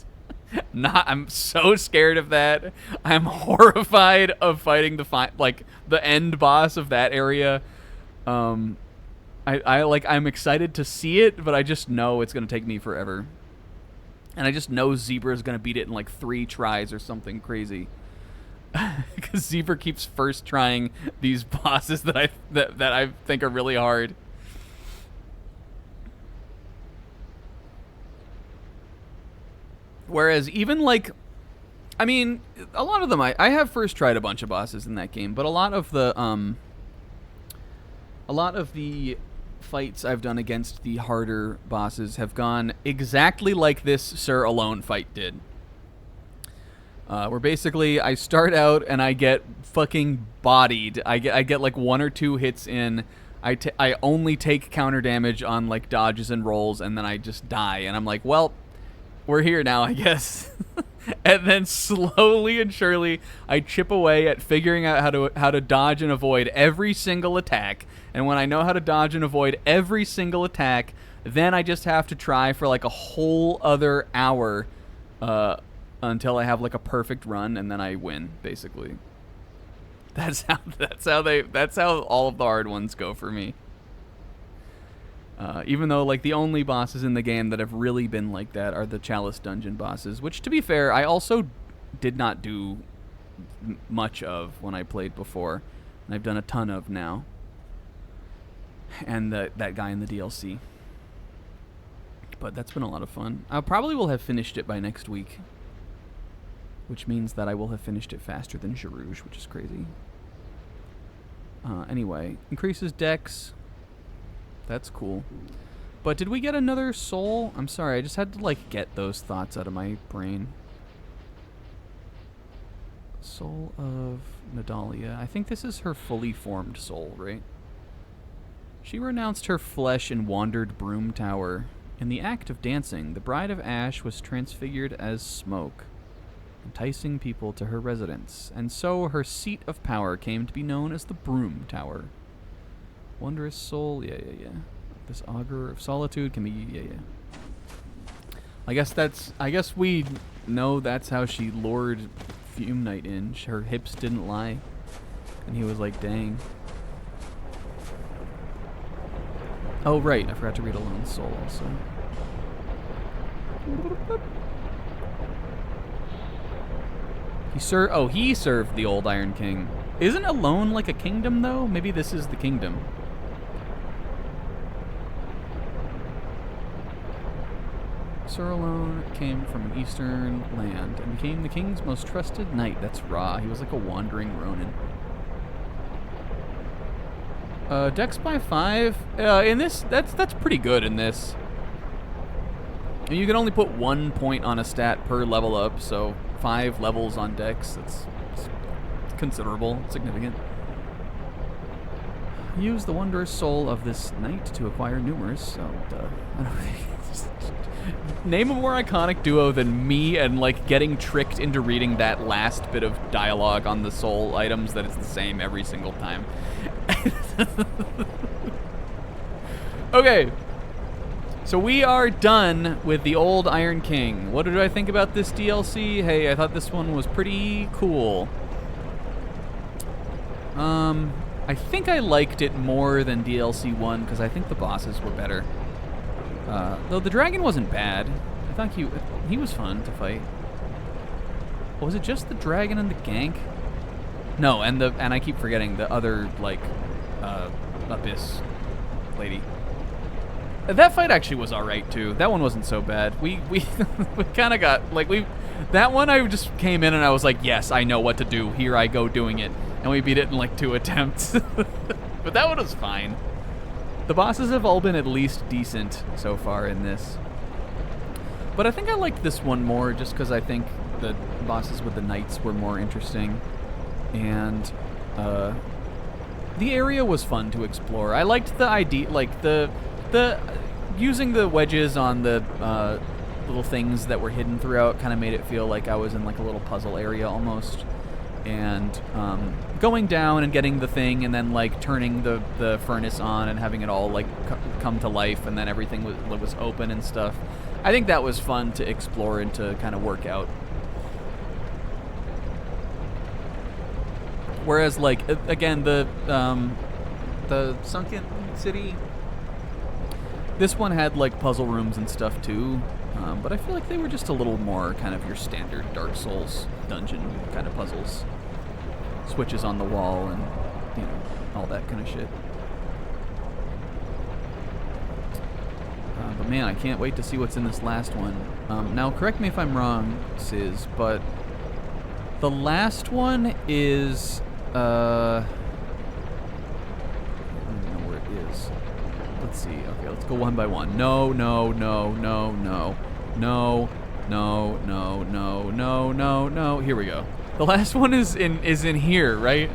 I'm so scared of that. I'm horrified of fighting the end boss of that area. I'm excited to see it, but I just know it's gonna take me forever. And I just know Zebra's gonna beat it in, like, 3 tries or something crazy. Because Zebra keeps first trying these bosses that I think are really hard. Whereas even, like, I mean, a lot of them I have first tried a bunch of bosses in that game, but a lot of the fights I've done against the harder bosses have gone exactly like this Sir Alone fight did. Where basically I start out and I get fucking bodied. I get like 1 or 2 hits in. I only take counter damage on, like, dodges and rolls, and then I just die. And I'm like, well, we're here now, I guess. And then slowly and surely, I chip away at figuring out how to dodge and avoid every single attack. And when I know how to dodge and avoid every single attack, then I just have to try for, like, a whole other hour until I have, like, a perfect run, and then I win, basically. That's how all of the hard ones go for me. Even though, like, the only bosses in the game that have really been like that are the Chalice Dungeon bosses, which, to be fair, I also did not do much of when I played before, and I've done a ton of now. And that guy in the DLC. But that's been a lot of fun. I probably will have finished it by next week, which means that I will have finished it faster than Jarouge, which is crazy. Anyway, increases dex. That's cool. But did we get another soul? I'm sorry, I just had to, like, get those thoughts out of my brain. Soul of Nadalia. I think this is her fully formed soul, right? She renounced her flesh and wandered Broom Tower. In the act of dancing, the Bride of Ash was transfigured as smoke, enticing people to her residence, and so her seat of power came to be known as the Broom Tower. Wondrous soul, yeah. This augur of solitude can be, yeah. I guess we know that's how she lured Fume Knight in. Her hips didn't lie, and he was like, dang. Oh right, I forgot to read Alone's soul also. He served the old Iron King. Isn't Alone like a kingdom though? Maybe this is the kingdom. Sir Alone came from an eastern land and became the king's most trusted knight. That's Ra. He was like a wandering Ronin. Dex by 5. In this, that's pretty good in this. And you can only put 1 point on a stat per level up, so 5 levels on Dex. That's considerable, significant. Use the wondrous soul of this knight to acquire numerous. Oh, duh. I don't Name a more iconic duo than me and like getting tricked into reading that last bit of dialogue on the soul items that it's the same every single time. Okay. So we are done with the old Iron King. What did I think about this DLC? Hey, I thought this one was pretty cool. I think I liked it more than DLC 1 because I think the bosses were better. Though the dragon wasn't bad. I thought he was fun to fight. Or was it just the dragon and the gank? No, and I keep forgetting the other like abyss lady. That fight actually was all right too. That one wasn't so bad. We we kind of got like that one I just came in and I was like, yes, I know what to do. Here I go doing it, and we beat it in like 2 attempts. But that one was fine. The bosses have all been at least decent so far in this. But I think I liked this one more just because I think the bosses with the knights were more interesting, and the area was fun to explore. I liked the idea, like the using the wedges on the little things that were hidden throughout kind of made it feel like I was in like a little puzzle area almost. And going down and getting the thing and then like turning the furnace on and having it all like come to life and then everything was open and stuff. I think that was fun to explore and to kind of work out. Whereas like again the Sunken City, this one had like puzzle rooms and stuff too, but I feel like they were just a little more kind of your standard Dark Souls dungeon kind of puzzles. Switches on the wall and, you know, all that kind of shit. But man, I can't wait to see what's in this last one. Now, correct me if I'm wrong, Sis, but the last one is, I don't even know where it is. Let's see. Okay, let's go one by one. No. Here we go. The last one is in here, right?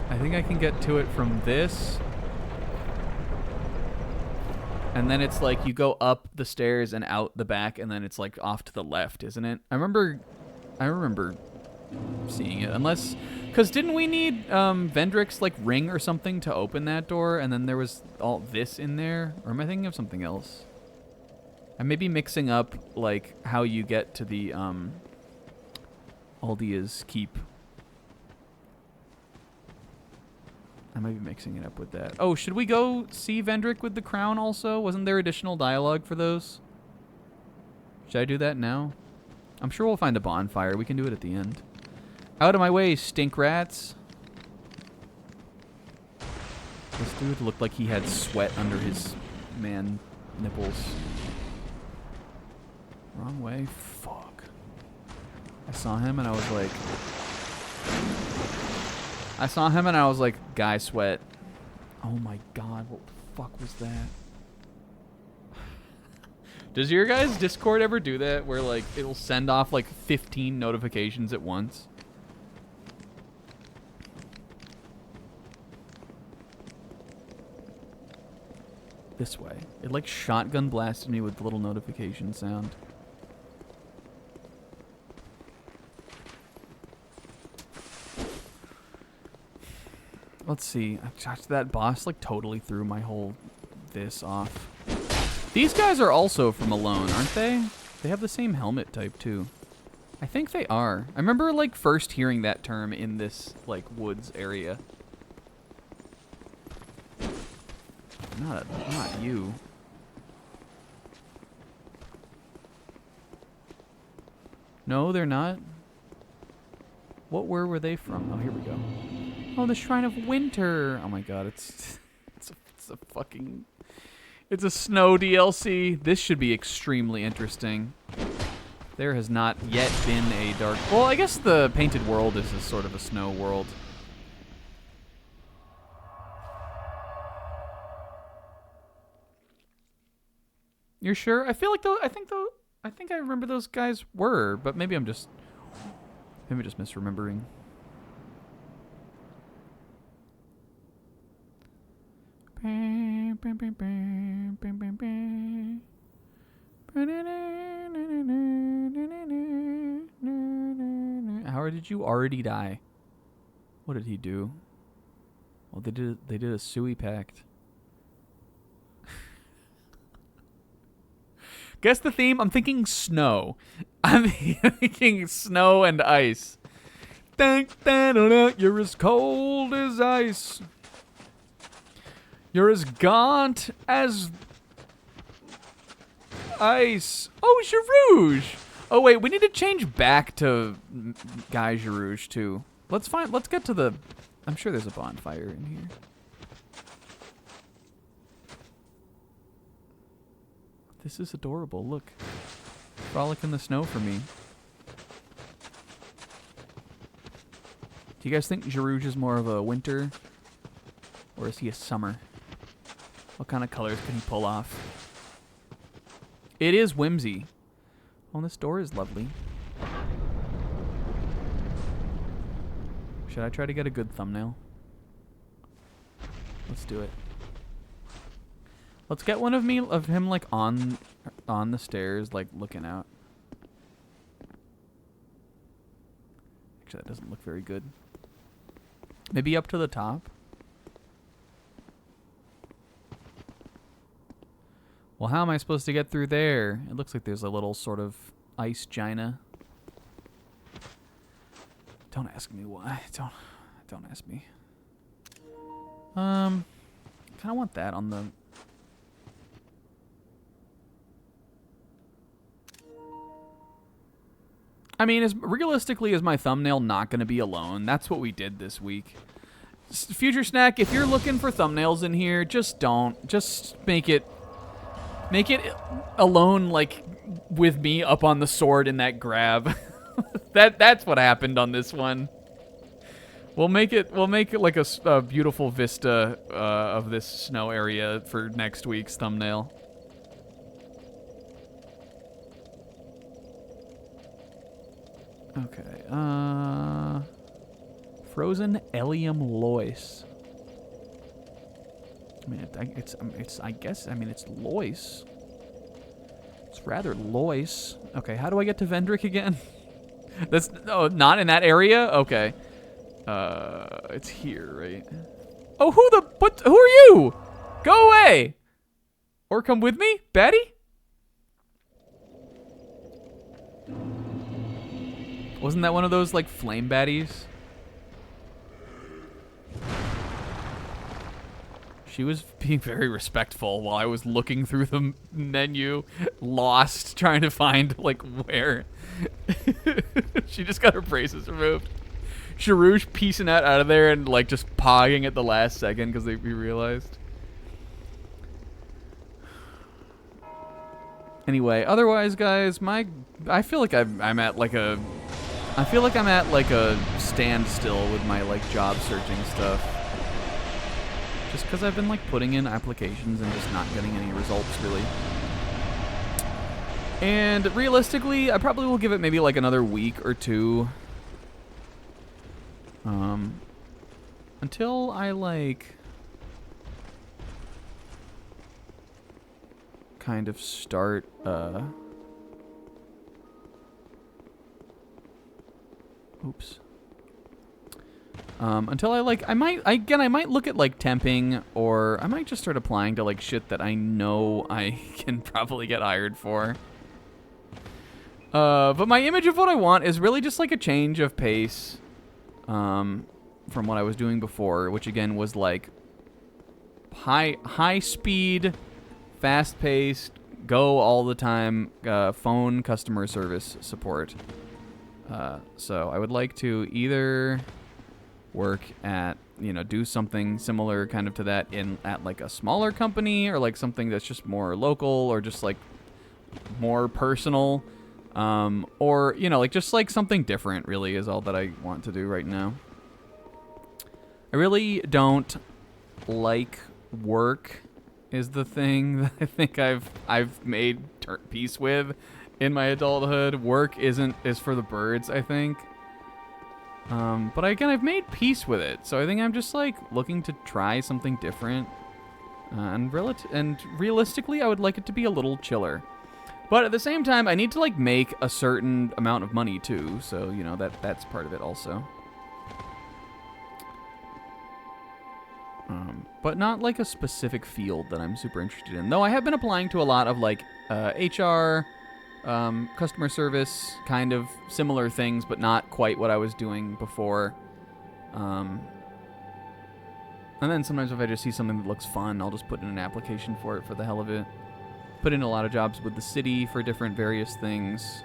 I think I can get to it from this. And then it's like you go up the stairs and out the back, and then it's like off to the left, isn't it? I remember seeing it. Unless, because didn't we need Vendrick's like ring or something to open that door, and then there was all this in there? Or am I thinking of something else? I may be mixing up like how you get to the Aldia's keep. I might be mixing it up with that. Oh, should we go see Vendrick with the crown also? Wasn't there additional dialogue for those? Should I do that now? I'm sure we'll find a bonfire. We can do it at the end. Out of my way, stink rats. This dude looked like he had sweat under his man nipples. Wrong way. Fuck. I saw him and I was like, guy sweat. Oh my god, what the fuck was that? Does your guys' Discord ever do that where like it'll send off like 15 notifications at once? This way. It like shotgun blasted me with the little notification sound. Let's see. That boss like totally threw my whole this off. These guys are also from Alone, aren't they? They have the same helmet type too. I think they are. I remember like first hearing that term in this like woods area. Not you. No, they're not. Where were they from? Oh, here we go. Oh, the Shrine of Winter. Oh my god, it's a snow DLC. This should be extremely interesting. There has not yet been a dark... Well, I guess the Painted World is a sort of a snow world. You're sure? I feel like I think I remember those guys were, but maybe I'm just misremembering. How did you already die? What did he do? Well, they did a Sui pact. Guess the theme? I'm thinking snow. I'm thinking snow and ice. You're as cold as ice. You're as gaunt as ice. Oh, Jarouge. Oh, wait, we need to change back to Guy Jarouge, too. Let's get to the... I'm sure there's a bonfire in here. This is adorable. Look. Frolic in the snow for me. Do you guys think Jarouge is more of a winter? Or is he a summer? What kind of colors can he pull off? It is whimsy. Oh, this door is lovely. Should I try to get a good thumbnail? Let's do it. Let's get one of him like on the stairs, like looking out. Actually, that doesn't look very good. Maybe up to the top. Well, how am I supposed to get through there? It looks like there's a little sort of ice gina. Don't ask me why. Don't ask me. Kind of want that on the... I mean, as realistically, is my thumbnail not going to be alone? That's what we did this week. Future Snack, if you're looking for thumbnails in here, just don't. Just make it alone, like with me up on the sword in that grab. That's what happened on this one. We'll make it like a beautiful vista of this snow area for next week's thumbnail. Okay. Frozen Elium Lois. I mean, I guess it's Lois. It's rather Lois. Okay, how do I get to Vendrick again? That's not in that area? Okay. It's here, right? Oh, who are you? Go away! Or come with me, Betty? Wasn't that one of those, like, flame baddies? She was being very respectful while I was looking through the menu, lost, trying to find, like, where. She just got her braces removed. Jarouge piecing out of there and, like, just pogging at the last second because we realized. Anyway, otherwise, guys, I feel like I'm at, like, a... I feel like I'm at, like, a standstill with my, like, job searching stuff. Just because I've been, like, putting in applications and just not getting any results, really. And realistically, I probably will give it maybe, like, another week or two. Until I, like... kind of start, oops. Until I might look at, like, temping, or I might just start applying to, like, shit that I know I can probably get hired for. But my image of what I want is really just, like, a change of pace, from what I was doing before, which, again, was, like, high speed, fast-paced, go all the time, phone customer service support. So I would like to either work at, do something similar kind of to that at like a smaller company, or like something that's just more local, or just like more personal, or, like just like something different really is all that I want to do right now. I really don't like work is the thing that I think I've made peace with in my adulthood. Work is for the birds, I think. But again, I've made peace with it, so I think I'm just like looking to try something different. And realistically, I would like it to be a little chiller. But at the same time, I need to like make a certain amount of money too, so you know that's part of it also. But not like a specific field that I'm super interested in. Though I have been applying to a lot of like HR, customer service, kind of similar things, but not quite what I was doing before. And then sometimes if I just see something that looks fun, I'll just put in an application for it for the hell of it. Put in a lot of jobs with the city for different various things.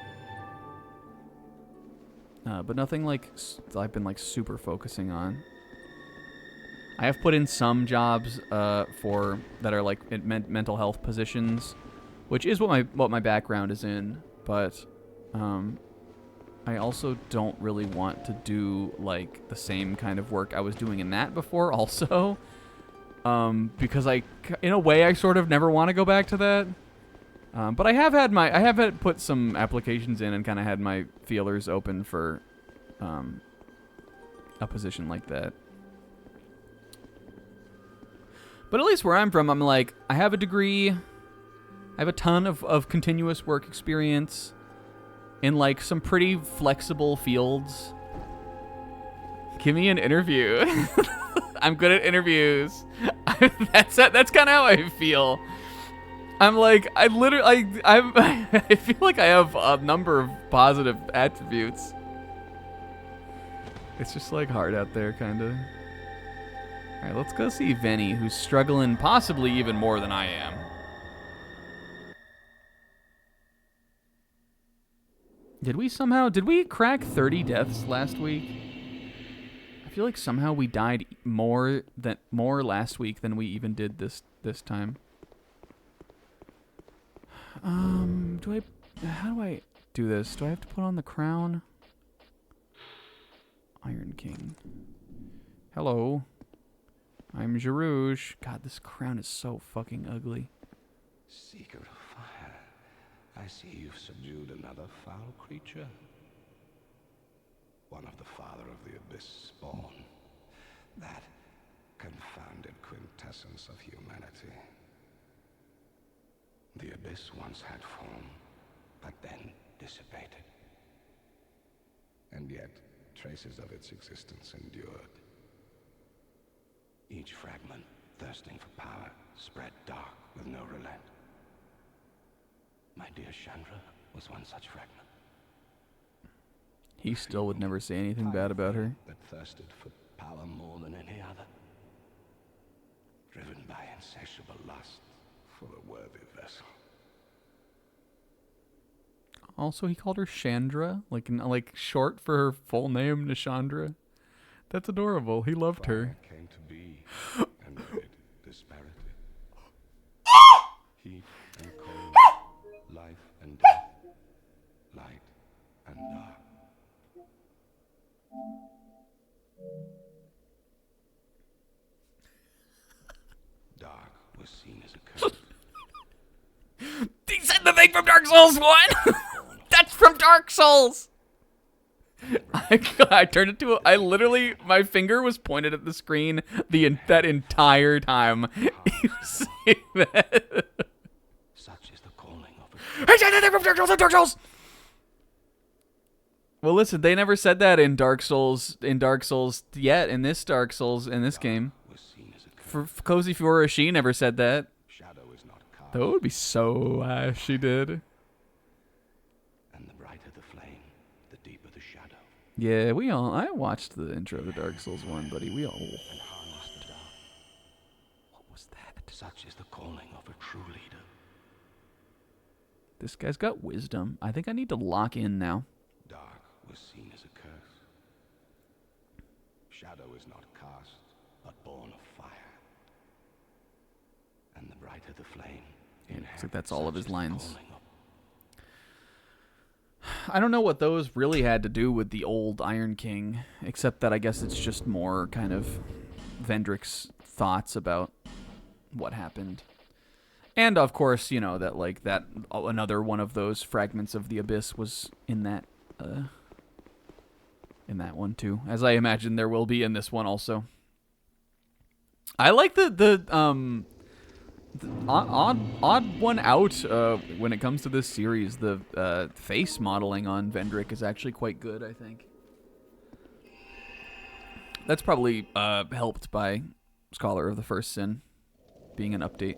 But nothing like I've been like super focusing on. I have put in some jobs for that are like mental health positions, which is what my background is in. But I also don't really want to do like the same kind of work I was doing in that before. Also, because in a way, I sort of never want to go back to that. But I have put some applications in and kind of had my feelers open for a position like that. But at least where I'm from, I'm like, I have a degree. I have a ton of continuous work experience in like some pretty flexible fields. Give me an interview. I'm good at interviews. That's kind of how I feel. I'm like, I feel like I have a number of positive attributes. It's just like hard out there, kind of. All right, let's go see Venny, who's struggling possibly even more than I am. Did we crack 30 deaths last week? I feel like somehow we died more last week than we even did this time. How do I do this? Do I have to put on the crown? Iron King. Hello. I'm Jarouge. God, this crown is so fucking ugly. Seeker of fire, I see you've subdued another foul creature. One of the father of the abyss spawn. That confounded quintessence of humanity. The abyss once had form, but then dissipated. And yet, traces of its existence endured. Each fragment, thirsting for power, spread dark with no relent. My dear Chandra was one such fragment. He still would never say anything bad about her. That thirsted for power more than any other. Driven by insatiable lust for a worthy vessel. Also, he called her Chandra, like short for her full name, Nishandra. That's adorable. He loved her. Fire came to be and rid disparity. Heat and cold, life and death, light and dark. Dark was seen as a curse. He said the thing from Dark Souls 1! That's from Dark Souls! I turned it to literally, my finger was pointed at the screen that entire time. He was saying that. Such is the calling of Hey, said the thing from Dark Souls! Well, listen, they never said that in Dark Souls yet, in this Dark Souls, in this game. was seen as a curse. For Cozy Furushi never said that. Shadow is not cast, That would be so she did. and the brighter the flame, the deeper the shadow. Yeah, I watched the intro to Dark Souls 1, buddy. We all... And harness the dark. What was that? Such is the calling of a true leader. This guy's got wisdom. I think I need to lock in now. Dark was seen as a curse. Shadow is not cast, but born of fire. And the brighter the flame, Looks like that's all of his such is the lines. calling of- I don't know what those really had to do with the old Iron King, except that I guess it's just more kind of Vendrick's thoughts about what happened. And of course, you know, that like that another one of those fragments of the abyss was in that one too, as I imagine there will be in this one also. I like the odd one out when it comes to this series. The face modeling on Vendrick is actually quite good, I think. That's probably helped by Scholar of the First Sin being an update.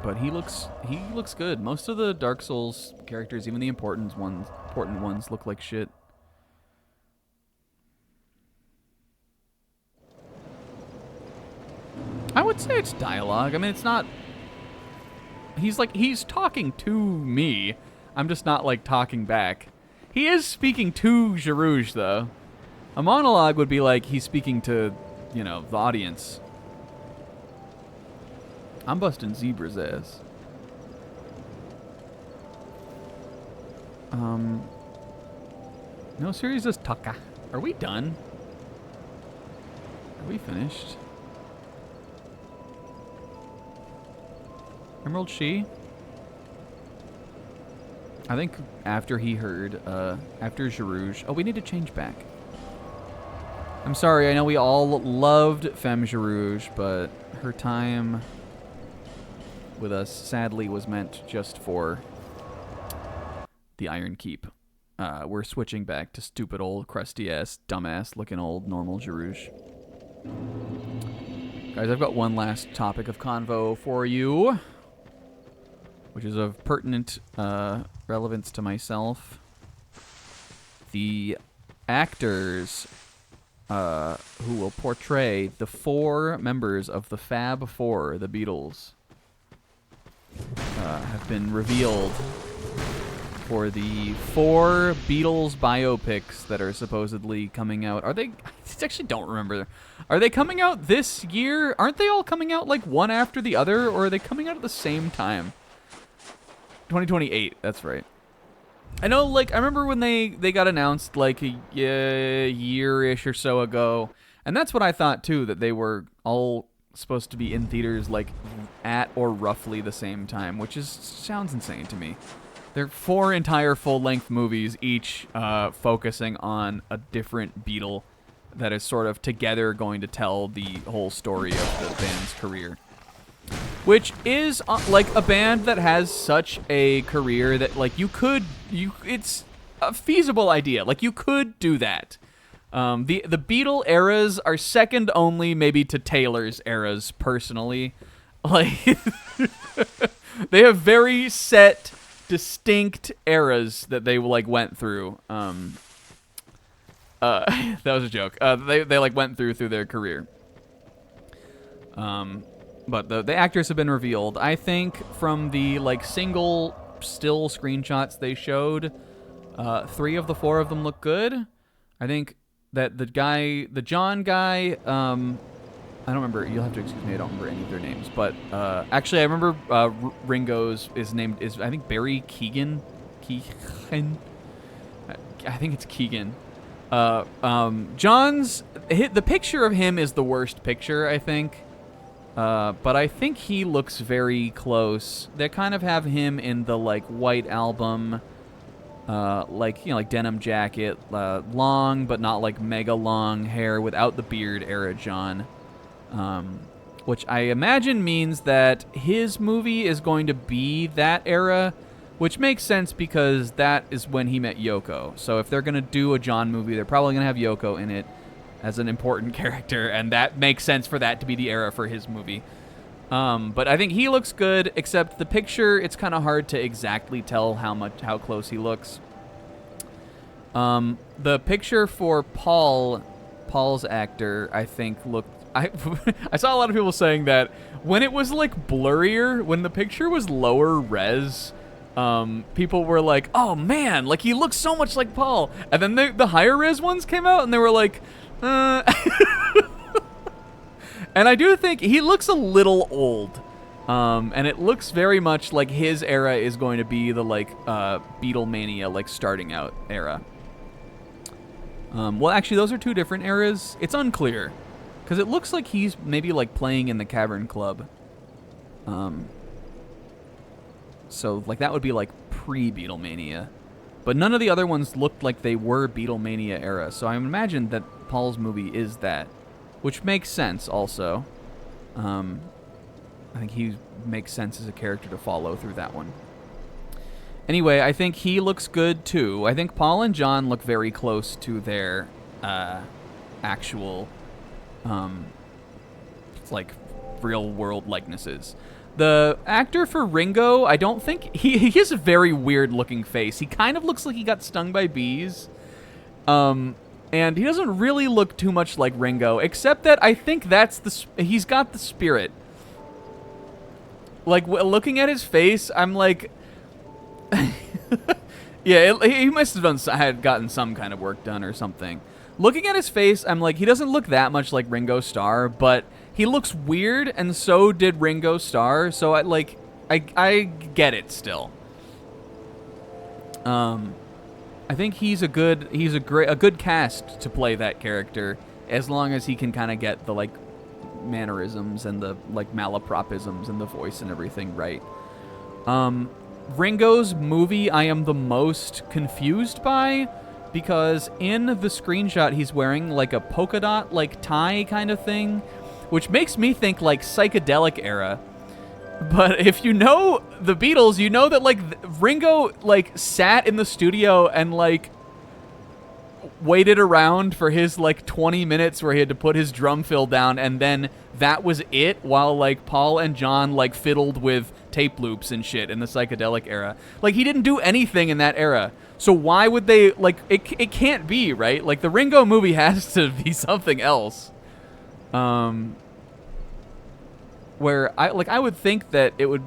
But he looks good. Most of the Dark Souls characters, even the important ones, look like shit. I would say it's dialogue. I mean, it's not. He's talking to me. I'm just not like talking back. He is speaking to Jarouge though. A monologue would be like he's speaking to, you know, the audience. I'm busting Zebra's ass. No serious Taka. Are we done? Are we finished? Emerald She? I think after he heard, after Jarouge... Oh, we need to change back. I'm sorry, I know we all loved Femme Jarouge, but her time with us, sadly, was meant just for the Iron Keep. We're switching back to stupid old, crusty-ass, dumbass-looking old normal Jarouge. Guys, I've got one last topic of convo for you, which is of pertinent relevance to myself. The actors who will portray the 4 members of the Fab Four, the Beatles, have been revealed for the 4 Beatles biopics that are supposedly coming out. Are they? I actually don't remember. Are they coming out this year? Aren't they all coming out like one after the other, or are they coming out at the same time? 2028, that's right. I know, like, I remember when they got announced, like, a year-ish or so ago, and that's what I thought, too, that they were all supposed to be in theaters, like, at or roughly the same time, which sounds insane to me. They're 4 entire full-length movies, each focusing on a different Beatle that is sort of together going to tell the whole story of the band's career. Which is, like, a band that has such a career that, like, it's a feasible idea. Like, you could do that. The Beatle eras are second only, maybe, to Taylor's eras, personally. Like, they have very set, distinct eras that they, like, went through. That was a joke. They like, went through their career. But the actors have been revealed. I think from the, like, single still screenshots they showed, 3 of the 4 of them look good. I think that the John guy, I don't remember. You'll have to excuse me. I don't remember any of their names. But actually, I remember Ringo's is I think Barry Keoghan. Keoghan. I think it's Keegan. John's the picture of him is the worst picture, I think. But I think he looks very close. They kind of have him in the, like, White Album, like, you know, like denim jacket, long but not like mega long hair without the beard era John, which I imagine means that his movie is going to be that era, which makes sense because that is when he met Yoko. So if they're going to do a John movie, they're probably going to have Yoko in it as an important character, and that makes sense for that to be the era for his movie. But I think he looks good, except the picture, it's kind of hard to exactly tell how close he looks. The picture for Paul's actor, I think looked... I saw a lot of people saying that when it was, like, blurrier, when the picture was lower res, people were like, oh man, like, he looks so much like Paul. And then the higher res ones came out, and they were like, and I do think he looks a little old, and it looks very much like his era is going to be the, like, Beatlemania, like, starting out era. Well, actually, those are 2 different eras. It's unclear, because it looks like he's maybe, like, playing in the Cavern Club. So, like, that would be, like, pre-Beatlemania. But none of the other ones looked like they were Beatlemania era, so I imagine that Paul's movie is that. which makes sense also. I think he makes sense as a character to follow through that one. Anyway, I think he looks good too. I think Paul and John look very close to their actual, like, real world likenesses. The actor for Ringo, I don't think he has a very weird looking face. He kind of looks like he got stung by bees. And he doesn't really look too much like Ringo, except that I think he's got the spirit. Like, looking at his face, I'm like, yeah, he must have had gotten some kind of work done or something. Looking at his face, I'm like, he doesn't look that much like Ringo Starr, but he looks weird, and so did Ringo Starr. So I get it still. I think he's a good cast to play that character, as long as he can kind of get the like mannerisms and the like malapropisms and the voice and everything right. Ringo's movie I am the most confused by, because in the screenshot he's wearing like a polka dot like tie kind of thing, which makes me think like psychedelic era. But if you know the Beatles, you know that like Ringo like sat in the studio and like waited around for his like 20 minutes where he had to put his drum fill down, and then that was it, while like Paul and John like fiddled with tape loops and shit in the psychedelic era. Like, he didn't do anything in that era. So why would they like it can't be, right? Like, the Ringo movie has to be something else. Where I would think that it would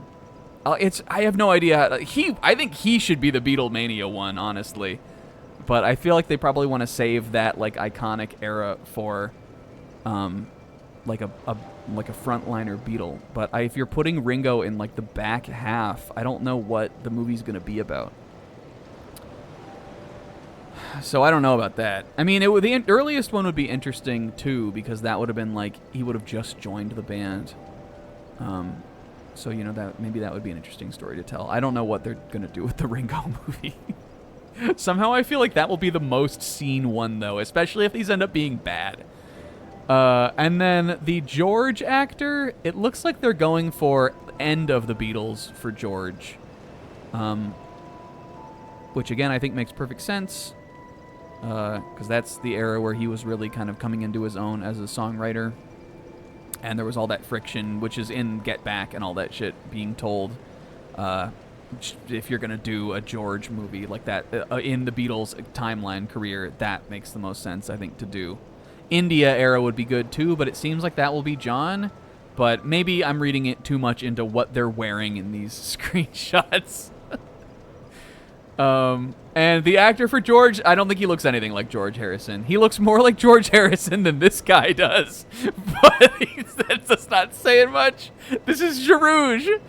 I have no idea. I think he should be the Beatlemania one, honestly. But I feel like they probably want to save that like iconic era for like a frontliner Beatle. But if you're putting Ringo in like the back half, I don't know what the movie's going to be about. So I don't know about that. I mean, the earliest one would be interesting too, because that would have been like he would have just joined the band. So you know, that maybe that would be an interesting story to tell. I don't know what they're going to do with the Ringo movie. Somehow I feel like that will be the most seen one, though, especially if these end up being bad. And then the George actor, it looks like they're going for end of the Beatles for George. Which, again, I think makes perfect sense. Because that's the era where he was really kind of coming into his own as a songwriter. And there was all that friction, which is in Get Back and all that shit being told. If you're going to do a George movie like that in the Beatles' timeline career, that makes the most sense, I think, to do. India era would be good, too, but it seems like that will be John. But maybe I'm reading it too much into what they're wearing in these screenshots. And the actor for George, I don't think he looks anything like George Harrison. He looks more like George Harrison than this guy does. But that's just not saying much. This is Jarouge.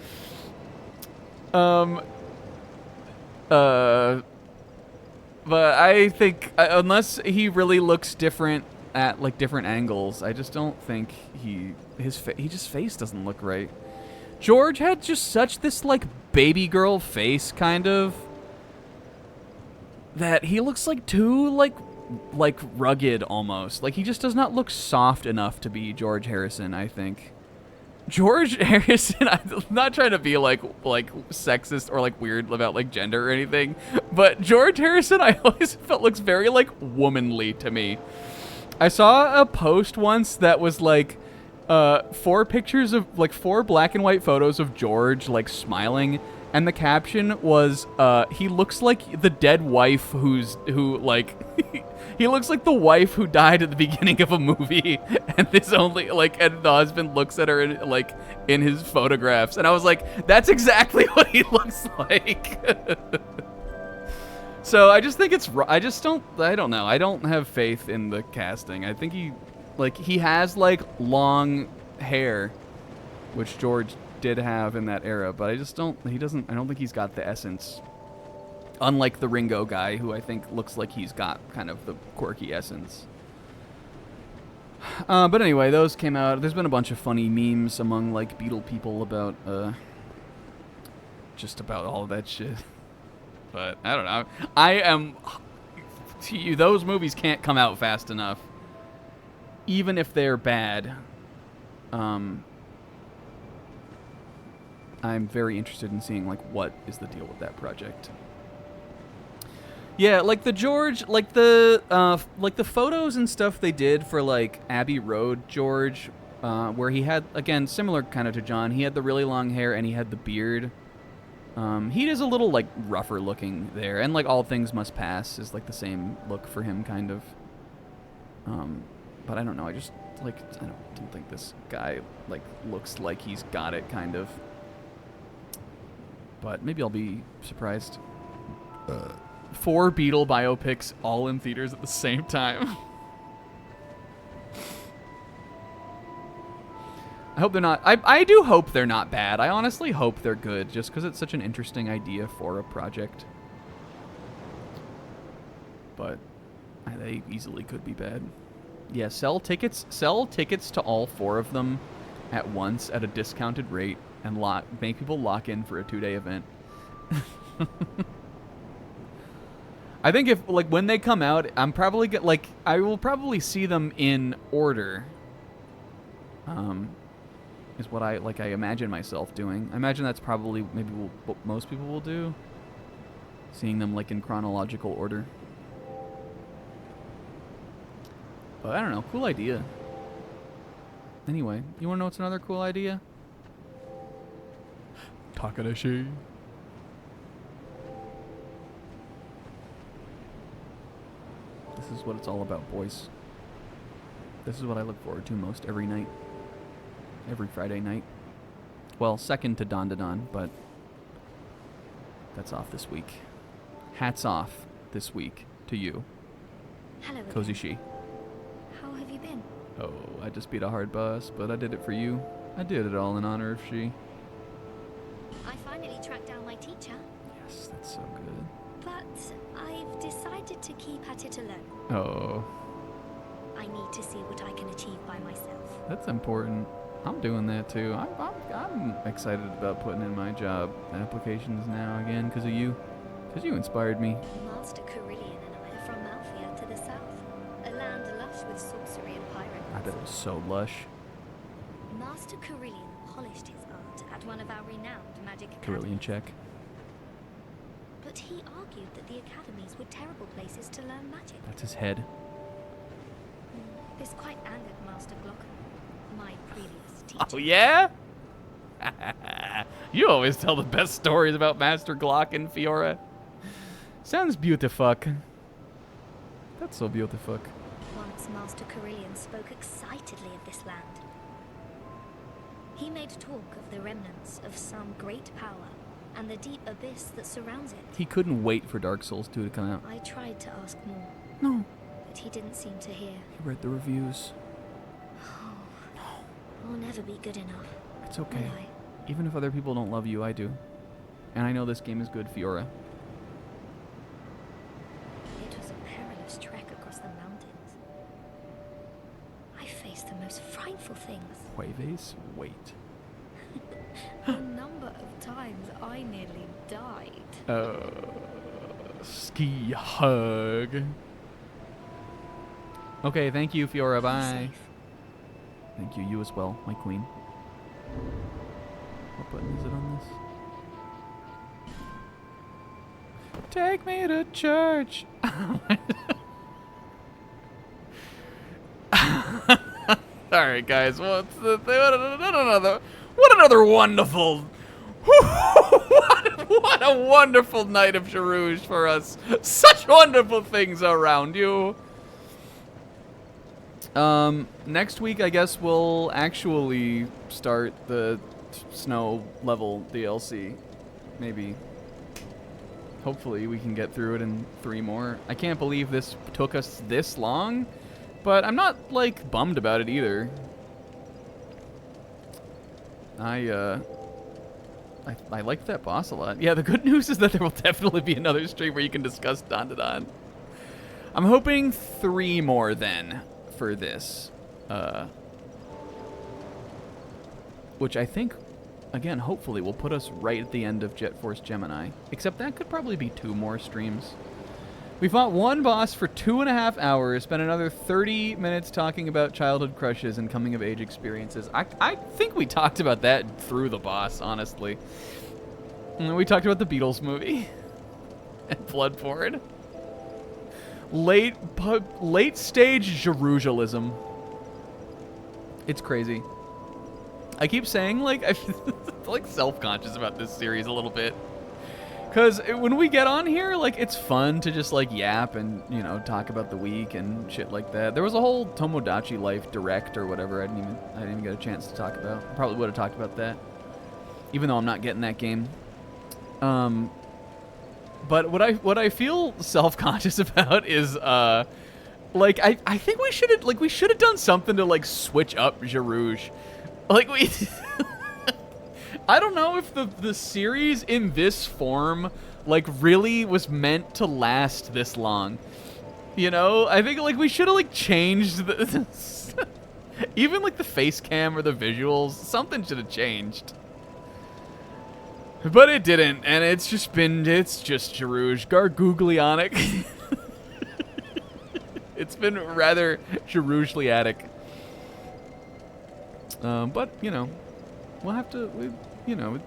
But I think unless he really looks different at like different angles, I just don't think his face doesn't look right. George had just such this like baby girl face, kind of, that he looks like too like rugged almost. Like, he just does not look soft enough to be George Harrison, I think. George Harrison, I'm not trying to be like sexist or like weird about like gender or anything, but George Harrison I always felt looks very like womanly to me. I saw a post once that was like 4 pictures of like 4 black and white photos of George like smiling, and the caption was he looks like the dead wife who he looks like the wife who died at the beginning of a movie, and this only like, and the husband looks at her in his photographs, and I was like, that's exactly what he looks like. So I just think I don't know. I don't have faith in the casting. I think he has like long hair, which George did have in that era, but I don't think he's got the essence. Unlike the Ringo guy, who I think looks like he's got kind of the quirky essence. But anyway, those came out. There's been a bunch of funny memes among like Beatle people about just about all of that shit. But I don't know. Those movies can't come out fast enough. even if they're bad, I'm very interested in seeing like what is the deal with that project. Yeah, like the George, like the photos and stuff they did for like Abbey Road George, where he had, again, similar kind of to John. He had the really long hair and he had the beard. He is a little like rougher looking there, and like All Things Must Pass is like the same look for him, kind of. But I don't know. I just like I don't think this guy like looks like he's got it, kind of. But maybe I'll be surprised. 4 Beatle biopics all in theaters at the same time. I hope they're not... I do hope they're not bad. I honestly hope they're good, just because it's such an interesting idea for a project. But they easily could be bad. Yeah, sell tickets to all 4 of them at once at a discounted rate and make people lock in for a 2-day event. I think if like when they come out, I'm probably I will probably see them in order. Is what I imagine myself doing. I imagine that's probably maybe what most people will do. Seeing them like in chronological order. But I don't know, cool idea. Anyway, you wanna know what's another cool idea? Takanashi. This is what it's all about, boys. This is what I look forward to most every night. Every Friday night. Well, second to Dawn to Dawn, but that's off this week. Hats off this week to you. Hello again. Kozushi. How have you been? Oh, I just beat a hard boss, but I did it for you. I did it all in honor of she. I finally tracked down my teacher. Yes, that's so good. But I've decided to keep at it alone. Oh, I need to see what I can achieve by myself. that's important. I'm doing that too. I'm excited about putting in my job applications now again because of you. Because you inspired me. Master Carillion and I are from Malphia to the south. A land lush with sorcery and pirates. I bet it was so lush. Master Carillion polished his art at one of our renowned magic Carillion academies. check. But he argued that the academies were terrible places to learn magic. That's his head. This quite angered Master Glocken, my previous teacher. Oh, yeah? You always tell the best stories about Master Glocken, Fiora. Sounds beautiful. That's so beautiful. Once Master Carillion spoke excitedly of this land. He made talk of the remnants of some great power and the deep abyss that surrounds it. He couldn't wait for Dark Souls 2 to come out. I tried to ask more, No. but he didn't seem to hear. He read the reviews. I'll never be good enough. It's okay. will I? Even if other people don't love you, I do. And I know this game is good, Fiora. It was a perilous trek across the mountains. I faced the most frightful things. Hueves, wait. A number of times I nearly died. Ski hug. Okay, thank you, Fiora. Be Bye. safe. Thank you. You as well, my queen. What button is it on this? Take me to church. All right, guys. What's the what another wonderful what a wonderful night of Sharouge for us. Such wonderful things around you. Next week, I guess we'll actually start the snow level DLC. Maybe. Hopefully we can get through it in 3 more. I can't believe this took us this long, but I'm not, like, bummed about it either. I liked that boss a lot. Yeah, the good news is that there will definitely be another stream where you can discuss Dawn to Dawn. I'm hoping 3 more then for this. Which I think, again, hopefully will put us right at the end of Jet Force Gemini. Except that could probably be 2 more streams. We fought one boss for 2.5 hours, spent another 30 minutes talking about childhood crushes and coming of age experiences. I think we talked about that through the boss, honestly. And we talked about the Beatles movie and Bloodborne. Late stage Jerusalemsm. It's crazy. I keep saying, like, I feel like self-conscious about this series a little bit. Because when we get on here, like, it's fun to just, like, yap and, you know, talk about the week and shit like that. There was a whole Tomodachi Life Direct or whatever I didn't even get a chance to talk about. Probably would have talked about that. Even though I'm not getting that game. But what I feel self-conscious about is, like, I think we should have done something to, like, switch up Jarouge. Like, we... I don't know if the series in this form, like, really was meant to last this long. You know? I think, like, we should have, like, changed the... even, like, the face cam or the visuals. Something should have changed. But it didn't, and it's just Jarouge. Gargooglionic. It's been rather Jarouge-liatic. But, you know, we'll have to... you know,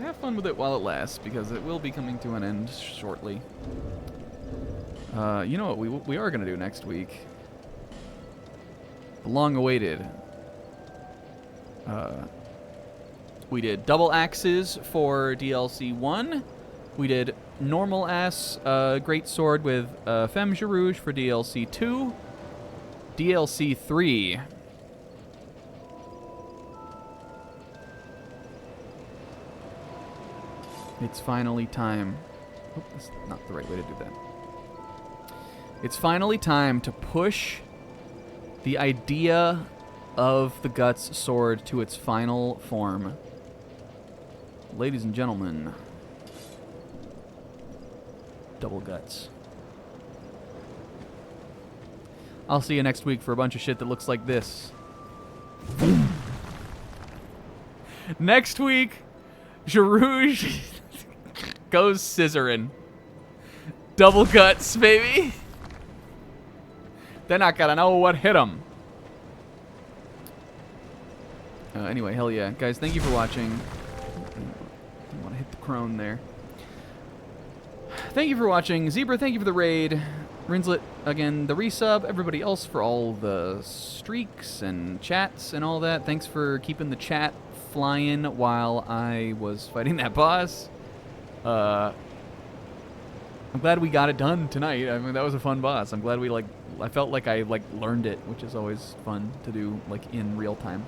have fun with it while it lasts, because it will be coming to an end shortly. You know what we are going to do next week? Long-awaited. We did double axes for DLC 1. We did normal ass great sword with Femme Jarouge for DLC 2. DLC 3. It's finally time. Oh, that's not the right way to do that. It's finally time to push the idea of the Guts sword to its final form. Ladies and gentlemen, double Guts. I'll see you next week for a bunch of shit that looks like this. Next week, Jarouge goes scissoring. Double Guts, baby. They're not gonna know what hit them. Anyway, hell yeah. Guys, thank you for watching. I want to hit the crone there. Thank you for watching. Zebra, thank you for the raid. Rinslet, again, the resub. Everybody else for all the streaks and chats and all that. Thanks for keeping the chat flying while I was fighting that boss. I'm glad we got it done tonight. I mean, that was a fun boss. I'm glad we, like, I felt like I, like, learned it, which is always fun to do, like, in real time.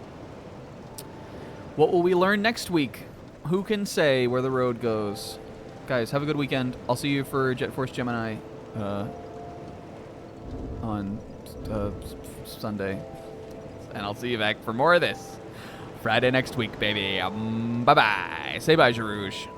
What will we learn next week? Who can say where the road goes? Guys, have a good weekend. I'll see you for Jet Force Gemini on Sunday. And I'll see you back for more of this Friday next week, baby. Bye-bye. Say bye, Jarouge.